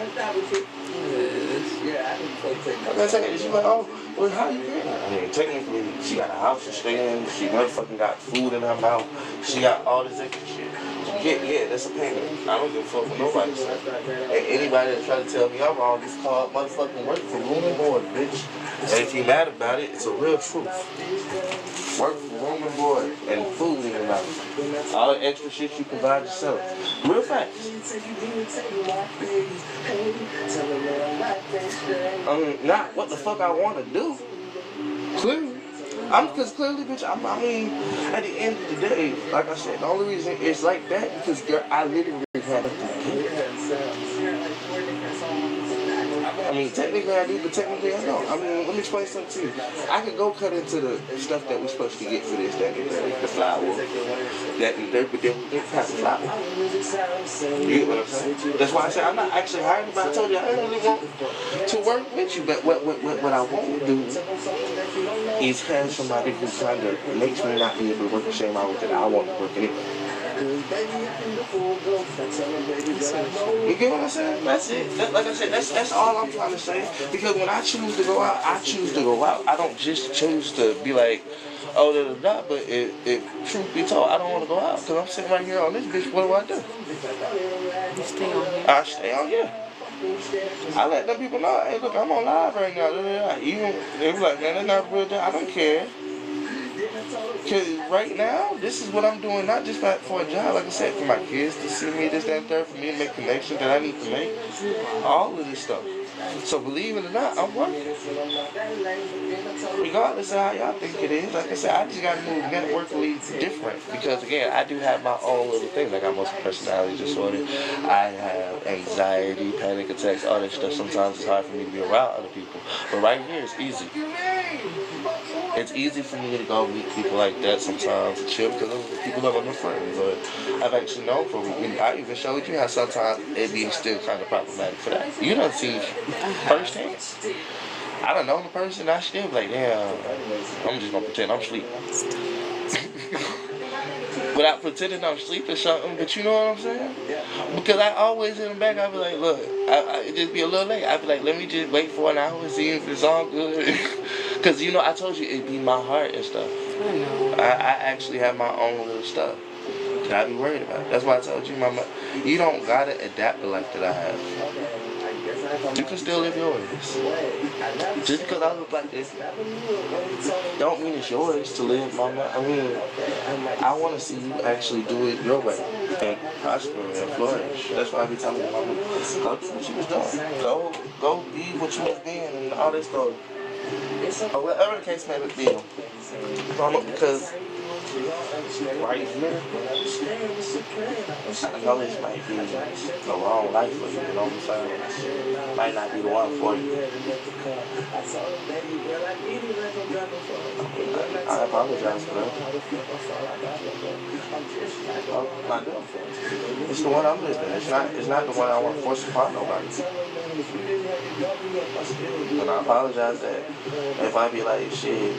like I said, she's like, oh, well, how you getting it? I mean, technically, she got a house to stay in. She motherfucking got food in her mouth. She got all this extra shit. Yeah, that's a payment. I don't give a fuck what nobody says. And anybody that try to tell me I'm wrong, this called motherfucking work for room and board, bitch. And if you mad about it, it's a real truth. Work for room and board and food in your mouth. All the extra shit you provide yourself. Real facts. Not what the fuck I want to do. Clearly. Because clearly, bitch, I mean, at the end of the day, like I said, the only reason it's like that because girl, I literally had I mean, technically I do, but technically I don't. I mean, let me explain something to you. I could go cut into the stuff that we're supposed to get for this, that, the flower, that, and that, but then we didn't have the flower. You get what I'm saying? That's why I said I'm not actually hiring, but I told you I don't really want to work with you. But what I won't do is have somebody who kind of makes me not be able to work the same hours that I want to work anyway. You get what I'm saying? That's it. Like I said, that's all I'm trying to say. Because when I choose to go out, I choose to go out. I don't just choose to be like, oh, da. But if truth be told, I don't want to go out because I'm sitting right here on this bitch. What do? You stay on here. I stay on here. I let them people know, hey, look, I'm on live right now. Even they was like, man, that's not real. I don't care. Because right now, this is what I'm doing, not just for a job, like I said, for my kids to see me, this, that, and third, for me to make connections that I need to make. All of this stuff. So believe it or not, I'm working. Regardless of how y'all think it is, like I said, I just got to move networkly different. Because again, I do have my own little things. I got multiple personality disorder. I have anxiety, panic attacks, all that stuff. Sometimes it's hard for me to be around other people. But right here, it's easy. It's easy for me to go meet people like that sometimes and chill because those people are my friends. But I've actually known for I even showed you how sometimes it be still kind of problematic for that. You don't see firsthand. I don't know the person, I still be like, damn, I'm just gonna pretend I'm asleep. Without pretending I'm asleep or something, but you know what I'm saying? Because I always in the back, I be like, look, it just be a little late. I be like, let me just wait for an hour and see if it's all good. Because, you know, I told you it'd be my heart and stuff. I know. I actually have my own little stuff that I be worried about. That's why I told you, mama, you don't gotta adapt the life that I have. You can still live yours. Just because I look like this don't mean it's yours to live, mama. I mean, I want to see you actually do it your way and prosper and flourish. That's why I be telling you, mama, go do what you was doing. Go be what you was being and all this stuff. Or whatever the case may be. Mama, because right here, I know this might be the wrong life for you, you know what I'm saying? Might not be the one for you. I apologize for that. I'm not doing it. It's the one I'm living. It's not the one I want to force upon nobody. And I apologize that if I be like, shit,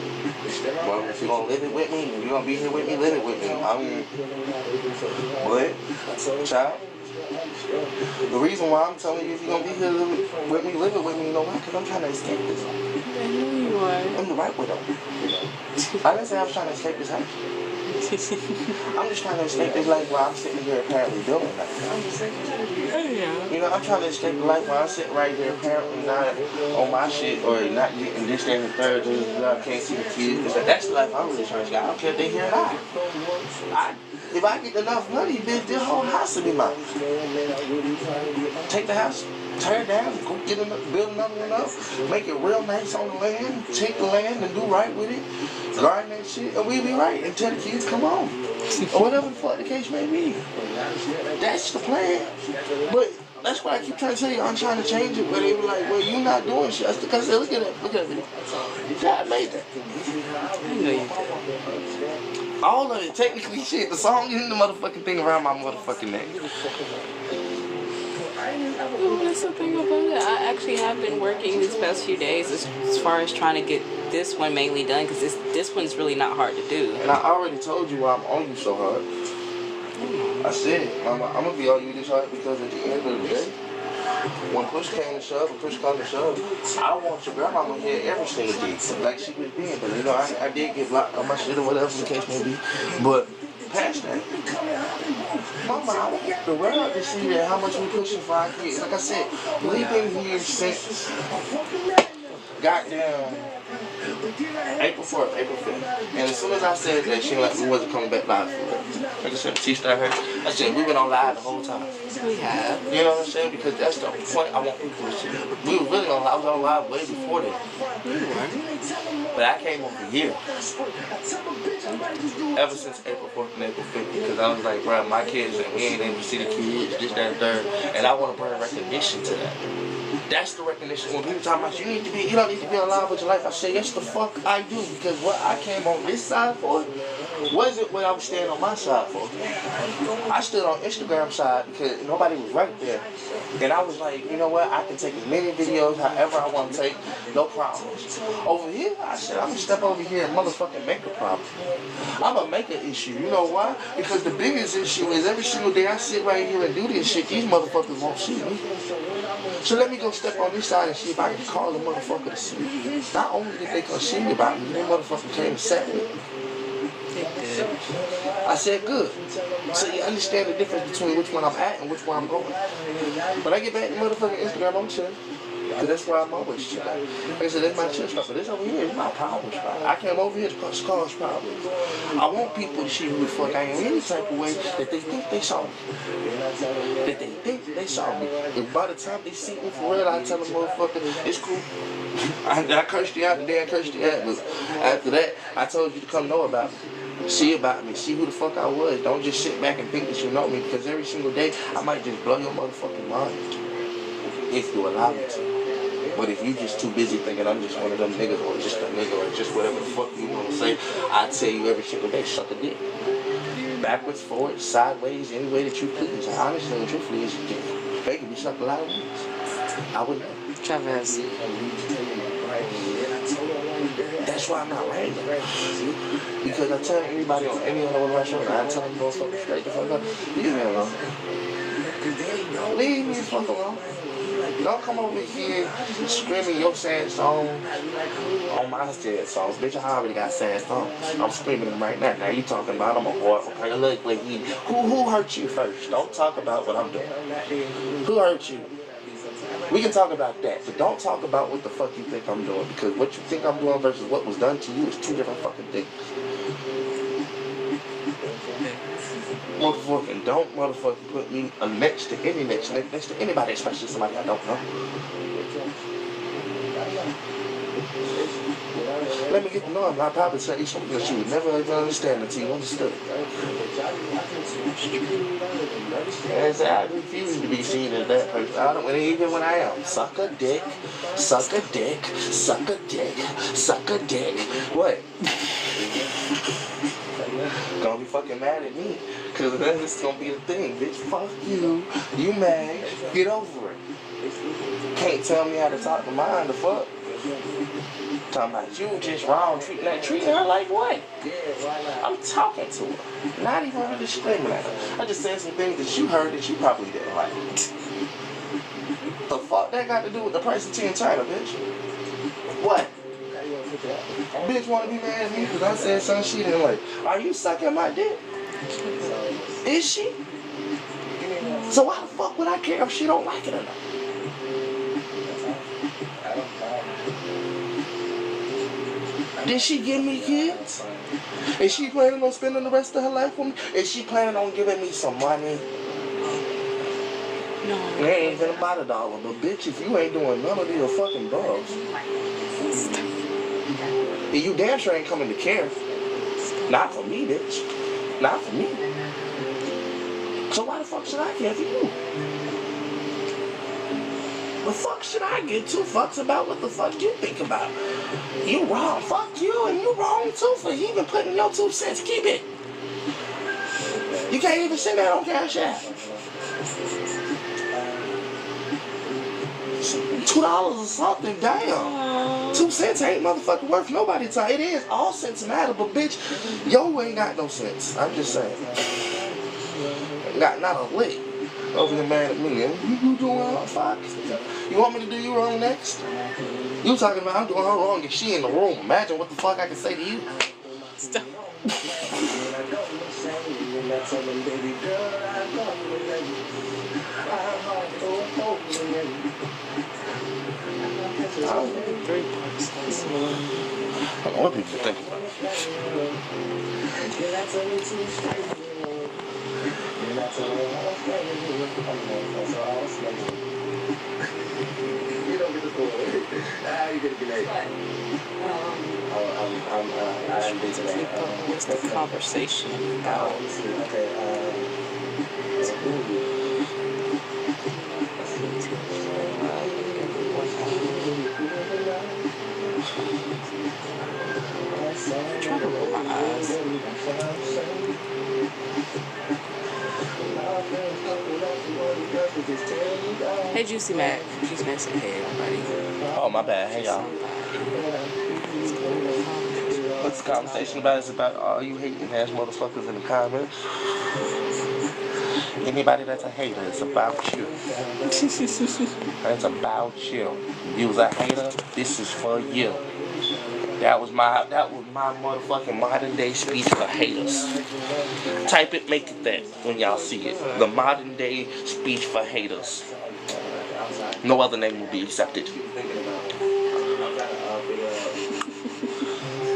well, if you're going to live it with me, if you're going to be here with me, live it with me. But, child, the reason why I'm telling you if you're going to be here with me, live it with me, you know why? Because I'm trying to escape this. I know you are. I'm the right widow. I didn't say I was trying to escape this house. I'm just trying to escape this life while I'm sitting here apparently doing nothing. You know, I'm trying to escape the life while I'm sitting right here apparently not on my shit or not getting this, that, and the third. I can't see the kids. That's the life I'm really trying to get. I don't care if they here or not. If I get enough money, bitch, this whole house will be mine. Take the house, tear it down, go get build another one up, make it real nice on the land, take the land and do right with it, garden that shit, and we'll be right until the kids come home. Or whatever the fuck the case may be. That's the plan. But that's what I keep trying to tell you. I'm trying to change it, but they be like, well, you not doing shit. Because look at that video. God made that. I know you did. All of it, technically, shit. The song is the motherfucking thing around my motherfucking neck. Well, that's the thing about it. I actually have been working these past few days as far as trying to get this one mainly done, because this one's really not hard to do. And I already told you why I'm on you so hard. I said, Mama, I'm gonna be on you this hard because at the end of the day, when push came to shove, when push comes to shove, I want your grandmama here every single day, like she was being. But you know, I did get blocked on my shit or whatever the case may be. But past that, Mama, I want the world to see that how much we pushing for our kids. Like I said, we've been here since goddamn April 4th, April 5th. And as soon as I said that, she like we wasn't coming back live for it. Like I said, she started her. I said we've been on live the whole time. We have. You know what I'm saying? Because that's the point I want people to see. We were really on live. I was on live way before that. But I came over here. Ever since April 4th and April 5th. Because I was like, bro, my kids and we ain't able to see the kids, this, that, and third. And I want to bring recognition to that. That's the recognition. When people talk about you don't need to be alive with your life, I say yes the fuck I do, because what I came on this side for wasn't what I was standing on my side for. I stood on Instagram side because nobody was right there. And I was like, you know what, I can take as many videos however I want to take, no problems. Over here, I said I'm gonna step over here and motherfucking make a problem. I'm gonna make an issue. You know why? Because the biggest issue is every single day I sit right here and do this shit, these motherfuckers won't see me. So let me go step on this side and see if I can call the motherfucker to see me. Not only did they come see me about me, they motherfucker came and sat with me. I said good. So you understand the difference between which one I'm at and which one I'm going. When I get back to motherfucking Instagram, I'm chilling. Because that's where I'm always chilling. Like I said, that's my chill spot. But this over here is my problem spot. I came over here to cause problems. I want people to see who the fuck I am any type of way that they think they saw me. That they think they saw me. And by the time they see me for real, I tell them, motherfucker, it's cool. I cursed you out the day I cursed you out. But after that, I told you to come know about me. See about me. See who the fuck I was. Don't just sit back and think that you know me. Because every single day, I might just blow your motherfucking mind. If you allow me to. But if you just too busy thinking I'm just one of them niggas or just a nigga or just whatever the fuck you want to say, I tell you every single day, suck a dick. Backwards, forwards, sideways, any way that you please. I honestly and truthfully is you can. They can be sucked a lot of ways. I would know. Travis. That's why I'm not random. Because I tell anybody on any other one of my shows, I tell them motherfuckers straight the fuck up. Leave me alone. Leave me the fuck alone. Don't come over here screaming your sad song on my sad songs. Bitch, I already got sad songs. I'm screaming them right now. Now you talking about I'm a whore. Okay, look, like, who hurt you first? Don't talk about what I'm doing. Who hurt you? We can talk about that, but don't talk about what the fuck you think I'm doing, because what you think I'm doing versus what was done to you is two different fucking things. Motherfucking don't motherfucking put me next to anybody, especially somebody I don't know. Let me get to know him. I'll probably tell you something that you would never ever understand until you understood it. As I refuse to be seen as that person. I don't, even when I am. Suck a dick, suck a dick, suck a dick, suck a dick. What? Gonna be fucking mad at me. Cause that's gonna be the thing, bitch. Fuck you. You mad. Get over it. Can't tell me how to talk to mine, the fuck. Talking about you just wrong, treating her like what? I'm talking to her. Not even really screaming at her. I just said some things that you heard that you probably didn't like. The fuck that got to do with the price of tea in China, bitch? What? Bitch wanna be mad at me because I said something she didn't like. Are you sucking my dick? Is she? So why the fuck would I care if she don't like it or not? Did she give me kids? Is she planning on spending the rest of her life with me? Is she planning on giving me some money? No. It ain't even about $1, but bitch, if you ain't doing none of these fucking bugs, you damn sure ain't coming to care. Not for me, bitch. Not for me. So why the fuck should I care for you? The fuck should I give two fucks about what the fuck you think about? You wrong, fuck you, and you wrong too for even putting your 2 cents. Keep it. You can't even send that on Cash App. $2 or something, damn. 2 cents ain't motherfucking worth nobody's time. It is, all cents matter, but bitch, yo ain't got no sense. I'm just saying. Not a lick. Over the man at me, you doing her fuck? You want me to do you wrong next? You talking about I'm doing her wrong and she in the room. Imagine what the fuck I can say to you. Stop. What people think about it? You don't get the story. You get to be late. I'm busy. What's the conversation about? I'm trying to roll my eyes. Hey, Juicy Mac. Juicy Mac said, hey, everybody. Oh, my bad. Hey, y'all. What's the conversation about? It's about all you hating ass motherfuckers in the comments. Anybody that's a hater, it's about you. It's about you. You was a hater, this is for you. That was my motherfucking modern day speech for haters. Type it, make it that when y'all see it. The modern day speech for haters. No other name will be accepted.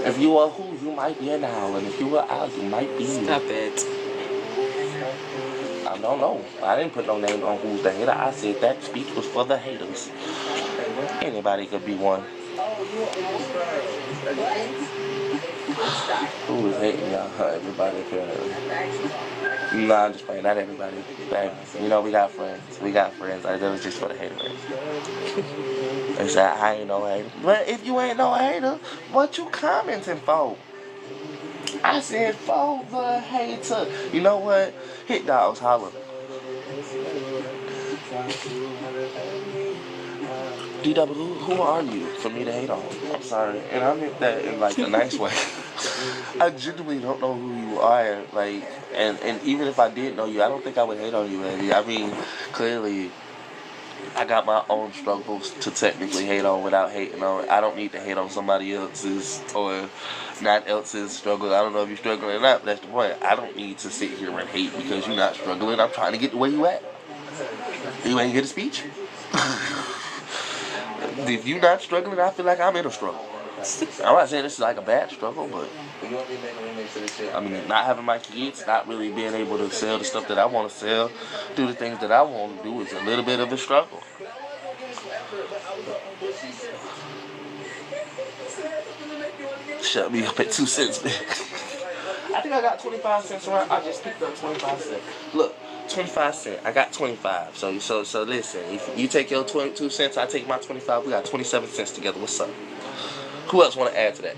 If you are who, you might be an owl, and if you are out, you might be me. Stop it. I don't know. I didn't put no name on who's the hater. I said that speech was for the haters. Anybody could be one. Who is hating y'all? Everybody apparently. Nah, I'm just playing. Not everybody. You know, we got friends. We got friends. That was just for the haters. They said, I ain't no hater. But if you ain't no hater, what you commenting for? I said, for the hater. You know what? Hit dogs, holler. DW, who are you for me to hate on? I'm sorry, and I meant that in like a nice way. I genuinely don't know who you are, like, and even if I did know you, I don't think I would hate on you, baby. I mean, clearly, I got my own struggles to technically hate on without hating on. I don't need to hate on somebody else's or not else's struggle. I don't know if you're struggling or not, but that's the point. I don't need to sit here and hate because you're not struggling. I'm trying to get to where you at. You ain't get a speech. If you're not struggling, I feel like I'm in a struggle. I'm not saying this is like a bad struggle, but I mean, not having my kids, not really being able to sell the stuff that I want to sell, do the things that I want to do is a little bit of a struggle. Shut me up at 2 cents, man. I think I got 25 cents around. I just picked up 25 cents. Look, 25 cents. I got 25. So listen, if you take your 22 cents, I take my 25. We got 27 cents together. What's up? Who else want to add to that?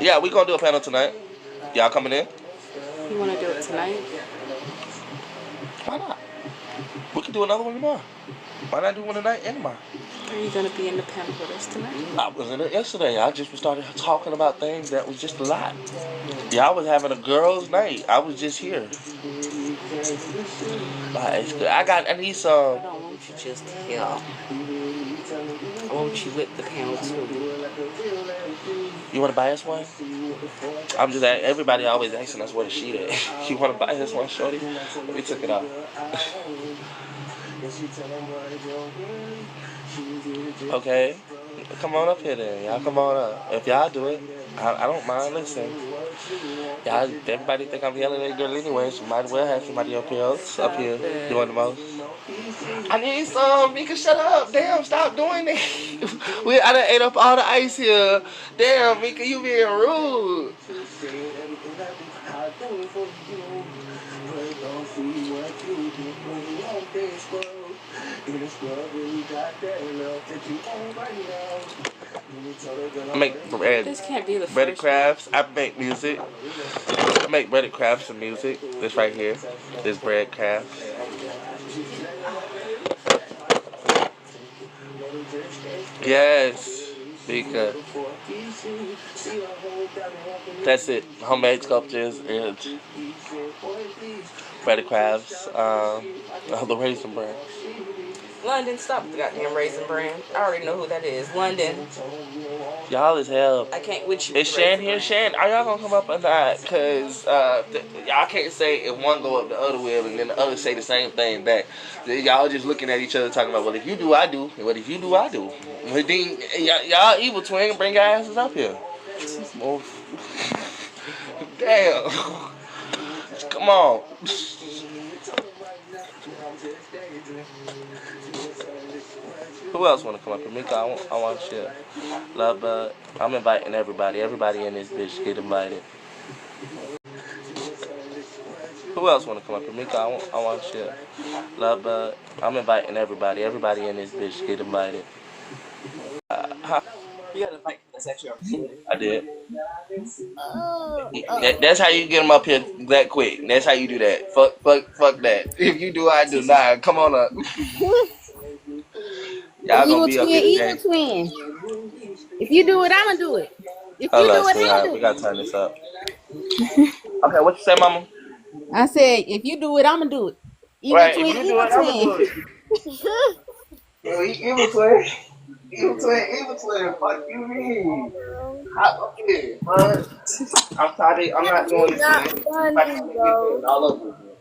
Yeah, we gonna do a panel tonight. Y'all coming in? You want to do it tonight? Why not? We can do another one tomorrow. Why not do one tonight and tomorrow? Are you going to be in the panel with us tonight? I was in it yesterday. I just started talking about things that was just a lot. Y'all was having a girls' night. I was just here. It's good. I need some. I don't want you just here. I want you with the panel too. You want to buy us one? I'm just everybody always asking us where the sheet at. You want to buy us one, shorty? We took it off. Okay, come on up here then. Y'all come on up. If y'all do it, I don't mind. Listen, y'all, everybody think I'm yelling at girl anyway, so might as well have somebody up here doing the most. I need some. Mika, shut up. Damn, stop doing that. I done ate up all the ice here. Damn, Mika, you being rude. I make this can't be the breaded crafts. I make music. I make breaded crafts and music. This right here. This bread crafts. Yes, because that's it. Homemade sculptures and breaded crafts. The raisin bran. London, stop the goddamn raisin bran. I already know who that is. London. Y'all as hell. I can't with you. Is Shan here? Shan, are y'all gonna come up or not? Cause y'all can't say if one go up the other way and then the other say the same thing back. Y'all just looking at each other talking about, well, if you do, I do. And what if you do, I do. But then y'all evil twin, bring your asses up here. Damn. Come on. Who else want to come up here? Mika, I want you. Love Bud. I'm inviting everybody. Everybody in this bitch get invited. Who else want to come up here? Mika, I want you. Love Bud. I'm inviting everybody. Everybody in this bitch get invited. You gotta invite us extra. I did. That's how you get them up here that quick. That's how you do that. Fuck that. If you do, I do. Nah, come on up. Y'all gonna be up here today. Twin. If you do it, I'ma do it. If you Hold do on, it, I'ma sweetheart. do We it. gotta turn this up. Okay, what you say, mama? I said, if you do it, I'ma do it. Evil Right, twin, if you do evil it, I'ma twin. do it. Evil twin. Evil twin. Fuck you mean? Okay, bud. I'm sorry. I'm not doing this today. All over again.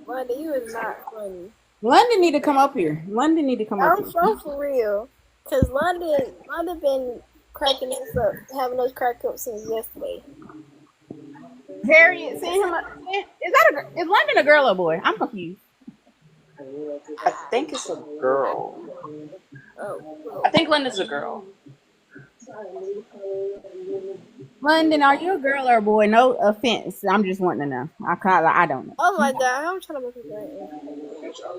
London, you is not funny. London need to come up here. London need to come up here. I'm for real. Cause London been cracking us up, having us cracked up since yesterday. Harriet, send him up. Is London a girl or a boy? I'm confused. I think it's a girl. Oh. I think London's a girl. London, are you a girl or a boy? No offense. I'm just wanting to know. I don't know. Oh my god, I'm trying to make it right.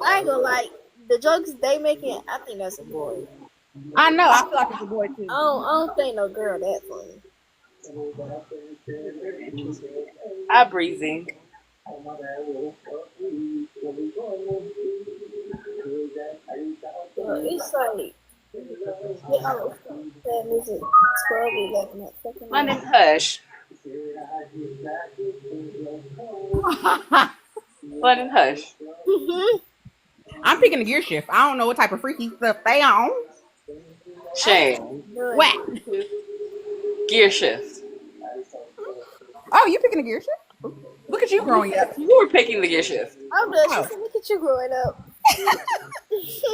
I ain't gonna lie. The jokes they making, I think that's a boy. I know. I feel like it's a boy too. I don't think no girl that funny. Hi, Breezy. It's like, yeah, I was that music 12, 11 at fucking night. London, hush. London, hush. I'm picking the gear shift. I don't know what type of freaky stuff they on. Shane. What? Gear shift. Oh, you picking the gear shift? Look at you growing up. You were picking the gear shift. I'm done. She said, look at you growing up.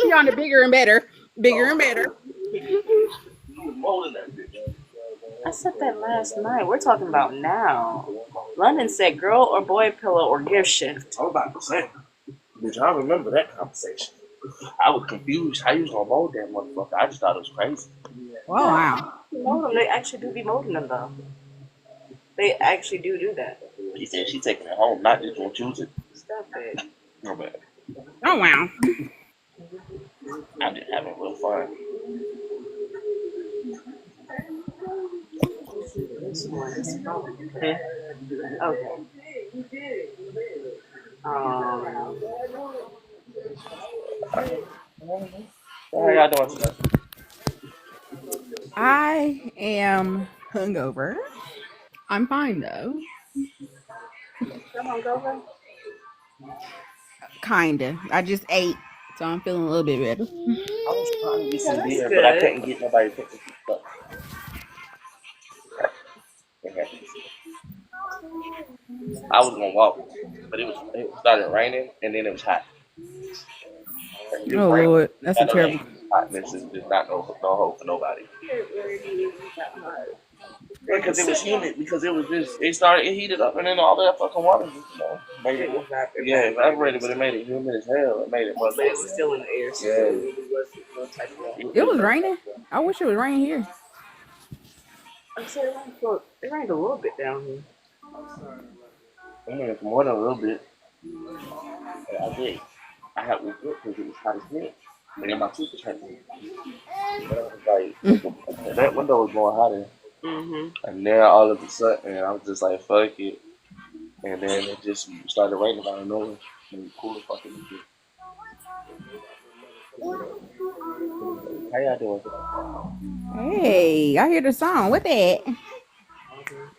You're on the bigger and better. Bigger and better. I said that last night. We're talking about now. London said girl or boy pillow or gear shift. I was about to say, bitch, I remember that conversation. I was confused. How you was gonna mold that motherfucker? I just thought it was crazy. Wow. Mold them. They actually do be molding them though. They actually do that. She said she taking it home, not just gonna choose it. Stop it. No bad. Oh wow. I'm just having real fun. Okay. How y'all doing today? I am hungover. I'm fine though. Kinda. I just ate, so I'm feeling a little bit better. I was trying to get some beer, but I couldn't get nobody to pick this up. I was gonna walk, but it started raining and then it was hot. Oh Lord, that's a terrible. Hotness is just not no hope for nobody. Because it was humid. Because it was just it heated up and then all that fucking water just made it. Yeah, evaporated, but it made it humid as hell. It made it much. But it was still in the air. So It was raining. I wish it was raining here. I said it rained a little bit down here. I mean, it's more than a little bit. I had woke up because it was hot as hell. And then my tooth was hurting. But I was like, that window was more hotter. And then all of a sudden, I was just like, fuck it. And then it just started raining out of nowhere. And cool as fucking shit. How y'all doing? Hey, I hear the song. What that?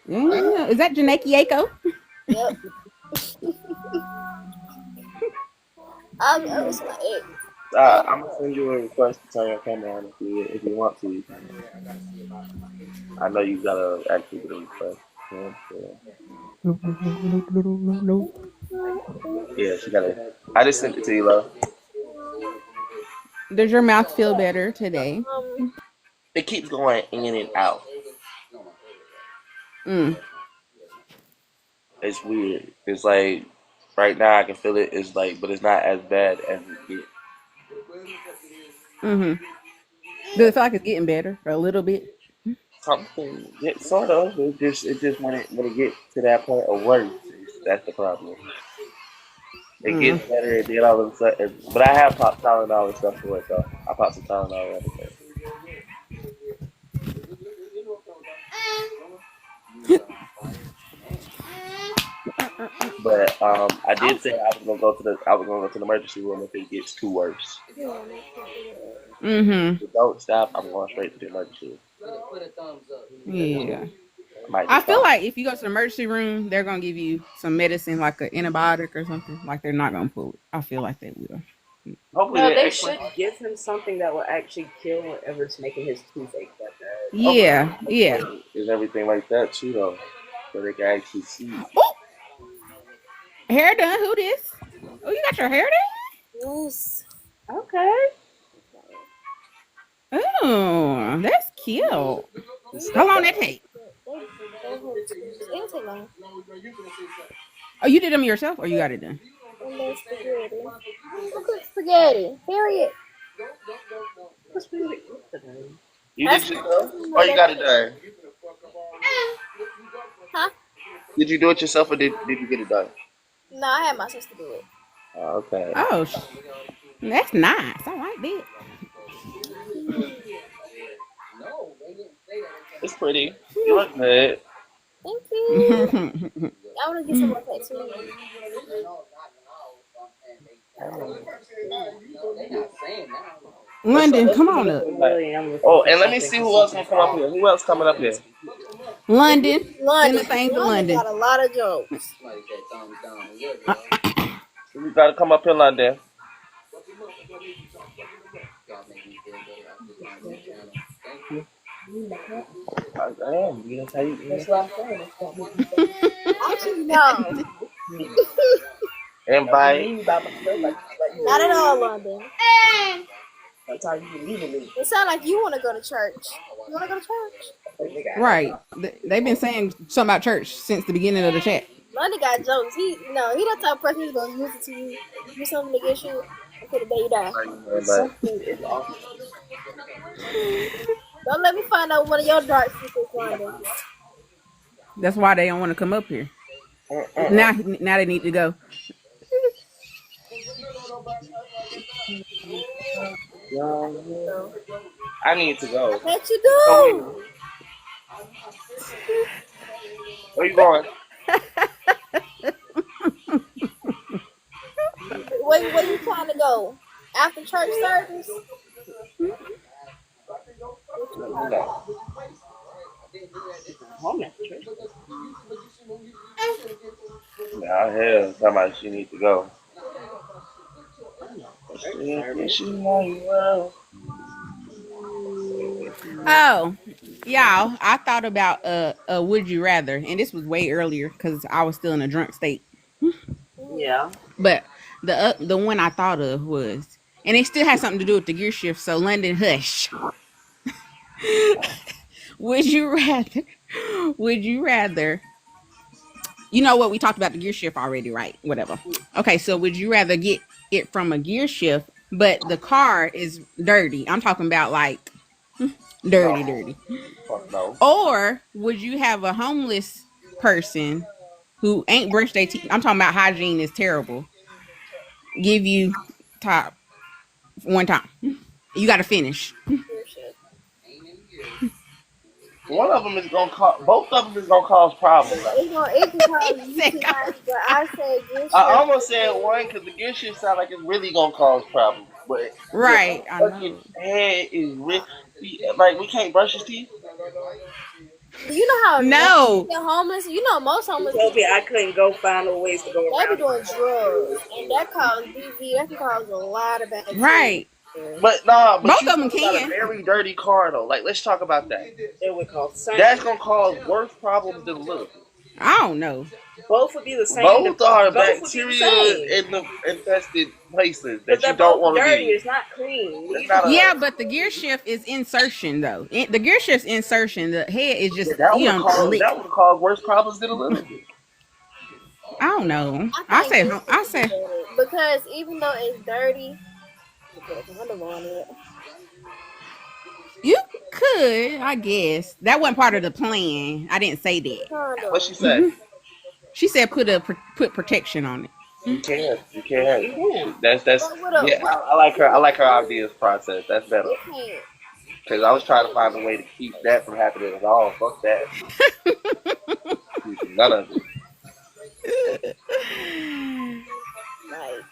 Yeah. Is that Janeki Aiko? Yep. I'm gonna send you a request to turn your camera on if you want to. I know you gotta actually get a request. Yeah, she gotta. I just sent it to you, love. Does your mouth feel better today? It keeps going in and out. It's weird. It's like right now I can feel it. It's like, but it's not as bad as it gets. Does it feel like it's getting better a little bit? Something, sort of. It just when it gets to that point of worse, that's the problem. It gets better, and then all of a sudden. But I have popped Tylenol and stuff for it though. I popped some Tylenol and everything. But I did say I was gonna go to the emergency room if it gets too worse. If it don't stop, I'm going straight to the emergency room. Yeah. I feel like if you go to the emergency room, they're gonna give you some medicine like an antibiotic or something. Like they're not gonna pull it. I feel like they will. Hopefully no, they should give him something that will actually kill whatever's making his toothache that bad. Yeah, yeah. There's everything like that too, though, so they can actually see. Hair done? Who this? Oh, you got your hair done? Yes. Okay. Oh, that's cute. How long that take? It didn't take long. Oh, you did them yourself, or you got it done? And then spaghetti. Look at spaghetti. Period. You did yourself, or you got it done? Huh? Did you do it yourself, or did you get it done? No, I had my sister do it. Oh, okay. Oh, that's nice. I like that. It's pretty. You look good. Thank you. I want to get some more tattoos. London, come on up. Oh, and let me see who else gonna come up here. Who else coming up here? London, send London. a thing to London London. got a lot of jokes. You gotta come up here, London. Damn, that's how you. Actually, no. Invite. Not at all, London. It sounds like you want to go to church. You want to go to church? Right. They've been saying something about church since the beginning of the chat. London got jokes. He that type of person who's gonna use it to you, do something against you, until the day you die. Don't let me find out one of your dark secrets, London. That's why they don't want to come up here. Now they need to go. I need to go. I bet you do. Where you going? Where you trying to go? After church service? Nah, hell, talking about she needs to go. Oh, y'all, I thought about would you rather, and this was way earlier because I was still in a drunk state. Yeah. But the one I thought of was, and it still has something to do with the gear shift. So London, hush. Would you rather? You know what? We talked about the gear shift already, right? Whatever. Okay, so would you rather get it from a gear shift, but the car is dirty? I'm talking about like dirty. Fuck no. Or would you have a homeless person who ain't brushed their teeth? I'm talking about hygiene is terrible. Give you top one time. You got to finish. One of them is gonna cause. Both of them is gonna cause problems. It can cause you too much, but I said gear shift. I almost said one because the gear shift sound like it's really gonna cause problems. But right, I know. Head is really like we can't brush his teeth. You know how no homeless. You know most homeless. Toby, I couldn't go find no ways to go around. They be doing drugs, and that causes BV. That can cause a lot of bad. Right. But nah, but both you of them can. got a very dirty car though. Like let's talk about that. It would cause that's gonna cause worse problems than little. I don't know. Both would be the same. Both are bacteria in the infested places that you don't want to be. Dirty. It's not clean. Yeah, but the gear shift is insertion though. The gear shift's insertion. The head is just that would cause worse problems than a little. I don't know. I say because even though it's dirty, you put a condom on it. You could, I guess. That wasn't part of the plan. I didn't say that. What she said? Mm-hmm. She said put protection on it. You can. That's yeah. I like her ideas process. That's better. Because I was trying to find a way to keep that from happening at all. Fuck that. None of it. Like,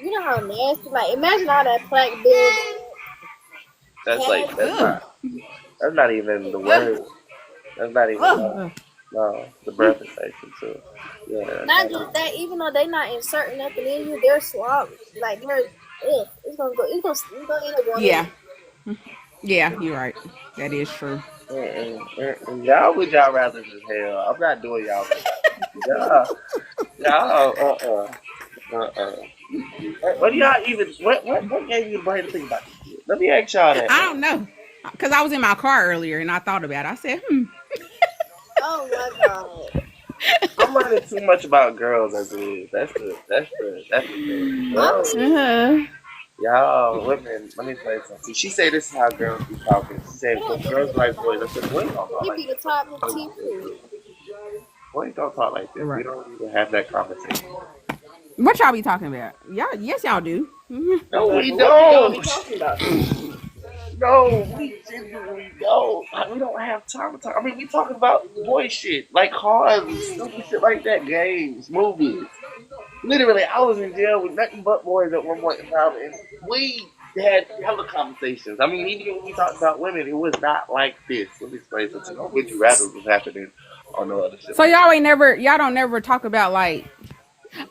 you know how nasty. Like, imagine all that plaque building. That's not even the word. That's not even no, the breath infection too. Yeah. Not just that, even though they're not inserting nothing in you, they're swab. Like it's gonna go. It's gonna end up going. Yeah. Yeah, you're right. That is true. Y'all would y'all rather as hell. I'm not doing y'all. Y'all. What do y'all even? What gave you the brain to think about this shit? Let me ask y'all that. I don't know, cause I was in my car earlier and I thought about it. I said, Oh my god. I'm learning too much about girls as it is. That's the thing. Girls, y'all, women, let me say something. She said this is how girls be talking. She said girls like boys. I said, boys don't talk like be the top of the boys don't talk like this. Right. We don't even have that conversation. What y'all be talking about? Y'all, yes, y'all do. No, we don't. No, we genuinely don't. We don't have time to talk. I mean, we talking about boy shit, like cars and stupid shit like that, games, movies. Literally, I was in jail with nothing but boys at one point in time, and we had hella conversations. I mean, even when we talked about women, it was not like this. Let me explain something. No would you rather was happening on no other shit So like that. y'all don't never talk about like.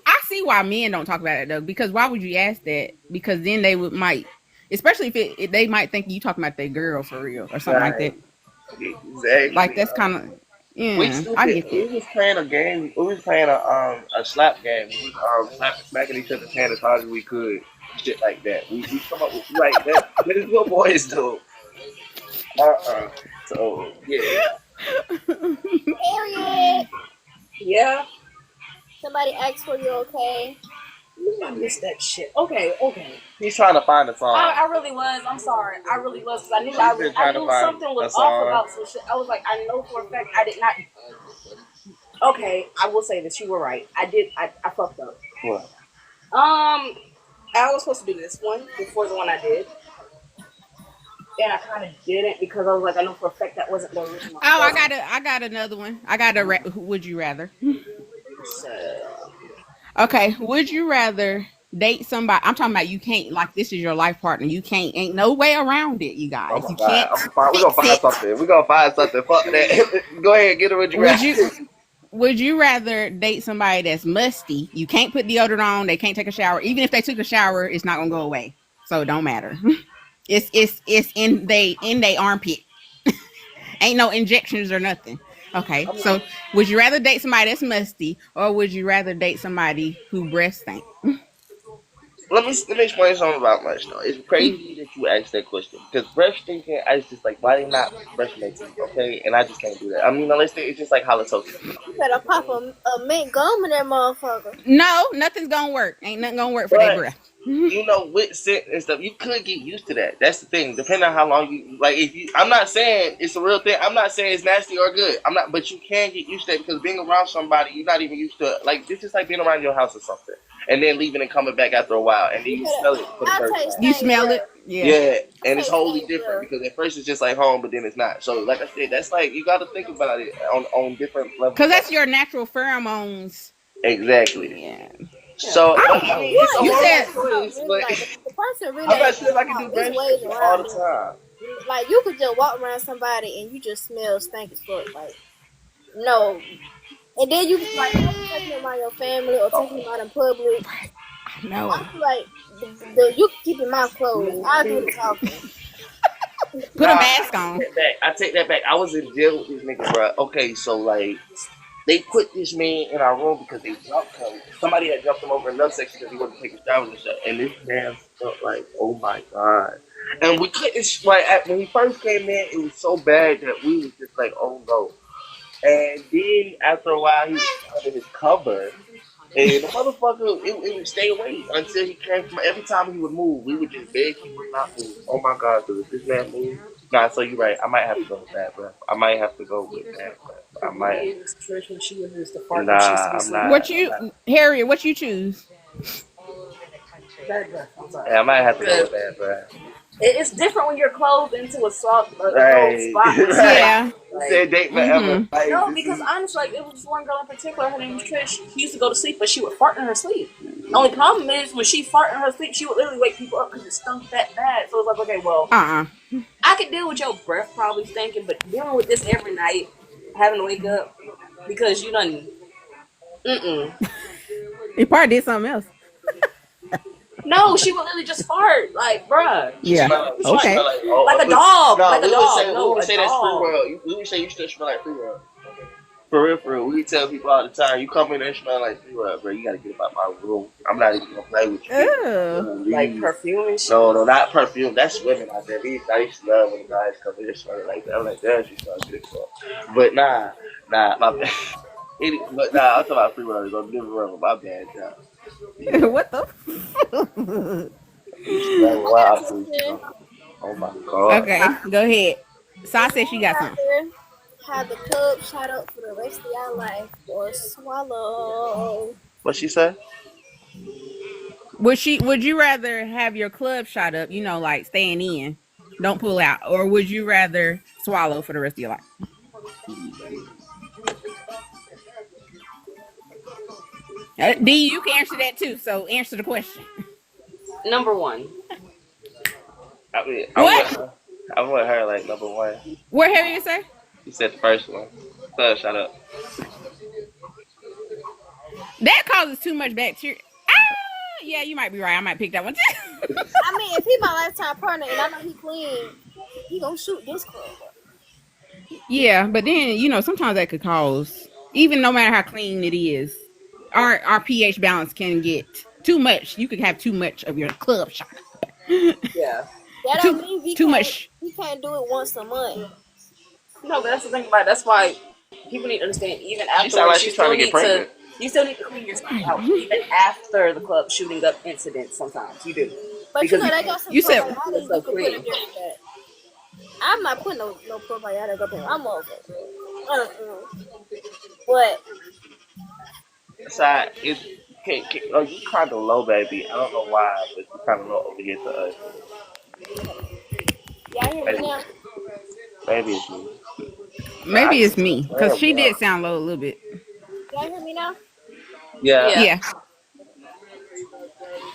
I see why men don't talk about it though, because why would you ask that? Because then they might, especially if they might think you talking about their girl for real or something like that. Right. Like Exactly. that's kind of We yeah. I stupid. get We that. was playing a game. We was playing a slap game. We was smacking each other's hand as hard as we could. Shit like that. We come up with like that. That is what boys do. So yeah. Harriet, Yeah. somebody asked for you, okay? I missed that shit. Okay. He's trying to find a song. I really was. I'm sorry. I really was because I knew She's been I trying to knew find something a was off song. about some shit. I was like, I know for a fact I did not. Okay, I will say this. You were right. I did. I fucked up. What? I was supposed to do this one before the one I did. And I kind of didn't because I was like, I know for a fact that wasn't the original. Oh, I got another one. I got a would you rather? Okay, would you rather date somebody? I'm talking about you can't like this is your life partner. You can't ain't no way around it, you Oh guys. my You god. can't We're gonna fix find it. something. We're gonna find something. Fuck that. Go ahead, get it what you Would got. you rather date somebody that's musty? You can't put deodorant on, they can't take a shower. Even if they took a shower, it's not gonna go away. So it don't matter. It's in they armpit. Ain't no injections or nothing. Okay. So would you rather date somebody that's musty or would you rather date somebody who breath stink? Let me explain something about mush though. It's crazy that you asked that question because brush thinking I was just like why they not brushing their teeth, okay? And I just can't do that. I mean, unless it's just like halitosis. You better pop a mint gum in that motherfucker. No, nothing's gonna work. Ain't nothing gonna work for their But breath. you know, with scent and stuff, you could get used to that. That's the thing. Depending on how long you like, if you, I'm not saying it's a real thing. I'm not saying it's nasty or good. I'm not, but you can get used to it because being around somebody you're not even used to. Like this is like being around your house or something, and then leaving and coming back after a while, and then you smell it for the I'll first taste time. You stank smell breath. it? Yeah. Yeah, and it's taste wholly stank different breath. because at first it's just like home, but then it's not. So, like I said, that's like you got to think about it on different levels. Because that's your natural pheromones. Exactly. Yeah. So, I but, don't I know. mean, it's a You said horrible choice, Really, but like the person really I'm not ain't sure if I can out. do There's brush ways thinking all around the it. time. Like you could just walk around somebody and you just smell stank as fuck. Like no, and then you just like you taking them around your family or taking them out in public. no. I feel like you can keep your mouth closed. I'll do the talking. Put a Nah, mask on. I take that back. I was in jail with these niggas, bro. Okay, so like they put this man in our room because they jumped him. Somebody had jumped him over in another section because he wasn't taking showers and stuff. And this man felt like, oh my god. And we couldn't like when he first came in, it was so bad that we was just like, oh no. And then after a while, he was under his cover. And the motherfucker, it would stay away until he came from. Every time he would move, we would just beg he would not move. Oh my god, because if this man moves, nah, so you're right. I might have to go with that, bro. I might have to go with that, bro. I might. Nah, I'm not. What you, Harriet? What you choose? Yeah, I might have to go with that, bro. It's different when you're clothed into a soft, adult Right, spot. right. Yeah. Said date forever. Mhm. Like, No, this because is- honestly, like, it was one girl in particular. Her name was Trish. She used to go to sleep, but she would fart in her sleep. Only problem is when she fart in her sleep, she would literally wake people up because it stunk that bad. So it was like, okay, well, I could deal with your breath probably stinking, but dealing with this every night, having to wake up because you done. He probably did something else. No, she would literally just fart, like, bruh. Yeah. Okay. Like a dog. No, Like a we would dog. say, No, we would a say that's free dog. world. We would say you still smell like free world. For real, for real. We tell people all the time, you come in there and smell like free world, bro. You gotta get up out my room. I'm not even gonna play with you. Ew. Like perfume and shit. No, not perfume. That's women out there. I used to love when the guys come in and smell like that. I'm like, damn, she smells good. But nah, my bad. But nah, I'm talking about free world. Don't give a rubber. My bad, yeah. What the? You smell wild, too. Oh my god. Okay, go ahead. Sa said she got something. Have the club shut up for the rest of your life or swallow. What she said? Would you rather have your club shot up, you know, like staying in, don't pull out, or would you rather swallow for the rest of your life? D, you can answer that too. So answer the question. Number one. I mean, What? I want her like number one. What have you say? You said the first one. So shut up. That causes too much bacteria. Ah, yeah, you might be right. I might pick that one too. I mean, if he my lifetime partner and I know he clean, he gonna shoot this club up. Yeah, but then sometimes that could cause, even no matter how clean it is, our pH balance can get too much. You could have too much of your club shot. Yeah. That don't mean too much. We can't do it once a month. No, but that's the thing about it. That's why people need to understand. Even after, She sound like she's trying to get pregnant. You still need to clean yourself out, even after the club shooting up incidents. Sometimes you do. But because they got some probiotics you can put in there for that. I'm not putting no probiotic up in my motherfucker. What? Side, you kind of low, baby. I don't know why, but you kind of low over here to us. Y'all hear me now? Maybe it's me. Maybe it's me, because she did sound low a little bit. Y'all hear me now? Yeah.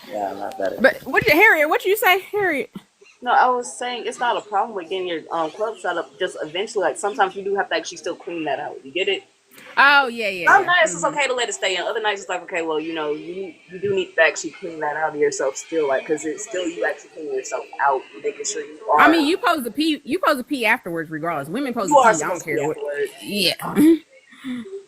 Yeah, not better. But Harriet, what you say, Harriet? No, I was saying it's not a problem with getting your club shot up. Just eventually, like sometimes you do have to actually still clean that out. You get it? Oh yeah. Some nights it's okay to let it stay in. Other nights it's like, okay, well, you do need to actually clean that out of yourself still, like, because it's still you actually cleaning yourself out, making sure you are. I mean, you supposed to pee. You supposed to pee afterwards, regardless. Women supposed to pee. I don't care what. Yeah.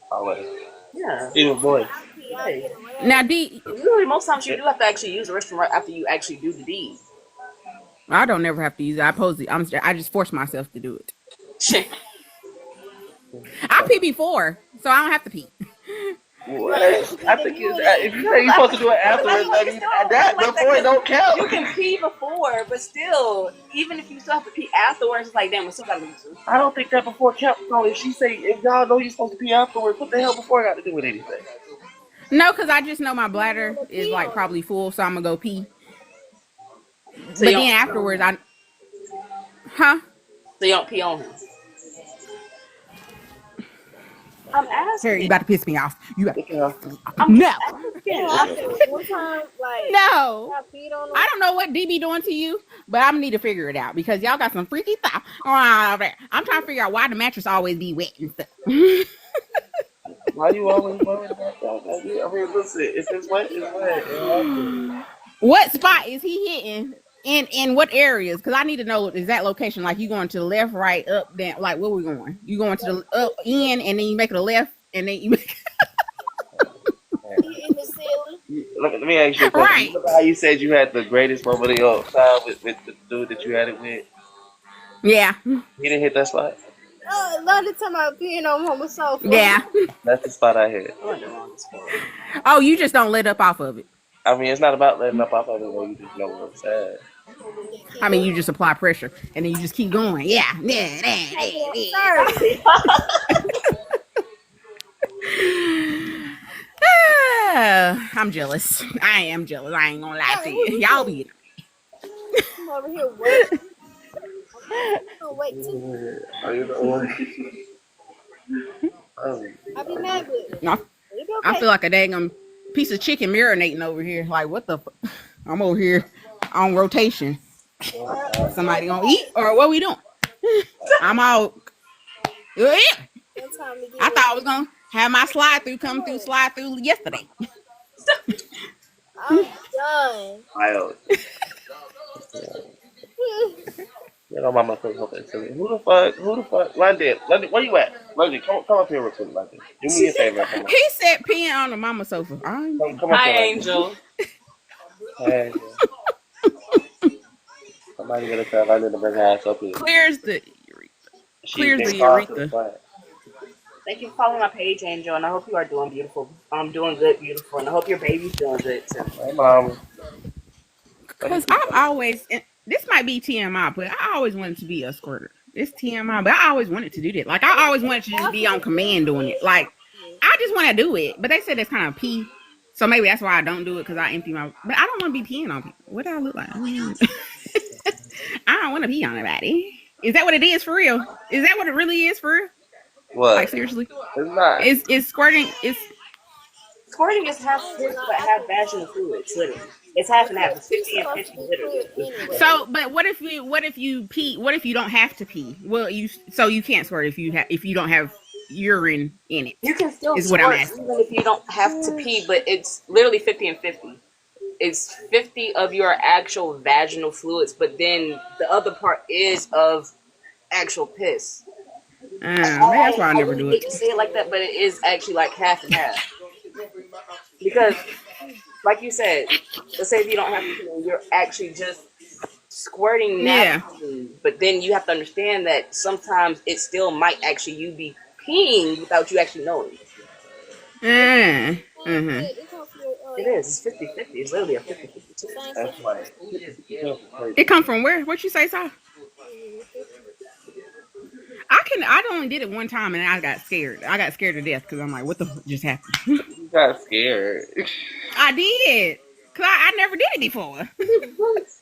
Always. Yeah. Even boys. Hey. Now, D. Usually, most times you do have to actually use the restroom right after you actually do the deed. I don't never have to use it. I just force myself to do it. I pee before, so I don't have to pee. What? I think if you say you're supposed to do it afterwards, that before it don't count. You can pee before, but still, even if you still have to pee afterwards, it's like, damn, we still gotta use it. I don't think that before counts. No, if y'all know you're supposed to pee afterwards, what the hell before got to do with anything? No, because I just know my bladder is like probably full, so I'm gonna go pee. So but then afterwards, So you don't pee on him? I'm asking. Harry, you about to piss me off. You got no. One time, like, no. I don't know what DB doing to you, but I'm gonna need to figure it out because y'all got some freaky stuff. I'm trying to figure out why the mattress always be wet and stuff. Why you always worried about that? I mean, listen, if it's wet, it's wet. What spot is he hitting? In what areas? Because I need to know exact location. Like, you going to the left, right, up, down. Like, where we going? You going to the up, in, and then you make it a left, and then you make in the ceiling. Let me ask you a question. Right. Remember how you said you had the greatest moment of your time with the dude that you had it with? Yeah. He didn't hit that spot? Oh, a lot of time I being on my sofa. Yeah. That's the spot I hit. Oh, you just don't let up off of it. I mean, it's not about letting up off of it when you just know what's sad. I mean, you just apply pressure, and then you just keep going. Yeah. I'm jealous. I am jealous. I ain't gonna lie to you. Y'all be. I'm over here waiting. Wait too. Are you the one? I'll be mad with it. No, I feel like a dang piece of chicken marinating over here. Like, what the? I'm over here on rotation. Somebody gonna eat, or what we doing? I'm all. Yeah. I thought I was gonna have my slide through yesterday. I'm done. You know, mama said something to me. Who the fuck? London, where you at? London, come up here real quick, London. Do me a favor. He said peeing on the mama sofa. Come up Hi, here, Angel. Hey, somebody gonna tell London to bring her ass up here. Clears the urethra. Thank you for following my page, Angel, and I hope you are doing beautiful. I'm doing good, beautiful, and I hope your baby's doing good too. Hey, mom. Because I've always, this might be TMI, but I always wanted to be a squirter. It's TMI, but I always wanted to do that. Like, I always wanted to just be on command doing it. Like, I just want to do it. But they said that's kind of pee. So maybe that's why I don't do it, because I empty my... But I don't want to be peeing on people. What do I look like? I don't want to pee on anybody. Is that what it is for real? Is that what it really is for real? What? Like, seriously? It's not. It's squirting... Squirting is half Things piss, are not but half actually vaginal fluids, literally. It's half and half. because It's pee's 50 and supposed to 50, be literally. clear anyway. So, but what if you pee? What if you don't have to pee? Well, you can't squirt if you don't have urine in it. You can still Is what I'm squirt asking. even if you don't have to pee, but it's literally 50 and 50. It's 50 of your actual vaginal fluids, but then the other part is of actual piss. Maybe that's why I I never really do hate it. to say it like that, but it is actually like half and half. Because, like you said, let's say if you don't have to pee, you're actually just squirting Yeah. naturally, but then you have to understand that sometimes it still might actually you be peeing without you actually knowing. Mm-hmm. It comes from your, It is. It's 50-50. It's literally a 50-50 the same That's section. like It come from where? What you say, Si? I only did it one time and I got scared. I got scared to death because I'm like, what the fuck just happened? you got scared. I did. Cause I never did it before.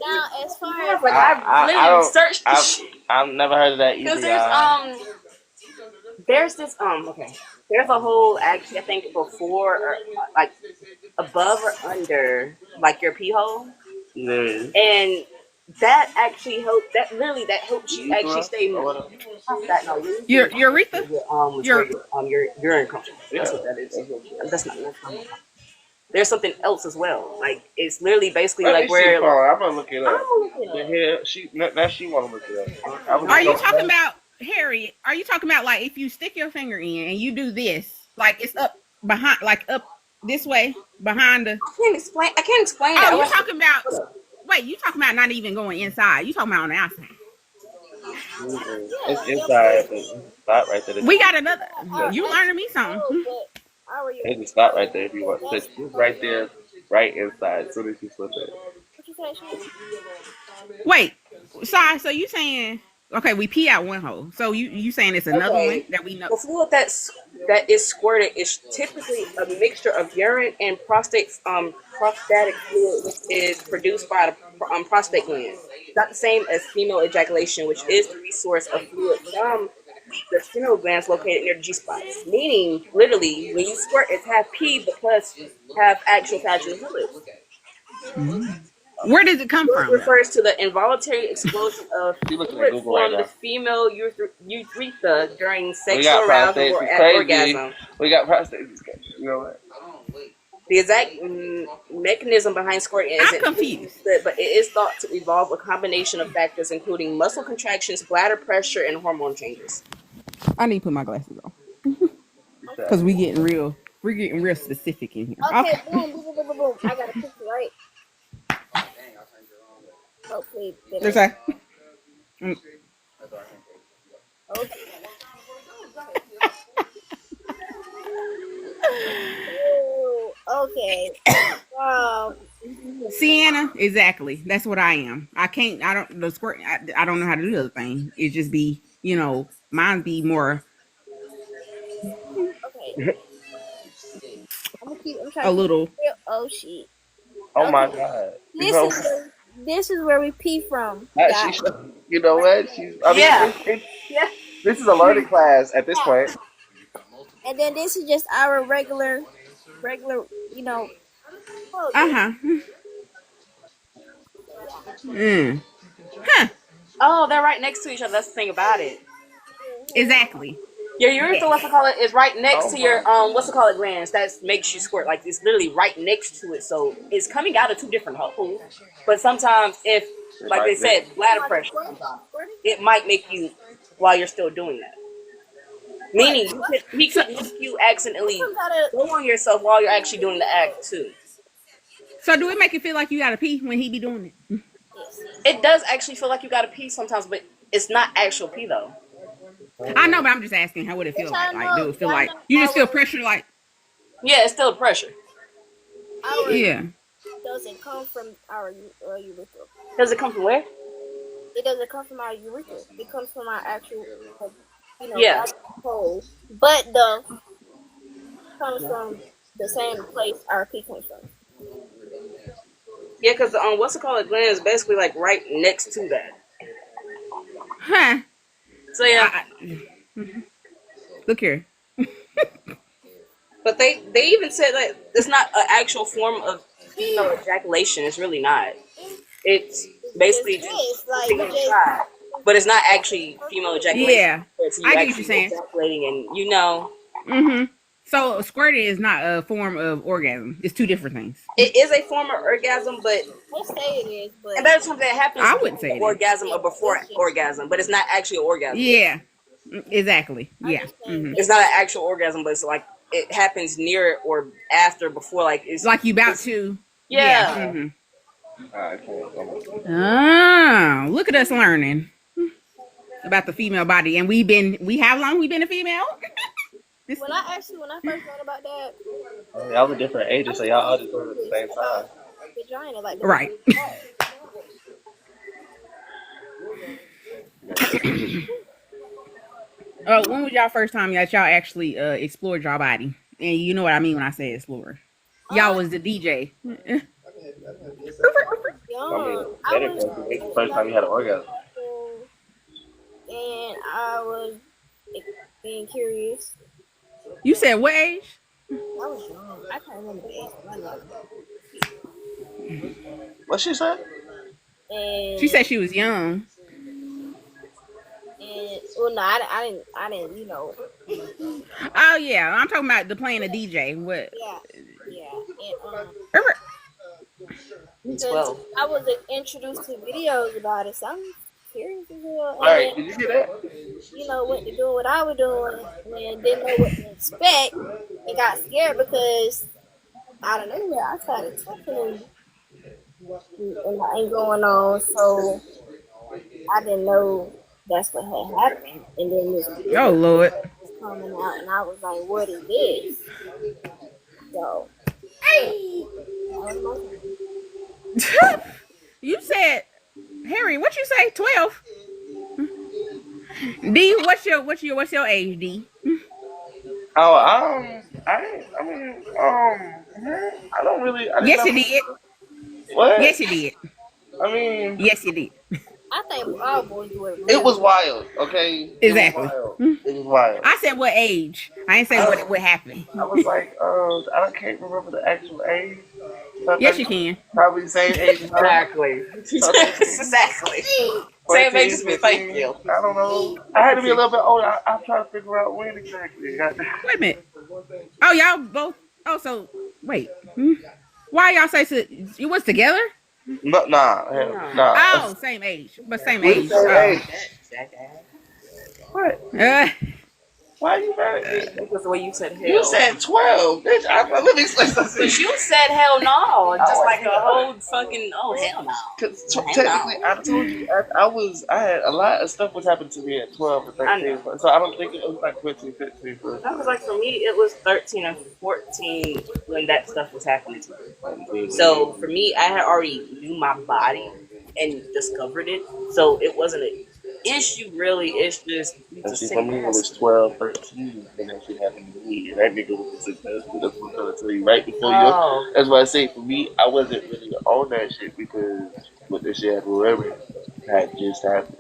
Now, as far as Like I've I literally don't. searched the shit. I've never heard of that Because either, y'all. there's this okay. There's a whole actually I think before or like above or under like your pee hole. There is. And that actually that helps you actually Urethra stay or whatever. that no you Your urethra? is where Your your urine comes from. That's Yeah. what that is. That's what That's not there's something else as well. Like it's literally basically Let me like see, where Paul. I'm gonna look it I'm up. looking The up. hell, now she wanna look it up. I was Are just you gonna talking say. about Harry? Are you talking about like if you stick your finger in and you do this, like it's up behind, like up this way behind the? I can't explain Oh, it. you talking about? Wait, you talking about not even going inside? You talking about on the outside? It's yeah, your inside, but pussy. it's stop right there. We got another. Our You learning actual me something? but our It just stop urethra, right there if you want. that's Touch just from right there, right inside. As soon as you slip it. what you say, Shannon? Wait, sorry. So you saying okay? We pee out one hole. So you saying it's another one Okay. that we know? The fluid that is squirted is typically a mixture of urine and prostatic fluid, which is produced by the prostate gland. It's not the same as female ejaculation, which is the resource of fluid from the seminal glands located near the G spots. Meaning, literally, when you squirt, it's half pee because half actual vaginal fluid. Where does it come Squirt from though? refers to the involuntary explosion of She looking at fluid Google right from the now. female urethra during We sexual got arousal prostates. or It's at crazy. orgasm. We got prostates. It's crazy. You know what? The exact mechanism behind squirting I'm isn't fully confused. understood, but it is thought to involve a combination of factors, including muscle contractions, bladder pressure, and hormone changes. I need to put my glasses on because Okay. we're getting real specific in here. Okay, Okay. boom, boom, boom, boom, boom, boom. I got a picture, right? Hopefully, There's better. a. Okay. Oh, okay. Sienna, exactly. That's what I am. I can't. I don't. The squirt. I don't know how to do the other thing. It just be. Mine be more Okay. I'm trying a to keep it little. real. Oh shit. Oh my Okay. God. You This know, is this is where we pee from, she. guys. You know what? She's. I mean, Yeah. Yeah. this is a learning class at this point. And then this is just our regular, Uh toilet. huh. Yeah. Mm. Huh. Oh, they're right next to each other. That's the thing about it. Exactly. Your urethra, Yes. what's it called, is right next Oh to my. your what's it called, glands. That makes you squirt. Like it's literally right next to it, so it's coming out of two different holes. But sometimes, if like they Right there. said, bladder Somebody pressure, squirting? sometimes Squirting? it might make you while you're still doing that. What? Meaning, he So could make you What accidentally comes out of? go on yourself while you're actually doing the act too. so do it make it feel like you gotta pee when he be doing it? Yes. It does actually feel like you got to pee sometimes, but it's not actual pee though. I know, but I'm just asking, how would it feel like? Like, do it feel Y'all like know you just feel pressure? Like, Yeah, it's still pressure. our yeah. doesn't come from our urethra. Does it come from where? It doesn't come from our urethra. It comes from our actual, Yeah. hole. But the comes from the same place our pee comes from. Yeah, because what's it called? Gland is basically like right next to that. Huh. So yeah, Look here. But they even said that it's not an actual form of female ejaculation. It's really not. It's basically just like something inside. But it's not actually female ejaculation. Yeah, It's you I get what actually you're saying. ejaculating and you know. Mm-hmm. So squirting is not a form of orgasm. It's two different things. It is a form of orgasm, but I say it is, but and that's something that happens. I wouldn't say it orgasm or before orgasm, but it's not actually an orgasm. Yeah, exactly. Yeah, it's not an actual orgasm, but it's like it happens near it or after, before, like it's like you about to. Yeah. Mm-hmm. Ah, look at us learning about the female body, and how long we been a female? When I first learned about that, y'all were different ages, so y'all all just learned at the same time. Vagina, like right. When was y'all first time that y'all actually explored y'all body? And you know what I mean when I say explore. Y'all was the DJ. Young. The first time you had an orgasm. And I was being curious. You said what age? I was young. I can't remember the age. What she said? And she said she was young. And well, no, I didn't, you know. Oh yeah, I'm talking about the playing a DJ. What? Yeah. And 12. I was introduced to videos about it, so I'm curious as well. Alright, did you see that? You know, went to do what I was doing and didn't know what to expect, and got scared because I don't know. I started touching and nothing going on, so I didn't know that's what had happened. And then this oh Lord was coming out, and I was like, "What is this?" So, you said, Harry, what you say? 12. D, what's your age, D? Oh, I don't really. Yes, you did. What? Yes, you did. I mean, yes, you did. I think all boys do it. It was wild, okay? Exactly. It was wild. I said what age? I ain't say what happened. I was like, I can't remember the actual age. Yes, you can. Probably the same age. Exactly. Exactly. Same age as me. Thank you. I don't know. I had to be a little bit older. I'm trying to figure out when exactly. Wait a minute. Oh, y'all both. Oh, so wait. Why y'all say so? You was together? No, nah. Oh, same age, but same age. What? Why are you mad at me? Because the way you said hell. You said 12, bitch. Let me explain something. Because you said hell no. Just like a whole fucking, oh, hell no. Because technically, I told you, I had a lot of stuff was happening to me at 12 and 13. So I don't think it was like 14, 15. That was like, for me, it was 13 and 14 when that stuff was happening to me. So for me, I had already knew my body and discovered it. So it wasn't an issue, really. It's just... for me, it was 12, 13, and that shit happened to me. And that nigga was successful. That's what I'm trying to tell you right before you. That's why I say, for me, I wasn't really on that shit because what this shit whoever had just happened.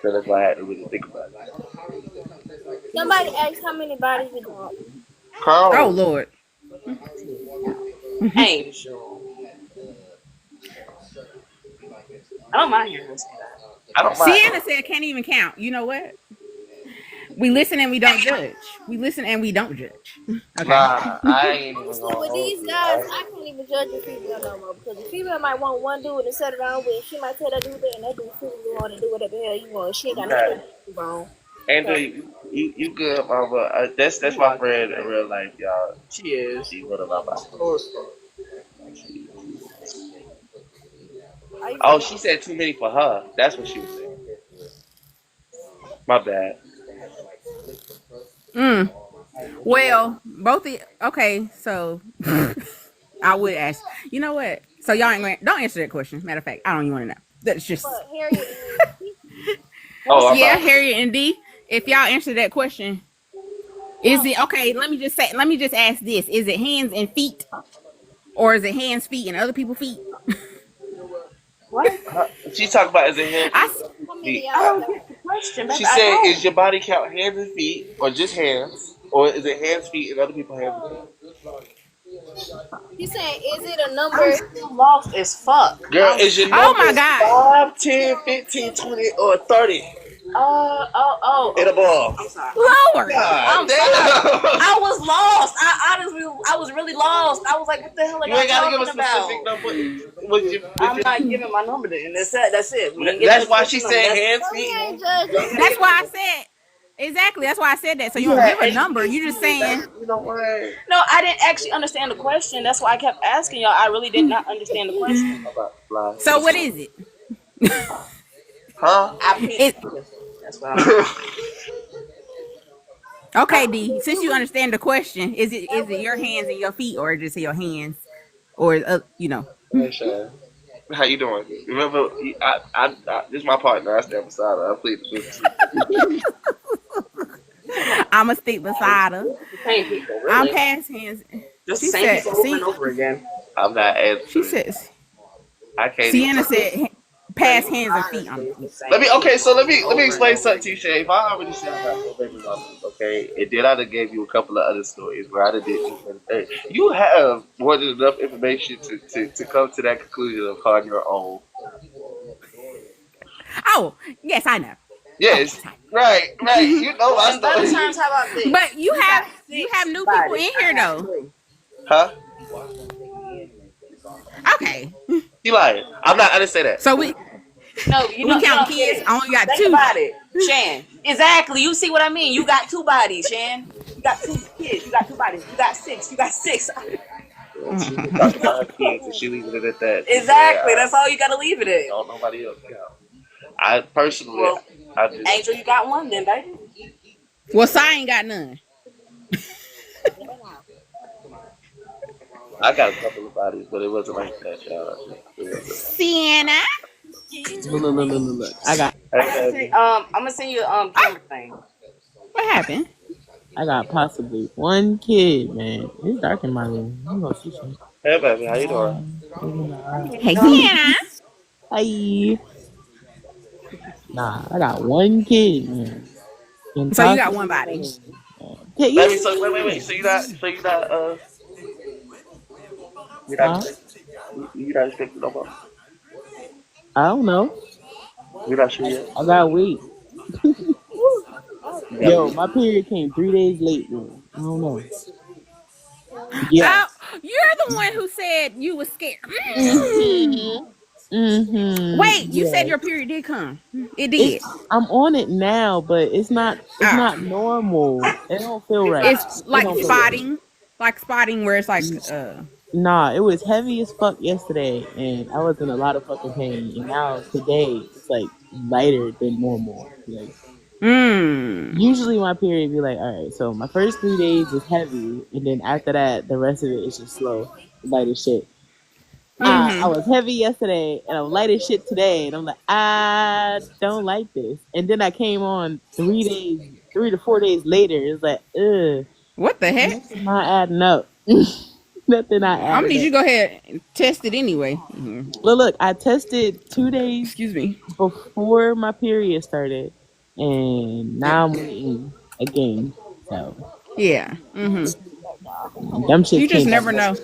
So that's why I had to really think about it. Somebody asked how many bodies we got. Carl. Oh, Lord. Angel. I don't mind hearing this. I don't mind. Sienna said can't even count. You know what? We listen and we don't judge. We listen and we don't judge. Okay. Nah, I ain't even So with these guys, I can't even judge the female no more because the female might want one dude to settle down with. She might tell that dude that, and that dude really want to do whatever the hell you want. She ain't got nothing wrong. Andrew, you good, mama. That's my friend in real life, y'all. She is. She's one of my best. Oh, she said too many for her. That's what she was saying. My bad. Well, both the okay. So I would ask. You know what? So y'all ain't going. Don't answer that question. Matter of fact, I don't even want to know. That's just. Harriet and D. If y'all answer that question, is it okay? Let me just ask this: is it hands and feet, or is it hands, feet, and other people's feet? What? She's talking about is it hands and feet. I don't get the question. She said, is your body count hands and feet, or just hands? Or is it hands, feet, and other people hands and feet? You saying, is it a number? I'm still lost as fuck. Girl, is your Oh my numbers God. 5, 10, 15, 20, or 30 in a Okay. ball? I'm sorry. Lord. God I'm damn. sorry. I was lost. I was really lost. I was like, what the hell are You y'all ain't gotta give a talking specific about? number. I'm not giving my number then. That's it. We ain't getting That's no why she special number. said hands, So feet, we ain't hands. judging. You ain't gotta That's give me why I no. said exactly. That's why I said that. So you You don't had give a 8 number. feet. You just saying, You know what? No, I didn't actually understand the question. That's why I kept asking y'all. I really did not understand the question. I'm about to fly. so what is it? Huh? I peed. It That's what I'm. okay, D. Since you understand the question, is it your hands and your feet, or just your hands, or you know? Hey, Sean. How you doing? Remember, this is my partner. I stand beside her. I plead the fifth. I'ma stick beside her. The same people, I'm really. past hands. Just the She same said, people over and see, over again. I'm not she answering. says, I can't even. Sienna said, Really, past hands and feet. I'm honestly, it's the same Let me. Okay, so people let me over and explain over something to you, again. Shay. If I already said I got 4 baby mamas, okay, and then I done gave you a couple of other stories where I done did this and that. You have more than enough information to come to that conclusion upon your own. oh, yes, I know. Oh, Yes, yes, I right. know. You know Well, my in better story, terms, how about this? But you You got have six new people bodies. in I here got though. three. huh? Okay, You lying? I'm not. I didn't say that. so we No, we you counting don't get kids. it. I only got Think two. about it, Shan. Exactly. You see what I mean? You got two bodies, Shan. You got two kids. You got two bodies. You got six. You got six. She just talked about her kids and she leaving it at that. She said, Exactly. That's all you gotta leave it at. don't nobody else count. I personally, Well, I just, Angel, you got one then, baby. Well, so I ain't got none. I got a couple of bodies, but it wasn't like that, y'all. It wasn't. Sienna, Look. I got Hey, baby. I'm gonna send you camera thing. what happened? possibly one kid, man. It's dark in my room. I'm gonna see some. Hey, baby, how you doing? Hey, Sienna. Hi. Nah, I got one kid, man. So you got Impossible. one body. Yeah, Baby, yeah, so wait. yeah. You're not Huh? expecting, you're not expecting no more. I don't know. You're not sure yet. I gotta wait. You gotta Yo, wait. my period came 3 days late, man. I don't know. Yeah. Oh, you're the one who said you was scared. Mm-hmm. Wait, you said Yeah. your period did come. It It's did. I'm on it now, but it's Oh, not normal. It don't feel It's right. it's not. It like don't feel good. spotting where it's like Nah, it was heavy as fuck yesterday, and I was in a lot of fucking pain. And now today, it's like lighter than normal. Like mm. usually my period be like, all right, so my first 3 days is heavy, and then after that, the rest of it is just slow, light as shit. I Mm-hmm. was heavy yesterday, and I'm light as shit today, and I'm like, I don't like this. And then I came on 3 days, 3 to 4 days later. It's like, ugh, What the heck? nothing not adding up. Nothing not I'm gonna adding need up. you to go ahead and test it anyway. Look, I tested 2 days Excuse me. before my period started, and now I'm waiting again. So Yeah. Mm-hmm. them You shits just came back. never know,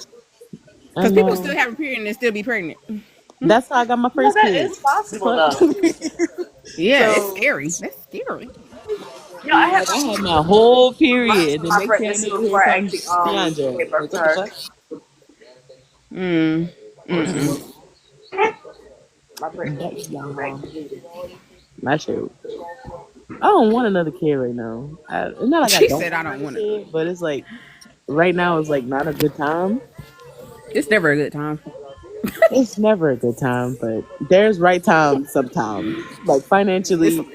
I because people still know. have a period and they still be pregnant. That's how I got my No, first that kid. is The possible fuck? though. Yeah, it's So scary. That's scary. You know, I had like I had my whole my period. The my next thing I pregnancy know, here before I comes actually DeAndre. gave birth Like to what the her. fuck? Mm. Mm-mm. My pregnancy That's before I y'all. actually did it. My shit. I don't want another kid right now. It's not like I She don't said, "I want don't another want it." kid, but it's like right now is like not a good time. It's never a good time. It's never a good time, but there's right time sometimes. Like It's financially,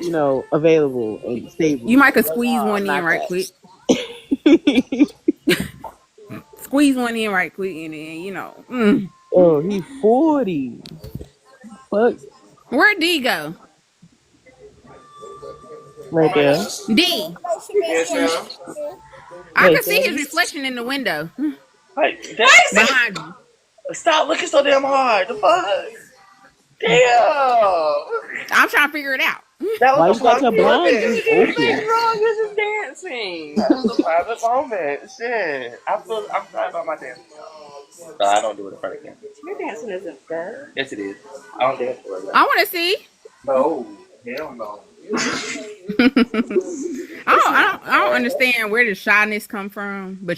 available and you stable. might could But right squeeze now, I'm one in not right quick. that. Squeeze one in right quick, and then Oh, he 40. Fuck. Where'd D go? Right there. D. Yes, ma'am. I Wait, could say see it his again? reflection in the window Like, behind you. stop looking so damn hard. The fuck? Damn. I'm trying to figure it out. That was Why the you got your funkiest blinds thing. just Nothing open? wrong. This is dancing. That's a private moment. Shit. I'm sorry about my dancing. No, I don't do it in front of camera. Your dancing isn't good. Yes, it is. I don't dance for it. I want to see. No. Hell no. I don't understand where the shyness come from, but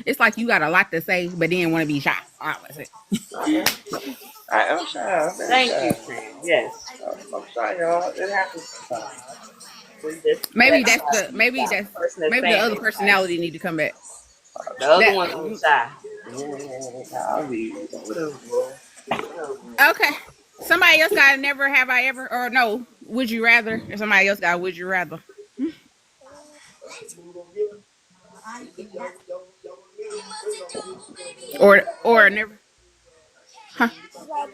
it's like you got a lot to say, but then want to be shy. That's it. I am shy. I'm very Thank shy. you, friend. Yes. I'm shy, y'all. It happens sometimes. Maybe The person that's the saying other they shy. personality need to come back. The other That one is shy. I'll be whatever, bro. okay. Somebody else got never have I ever or no? Would you rather? Or somebody else got would you rather? Or never? Huh.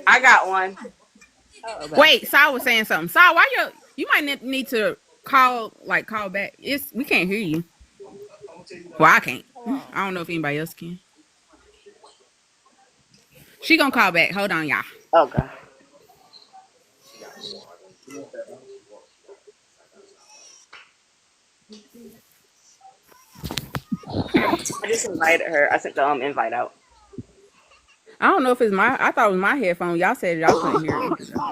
I got one. Okay. Wait, Saul was saying something. Saul, why you might need to call back. We can't hear you. Well, I can't. I don't know if anybody else can. She gonna call back. Hold on, y'all. Okay. I just invited her. I sent the invite out. I don't know if it's I thought it was my headphone. Y'all said y'all couldn't hear it either.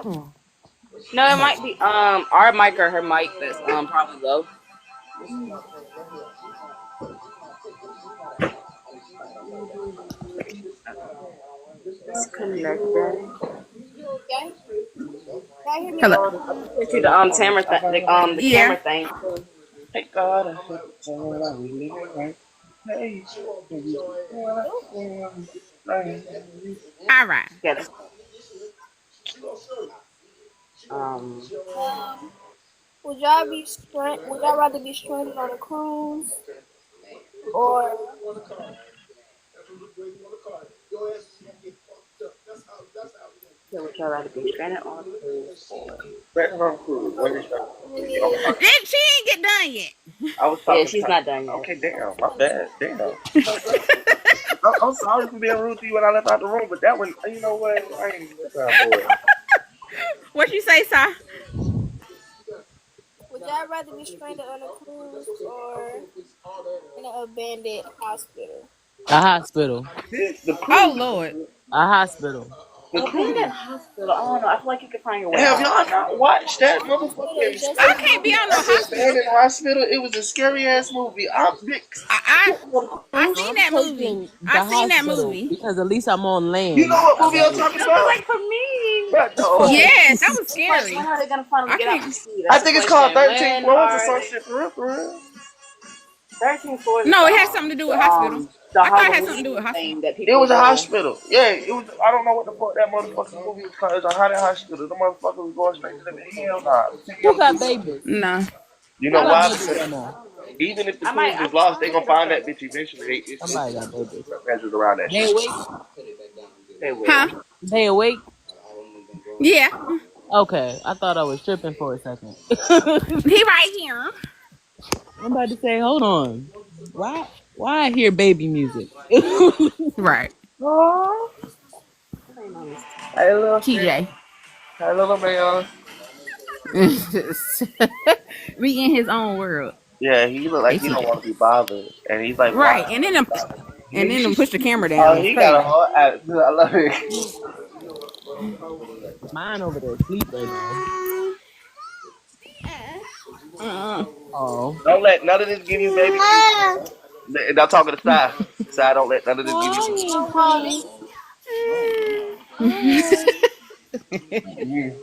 No, it might be our mic or her mic that's probably low. It's connected. Okay. Y'all hear me Hello. now? I sent you the camera the Yeah. camera thing. Thank God I said I really right. Hey, All right. Together. Would y'all rather be stranded on a cruise or So would y'all rather be stranded on a cruise or? Cruise. What is that? She ain't get done yet. I was Yeah, talking. she's not done yet. Okay, damn, my bad. Damn. I'm sorry for being rude to you when I left out the room, but that one, you know what? I ain't even got time for it. What you say, Si? would y'all rather be stranded on a cruise or in an abandoned hospital? A hospital. The Oh cruise. Lord. A hospital. The Abandoned cruise. hospital. I don't know. I feel like you could find your way Have out. y'all not watched that Hospital motherfucking is just I as scary can't be movie on no at the hospital. abandoned hospital? It was a scary ass movie. I'm big. I seen I'm that movie. taking I the seen that hospital movie. because at least I'm on You know land. what I movie got I'm it. talking That's what, about? like for me. But no. Yes, that was Like, scary. when are they gonna finally I get out to can't. sea? I That's the think it's called question. 13 When Floors or are some they? shit for real, for real. 13 floors is No, it has something to do with hospital. the I thought it had something to do with Halloween hospital. thing that It people was a go. hospital. Yeah, it was. I don't know what the fuck that motherfucking movie was called. It was a haunted hospital. The motherfucker was going straight to the hell nah. Who got babies? No. You Who know I got don't why? babies Because right know. now? even if the I might. cruise I is lost, they might gonna hit up find that her. bitch eventually. It's Somebody got babies. measures around that They shit. awake? They Huh? will. They awake? Yeah. Okay. I thought I was tripping for a second. He right here. I'm about to say, hold on. Why I hear baby music? Right. Oh, Her name on this. hey little shit. TJ. Hey little man. Be in his own world. Yeah, he look Hey like he don't TJ. want to be bothered, and he's like, why? Right. And then them push the camera down. Oh, It's he got a crazy. whole attitude. I love it. Mine over there asleep right now. Oh. Don't let none of this give you baby fever. Not talking to Sai. Sai, don't let none of this give you. No, honey. Yeah.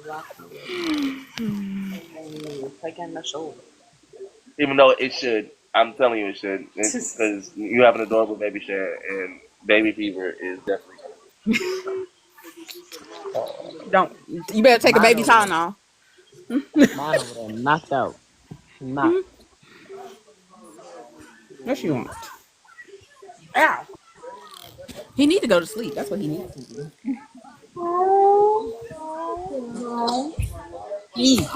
Taking the shoulder. Even though it should, I'm telling you it should, because you have an adorable baby share, and baby fever is definitely. Don't. You better take a Mine baby over there. Tylenol. Mine over there knocked out. Knocked. What you want? Ow. He need to go to sleep. That's what he needs to do. Eat.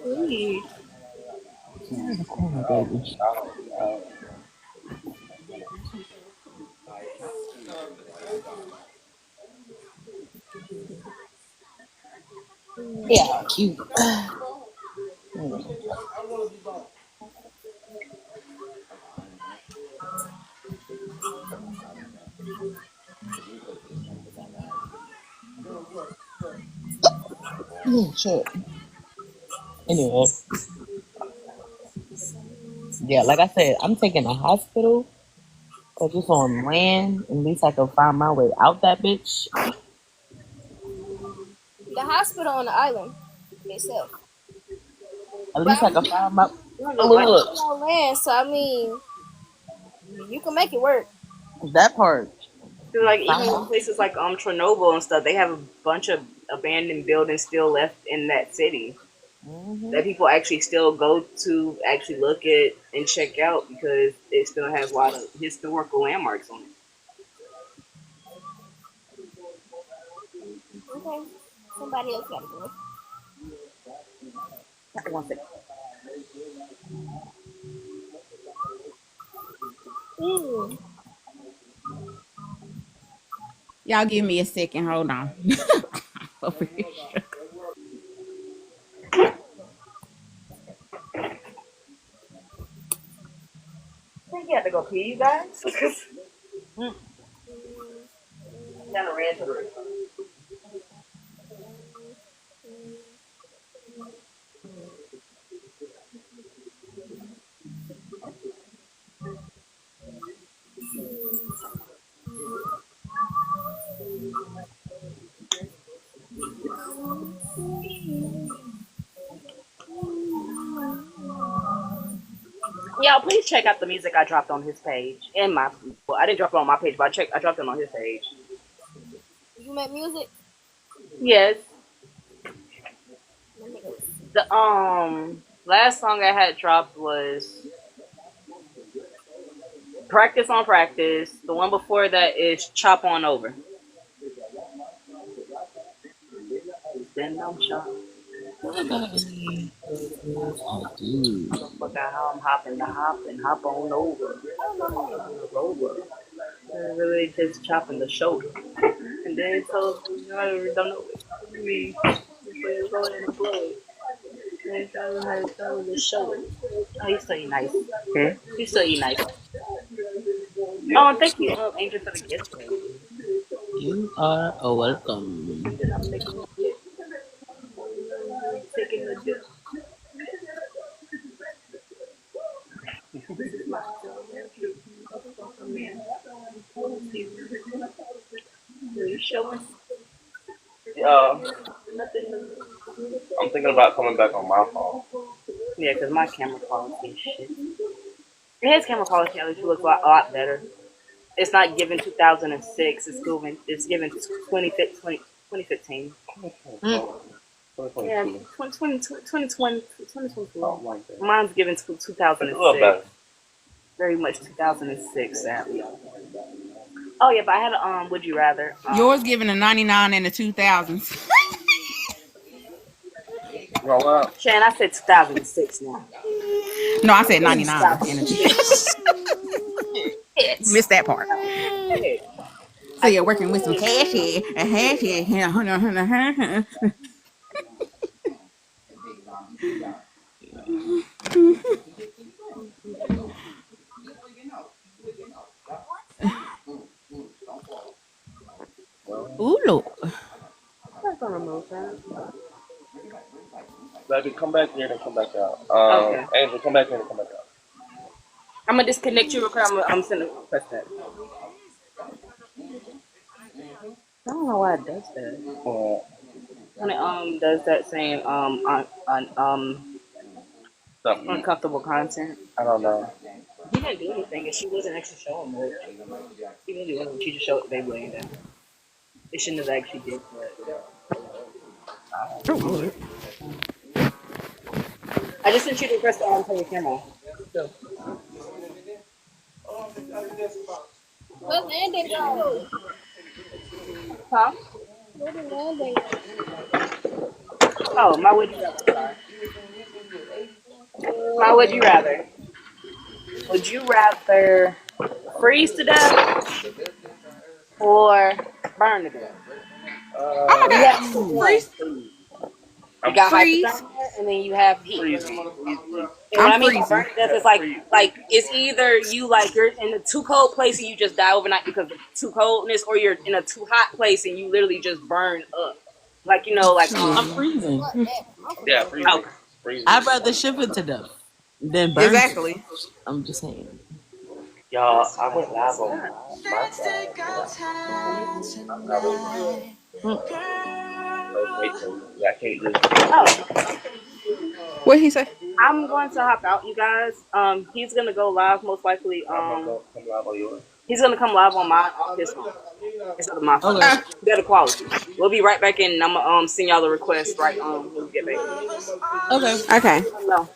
Sweet. Where's the corner, baby? Yeah, cute. Shit. Anyway, yeah, like I said, I'm taking a hospital because it's on land. At least I can find my way out that bitch. The hospital on the island itself. At But least I I can mean, find my. but Look, it's on land, so I mean, you can make it work. that part. Like even with Fine. places like Chernobyl and stuff, they have a bunch of abandoned buildings still left in that city that people actually still go to actually look at and check out because it still has a lot of historical landmarks on it. Okay, somebody else gotta go. One second. Mm. Y'all give me a second. Hold on. Over here. I think you have to go pee, you guys. Kind of ran to the restroom. Y'all, please check out the music I dropped on his page. And my, well, I didn't drop it on my page, but I dropped it on his page. You make music? Yes. Let me go. The last song I had dropped was Practice on Practice. The one before that is Chop On Over. Then I'm shot. Look at how I'm hopping the hop and hop on over. Over. Really just chopping the shoulder. And then so I don't know what me. It's rolling in the blood. And so I told the shoulder. Oh, he's still eat nice. He's still eat nice. Oh, thank you, Angel, for the gift. You are welcome. Then I'm taking the gift. Taking the gift. This is my man. You showing? Nothing. I'm thinking about coming back on my phone. Yeah, because my camera quality is shit. His camera quality at least looks a lot better. It's not given 2006. It's given 2015. Yeah, 2020. Mine's given 2006. Very much 2006, sadly. Oh yeah, but I had a would you rather. Yours given a 99 and a 2000s. Shan, I said 2006 now. No, I said 99 and a 2000s. Missed that part. So you're working with some cash here. A hash here. Ooh, look. I'm gonna remove that. Baby, come back here and come back out. Okay. Angel, come back here and come back out. I'm gonna disconnect you real quick. I'm sending press that. I don't know why it does that. When it does that saying uncomfortable content. I don't know. He didn't do anything, and she wasn't actually showing much. She didn't do anything. She just showed they blamed him. They shouldn't have actually did that. I just sent you to press the on your camera. So. Where landing go? Huh? Where the landing go? Oh, my would you rather. My would you rather. Would you rather freeze to death or burn to death? Oh my God. Freeze. You got freeze. Hypothermia and then you have heat. And what I mean by burn to death is like it's either you like you're in a too cold place and you just die overnight because of too coldness, or you're in a too hot place and you literally just burn up. Like you know, like I'm freezing. Yeah, freezing. Okay. Freezing. I'd rather ship it to them than burn it. Exactly. I'm just saying. Y'all, I went live on my side. Okay, so I can't just. Oh, What he say? I'm going to hop out, you guys. He's gonna go live most likely. I'm gonna go come live on yours. He's gonna come live on my off his phone instead of my phone. Okay. Better quality. We'll be right back in, and I'm gonna send y'all the request right when we get back. Okay. Okay. No.